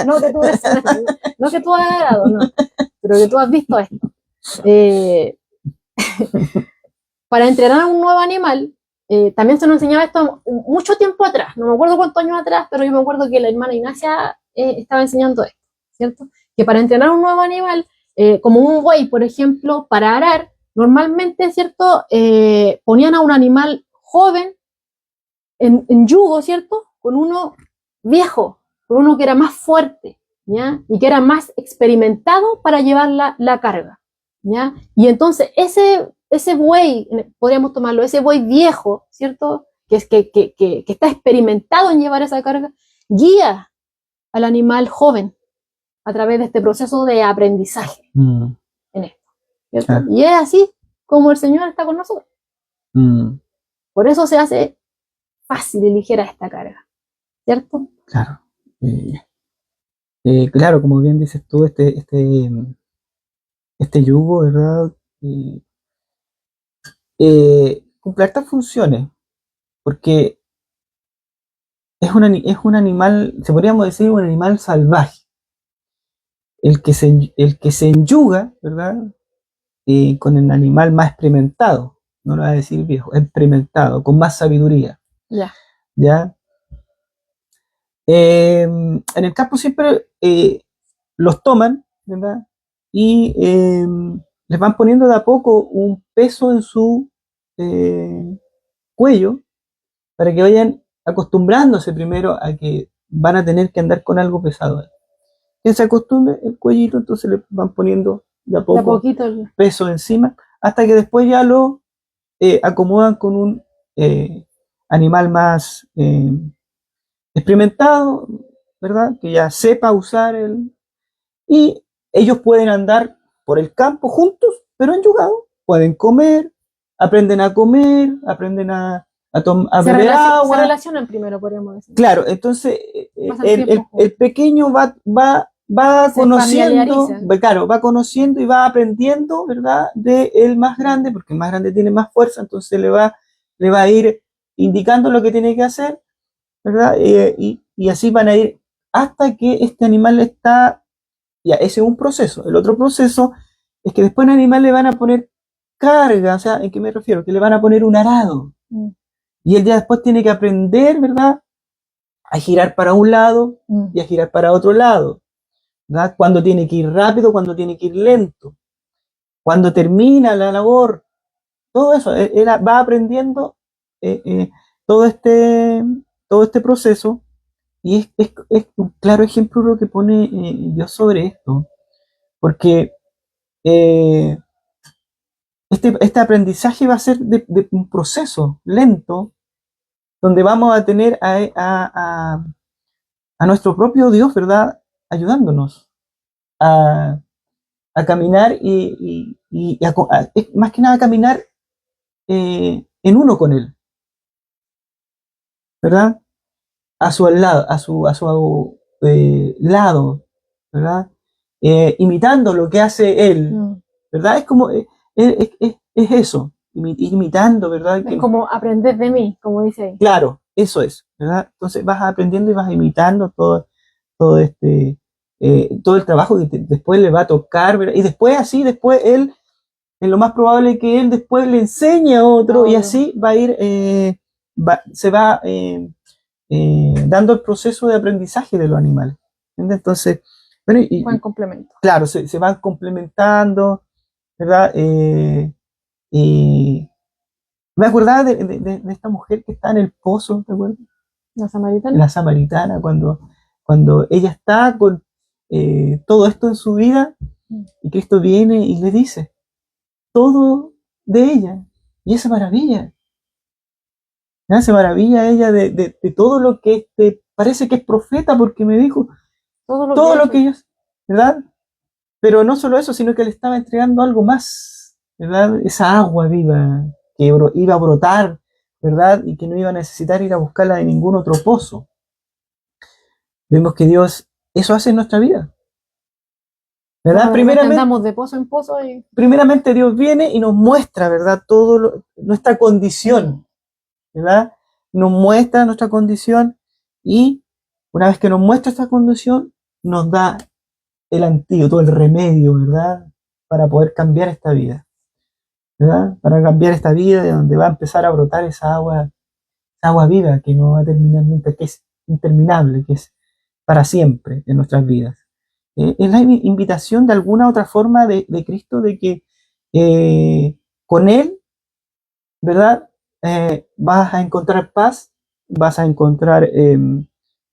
No que tú eres un animal, no que tú has agarrado, no, pero que tú has visto esto. Para entrenar a un nuevo animal, también se nos enseñaba esto mucho tiempo atrás, no me acuerdo cuántos años atrás, pero yo me acuerdo que la hermana Ignacia estaba enseñando esto, ¿cierto? que para entrenar un nuevo animal, como un buey, por ejemplo, para arar, normalmente, ¿cierto? Ponían a un animal joven en yugo, ¿cierto? Con uno viejo, con uno que era más fuerte, ¿ya? Y que era más experimentado para llevar la carga, ¿ya? Y entonces ese buey, podríamos tomarlo, ese buey viejo, ¿cierto? Que está experimentado en llevar esa carga, guía al animal joven a través de este proceso de aprendizaje en esto, ¿cierto?
Claro.
Y es así como el Señor está con nosotros. Por eso se hace fácil y ligera esta carga, ¿cierto?
Claro. Claro, como bien dices tú, este yugo, ¿verdad? Cumple hartas funciones, porque es un animal, se podríamos decir, un animal salvaje. El que se enyuga, ¿verdad? Con el animal más experimentado, no lo voy a decir viejo, experimentado, con más sabiduría,
Ya.
¿ya? En el campo siempre los toman, ¿verdad? Y les van poniendo de a poco un peso en su cuello para que vayan acostumbrándose primero a que van a tener que andar con algo pesado. Que se acostumbre el cuellito, entonces le van poniendo de a
De a
poco
poquito.
peso encima, hasta que después ya lo acomodan con un animal más experimentado, ¿verdad? Que ya sepa usar el... Y ellos pueden andar por el campo juntos, pero enyugados. Pueden comer, aprenden a beber
Se
agua.
relacionan primero, podríamos decir.
Claro, entonces
Pasan tiempo juntos.
el pequeño va
Se
conociendo,
familiarizan.
claro, va conociendo y va aprendiendo, ¿verdad? De el más grande, porque el más grande tiene más fuerza, entonces le va a ir indicando lo que tiene que hacer, ¿verdad? Y así van a ir hasta que este animal está, ya, ese es un proceso. El otro proceso es que después al animal le van a poner carga, o sea, ¿en qué me refiero? Que le van a poner un arado. Y él ya después tiene que aprender, ¿verdad? A girar para un lado y a girar para otro lado, ¿verdad? Cuando tiene que ir rápido, cuando tiene que ir lento, cuando termina la labor, todo eso, él va aprendiendo eh, eh, todo, este, todo este proceso y es un claro ejemplo lo que pone Dios sobre esto, porque eh, este aprendizaje va a ser de un proceso lento, donde vamos a tener a nuestro propio Dios, ¿verdad? Ayudándonos a, a caminar más que nada caminar en uno con Él, ¿verdad? A su lado, a su lado, ¿verdad? Imitando lo que hace Él, ¿verdad? Es como, es eso, imitando, ¿verdad?
Es como aprender de mí, como dice ahí.
Claro, eso es, ¿verdad? Entonces vas aprendiendo y vas imitando todo todo el trabajo que después le va a tocar, ¿verdad? Y después así, después él, es lo más probable que él después le enseñe a otro y así va a ir, se va dando el proceso de aprendizaje de los animales. ¿Entiendes? Entonces, bueno,
Buen complemento.
claro, se van complementando, ¿verdad? Y me acordaba de esta mujer que está en el pozo, ¿te acuerdas?
La samaritana.
La samaritana, cuando ella está con todo esto en su vida y Cristo viene y le dice todo de ella. Y esa maravilla, ¿ya? Se maravilla ella de todo lo que parece que es profeta porque me dijo todo lo que ellos, ¿verdad? Pero no solo eso, sino que le estaba entregando algo más, ¿verdad? Esa agua viva que iba a brotar, ¿verdad? Y que no iba a necesitar ir a buscarla de ningún otro pozo. Vemos que Dios eso hace en nuestra vida, ¿verdad?
Primeramente andamos de pozo en pozo
primeramente Dios viene y nos muestra, ¿verdad? Nuestra condición, ¿verdad? Nos muestra nuestra condición y una vez que nos muestra esta condición, nos da el antídoto, el remedio, ¿verdad? Para poder cambiar esta vida, ¿verdad? Para cambiar esta vida de donde va a empezar a brotar esa agua viva que no va a terminar nunca, que es interminable, que es para siempre en nuestras vidas. Es la invitación de alguna otra forma de Cristo de que con Él, ¿verdad? Vas a encontrar paz, vas a encontrar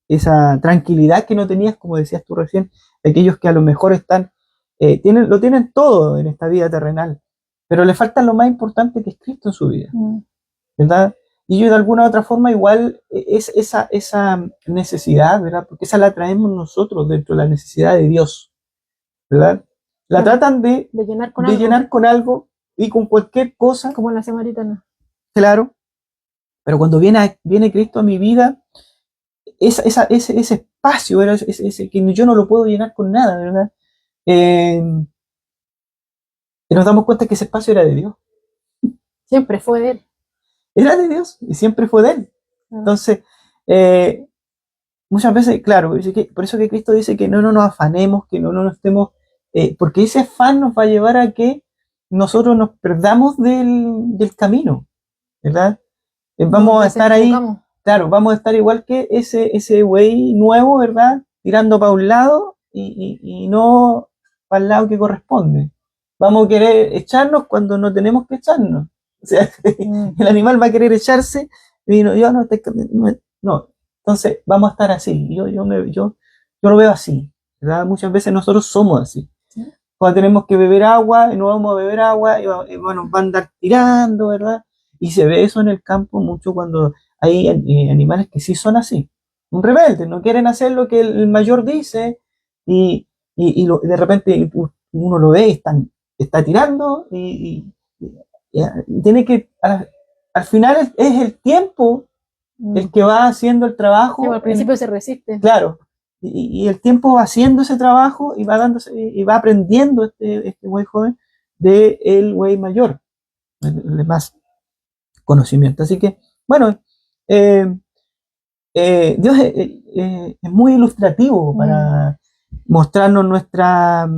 esa tranquilidad que no tenías, como decías tú recién, de aquellos que a lo mejor están, lo tienen todo en esta vida terrenal, pero le falta lo más importante que es Cristo en su vida, ¿verdad? Y ellos de alguna u otra forma igual es esa necesidad, ¿verdad? Porque esa la traemos nosotros dentro de la necesidad de Dios, ¿verdad? La
Claro,
tratan de
llenar con
de
algo,
llenar con algo y con cualquier cosa,
como la samaritana.
claro, pero cuando viene Cristo a mi vida, ese espacio, ¿verdad? Ese que yo no lo puedo llenar con nada, ¿verdad? Eh, y nos damos cuenta que ese espacio era de Dios.
Siempre fue de él.
Era de Dios y siempre fue de Él. Entonces, eh, muchas veces, claro, por eso que Cristo dice que no nos afanemos, que no nos estemos, porque ese afán nos va a llevar a que nosotros nos perdamos del camino, ¿verdad? Vamos a estar ahí, claro, vamos a estar igual que ese güey nuevo, ¿verdad? Tirando para un lado y no para el lado que corresponde. Vamos a querer echarnos cuando no tenemos que echarnos. O sea, el animal va a querer echarse y yo no. Entonces, vamos a estar así. Yo lo veo así, ¿verdad? Muchas veces nosotros somos así. Cuando tenemos que beber agua y no vamos a beber agua y bueno, van a andar tirando, ¿verdad? Y se ve eso en el campo mucho cuando hay animales que sí son así, un rebelde, no quieren hacer lo que el mayor dice y de repente uno lo ve y está tirando y tiene que, al final es el tiempo el que va haciendo el trabajo.
Sí, al principio se resiste.
Claro, y el tiempo va haciendo ese trabajo y va dándose y va aprendiendo este güey joven de el güey mayor, el más conocimiento. Así que, bueno, Dios es muy ilustrativo para mostrarnos nuestra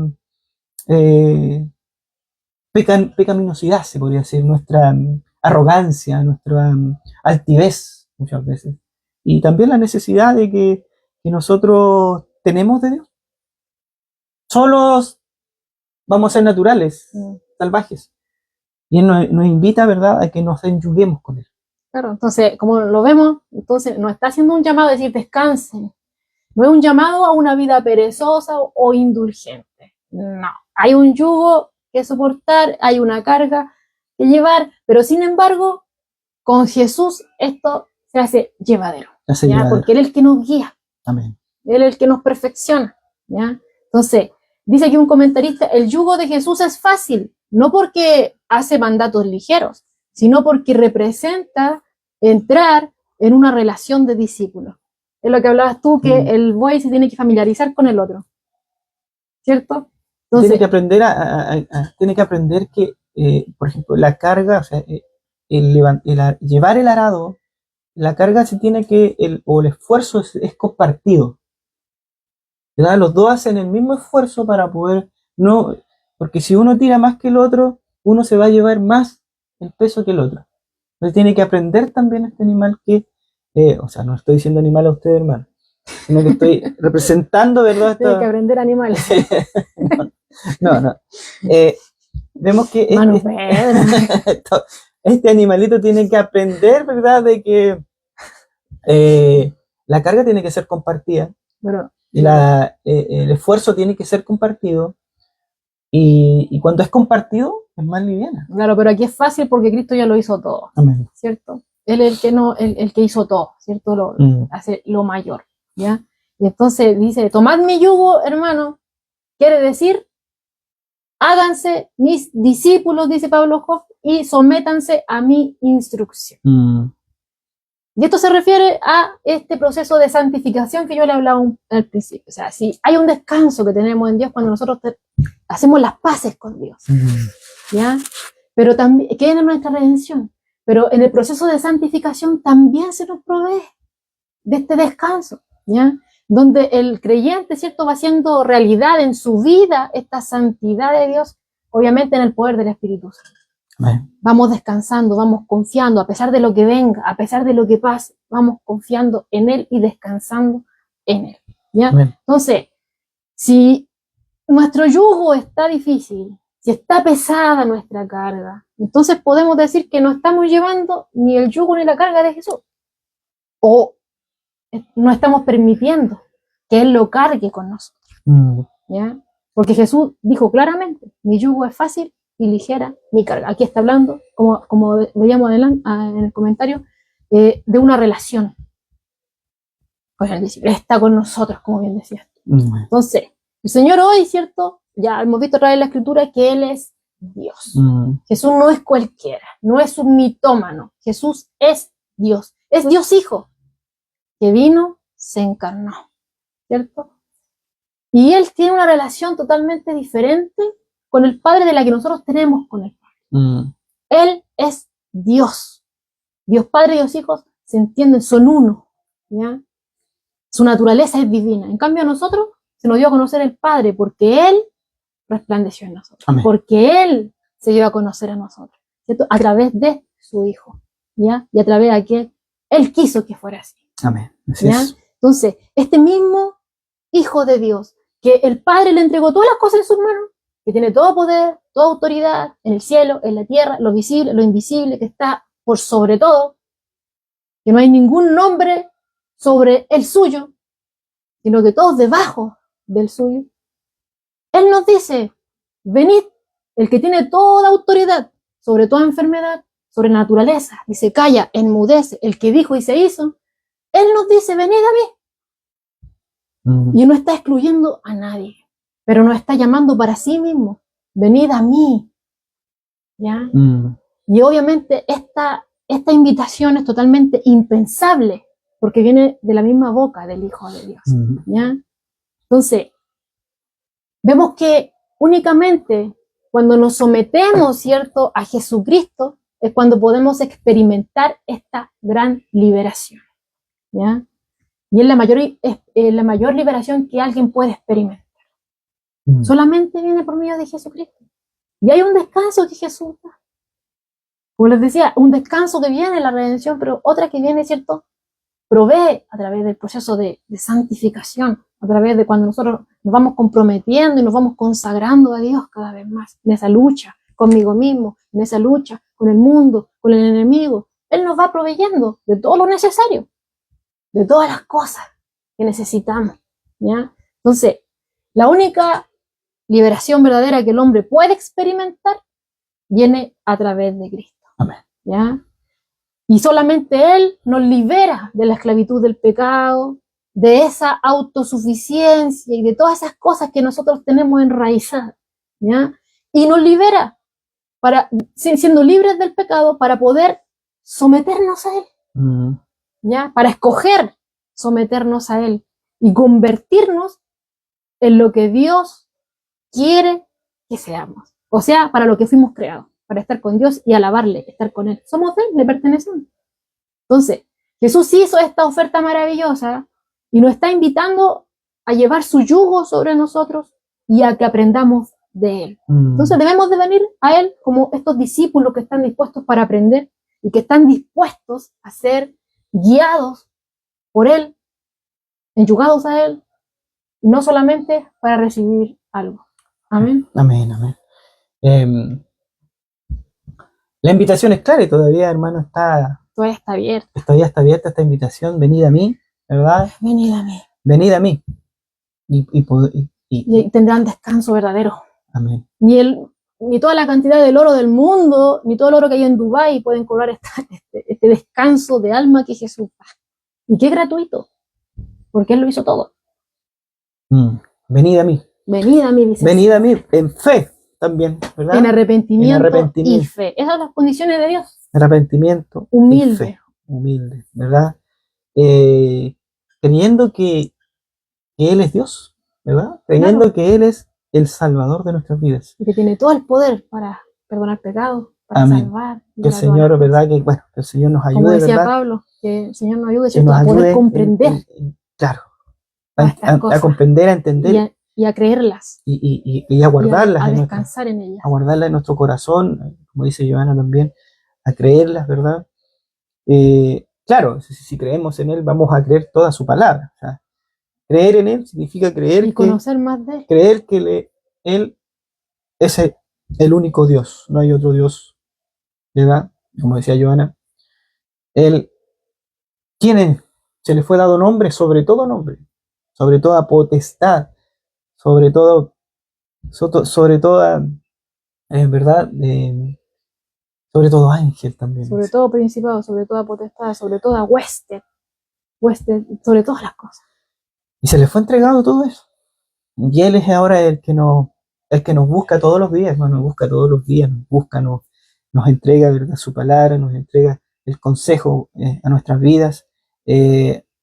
pecaminosidad, se podría decir, nuestra arrogancia, nuestra altivez muchas veces. Y también la necesidad de que nosotros tenemos de Dios. Solos vamos a ser naturales, salvajes. Y Él nos invita, ¿verdad?, a que nos enyuguemos con Él.
Claro, entonces, como lo vemos, entonces no está haciendo un llamado a decir descansen. No es un llamado a una vida perezosa o indulgente. No. Hay un yugo que soportar, hay una carga que llevar, pero sin embargo, con Jesús esto se hace llevadero. ¿Ya? Porque Él es el que nos guía.
Amén.
Él es el que nos perfecciona. ¿Ya? Entonces, dice aquí un comentarista, el yugo de Jesús es fácil, no porque hace mandatos ligeros, sino porque representa entrar en una relación de discípulos. Es lo que hablabas tú, que el buey se tiene que familiarizar con el otro. ¿Cierto?
Entonces, tiene que aprender que, por ejemplo, la carga, o sea, llevar el arado, la carga se tiene que, o el esfuerzo es compartido. ¿Verdad? Los dos hacen el mismo esfuerzo para poder, no, porque si uno tira más que el otro, uno se va a llevar más el peso que el otro. Entonces tiene que aprender también este animal que, o sea, no estoy diciendo animal a usted, hermano, sino que estoy representando, ¿verdad?
Tiene que aprender animales.
No. Vemos que este animalito tiene que aprender, ¿verdad? De que la carga tiene que ser compartida.
Pero,
el esfuerzo tiene que ser compartido y cuando es compartido es más liviana.
Claro, pero aquí es fácil porque Cristo ya lo hizo todo.
Amén.
¿Cierto? Él es el que hizo todo, ¿cierto? Hace lo mayor, ¿ya? Y entonces dice, tomad mi yugo, hermano, quiere decir, háganse mis discípulos, dice Pablo Hoff, y sométanse a mi instrucción. Y esto se refiere a este proceso de santificación que yo le hablaba al principio. O sea, si hay un descanso que tenemos en Dios cuando nosotros hacemos las paces con Dios, ¿ya? Pero también, que es nuestra redención. Pero en el proceso de santificación también se nos provee de este descanso, ¿ya? Donde el creyente, ¿cierto?, va haciendo realidad en su vida esta santidad de Dios, obviamente en el poder del Espíritu Santo. Amén. Vamos descansando, vamos confiando, a pesar de lo que venga, a pesar de lo que pase, vamos confiando en Él y descansando en Él, ¿ya? Amén. Entonces, si nuestro yugo está difícil, si está pesada nuestra carga, entonces podemos decir que no estamos llevando ni el yugo ni la carga de Jesús. O no estamos permitiendo que Él lo cargue con nosotros. ¿Ya? Porque Jesús dijo claramente, mi yugo es fácil y ligera mi carga. Aquí está hablando, como veíamos adelante, en el comentario, de una relación con el discípulo. Está con nosotros, como bien decías tú. Entonces, el Señor hoy, ¿cierto? Ya hemos visto otra vez en la Escritura que Él es Dios. Jesús no es cualquiera, no es un mitómano. Jesús es Dios Hijo, que vino, se encarnó, ¿cierto? Y Él tiene una relación totalmente diferente con el Padre de la que nosotros tenemos con el Padre. Él es Dios. Dios Padre y Dios Hijo se entienden, son uno, ¿ya? Su naturaleza es divina. En cambio a nosotros se nos dio a conocer el Padre porque Él resplandeció en nosotros. Amén. Porque Él se dio a conocer a nosotros, ¿cierto? A través de su Hijo, ¿ya? Y a través de que Él quiso que fuera así.
Amén. Así
¿ya?
es.
Entonces, este mismo Hijo de Dios, que el Padre le entregó todas las cosas en sus manos, que tiene todo poder, toda autoridad en el cielo, en la tierra, lo visible, lo invisible, que está por sobre todo, que no hay ningún nombre sobre el suyo, sino que todos debajo del suyo. Él nos dice, venid, el que tiene toda autoridad sobre toda enfermedad, sobre naturaleza, dice, calla, enmudece, el que dijo y se hizo. Él nos dice, venid a mí. Y no está excluyendo a nadie, pero nos está llamando para sí mismo. Venid a mí. ¿Ya? Y obviamente esta invitación es totalmente impensable, porque viene de la misma boca del Hijo de Dios. ¿Ya? Entonces, vemos que únicamente cuando nos sometemos, ¿cierto?, a Jesucristo, es cuando podemos experimentar esta gran liberación. ¿Ya? Y es la mayor liberación que alguien puede experimentar. Solamente viene por medio de Jesucristo. Y hay un descanso que Jesús da. Como les decía, un descanso que viene en la redención, pero otra que viene, ¿cierto?, provee a través del proceso de santificación, a través de cuando nosotros nos vamos comprometiendo y nos vamos consagrando a Dios cada vez más, en esa lucha conmigo mismo, en esa lucha con el mundo, con el enemigo. Él nos va proveyendo de todo lo necesario, de todas las cosas que necesitamos, ¿ya? Entonces, la única liberación verdadera que el hombre puede experimentar viene a través de Cristo.
Amén.
¿Ya? Y solamente Él nos libera de la esclavitud del pecado, de esa autosuficiencia y de todas esas cosas que nosotros tenemos enraizadas, ¿ya? Y nos libera siendo libres del pecado para poder someternos a Él. ¿Ya? Para escoger someternos a Él y convertirnos en lo que Dios quiere que seamos. O sea, para lo que fuimos creados, para estar con Dios y alabarle, estar con Él. Somos de Él, le pertenecemos. Entonces, Jesús hizo esta oferta maravillosa y nos está invitando a llevar su yugo sobre nosotros y a que aprendamos de Él. Entonces debemos de venir a Él como estos discípulos que están dispuestos para aprender y que están dispuestos a ser guiados por Él, enyugados a Él, y no solamente para recibir algo. Amén.
Amén, amén. La invitación es clara y todavía, hermano,
todavía está abierta.
Todavía está abierta esta invitación. Venid a mí, ¿verdad?
Venid a mí.
Venid a mí.
Y tendrán descanso verdadero.
Amén.
Ni toda la cantidad del oro del mundo, ni todo el oro que hay en Dubái pueden cobrar este descanso de alma que Jesús da. Y que es gratuito, porque Él lo hizo todo.
Venid a mí.
Venid a mí, dice.
Venid a mí en fe también, ¿verdad?
En arrepentimiento y fe. Esas son las condiciones de Dios.
Arrepentimiento
humilde.
Y fe. Humilde, ¿verdad? Creyendo que Él es Dios, ¿verdad? Creyendo que Él es el Salvador de nuestras vidas.
Y que tiene todo el poder para perdonar pecados, para
Amén.
salvar.
Que el Señor, ¿verdad? Que el Señor nos ayude,
como decía
¿verdad?
Pablo, que el Señor nos ayude, ¿cierto? A poder comprender.
Claro. A comprender, a entender.
Y a creerlas.
Y a guardarlas.
A descansar en ellas.
A guardarlas en nuestro corazón, como dice Joana también, a creerlas, ¿verdad? Claro, si creemos en Él, vamos a creer toda su palabra. O sea, creer en Él significa creer
y conocer más de Él.
Creer que Él es el único Dios, no hay otro Dios, ¿verdad? Como decía Joana, Él tiene, se le fue dado nombre, sobre toda potestad, sobre todo, sobre toda, ¿verdad? Sobre todo ángel también.
Sobre
Dice.
todo principado, sobre toda potestad, sobre toda hueste, sobre todas las cosas.
Y se le fue entregado todo eso. Y Él es ahora el que nos busca todos los días, ¿no? Nos busca todos los días, nos busca, nos entrega, ¿verdad? Su palabra, nos entrega el consejo a nuestras vidas.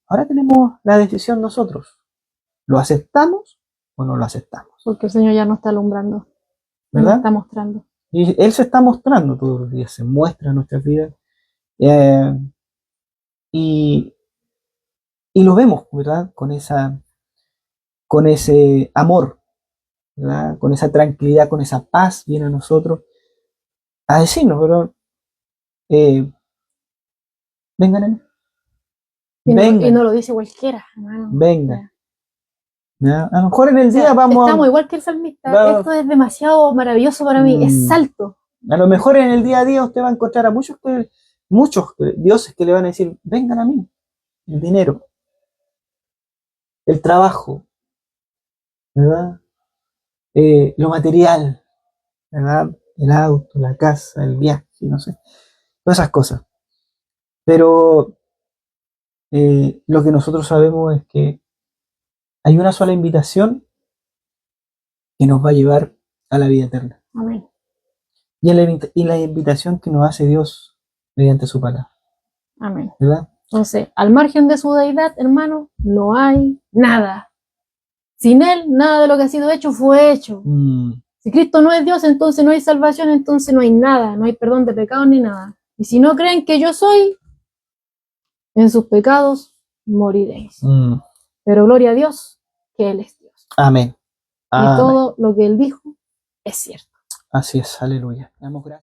Ahora tenemos la decisión nosotros. ¿Lo aceptamos o no lo aceptamos?
Porque el Señor ya nos está alumbrando, nos
¿Verdad?
está mostrando.
Y Él se está mostrando todos los días, se muestra en nuestras vidas. eh, y, y lo vemos, ¿verdad? Con ese amor, ¿verdad? Con esa tranquilidad, con esa paz, viene a nosotros a decirnos, ¿verdad? Eh, vengan a mí,
Y no
vengan,
lo dice cualquiera, hermano.
vengan. ¿Ya? A lo mejor en el
O sea,
día vamos
estamos igual que el salmista.
va-
Esto es demasiado maravilloso para mí, es salto.
a lo mejor en el día a día usted va a encontrar a muchos dioses que le van a decir, vengan a mí, el dinero, el trabajo, ¿verdad? Lo material, ¿verdad? El auto, la casa, el viaje, no sé, todas esas cosas. Pero lo que nosotros sabemos es que hay una sola invitación que nos va a llevar a la vida eterna.
Amén.
Y la invitación que nos hace Dios mediante su palabra.
Amén.
¿Verdad?
Entonces, al margen de su deidad, hermano, no hay nada. Sin Él, nada de lo que ha sido hecho fue hecho. Si Cristo no es Dios, entonces no hay salvación, entonces no hay nada, no hay perdón de pecados ni nada. Y si no creen que yo soy, en sus pecados moriréis. Pero gloria a Dios, que Él es Dios.
Amén.
Y todo lo que Él dijo es cierto.
Así es, aleluya. Damos gracias.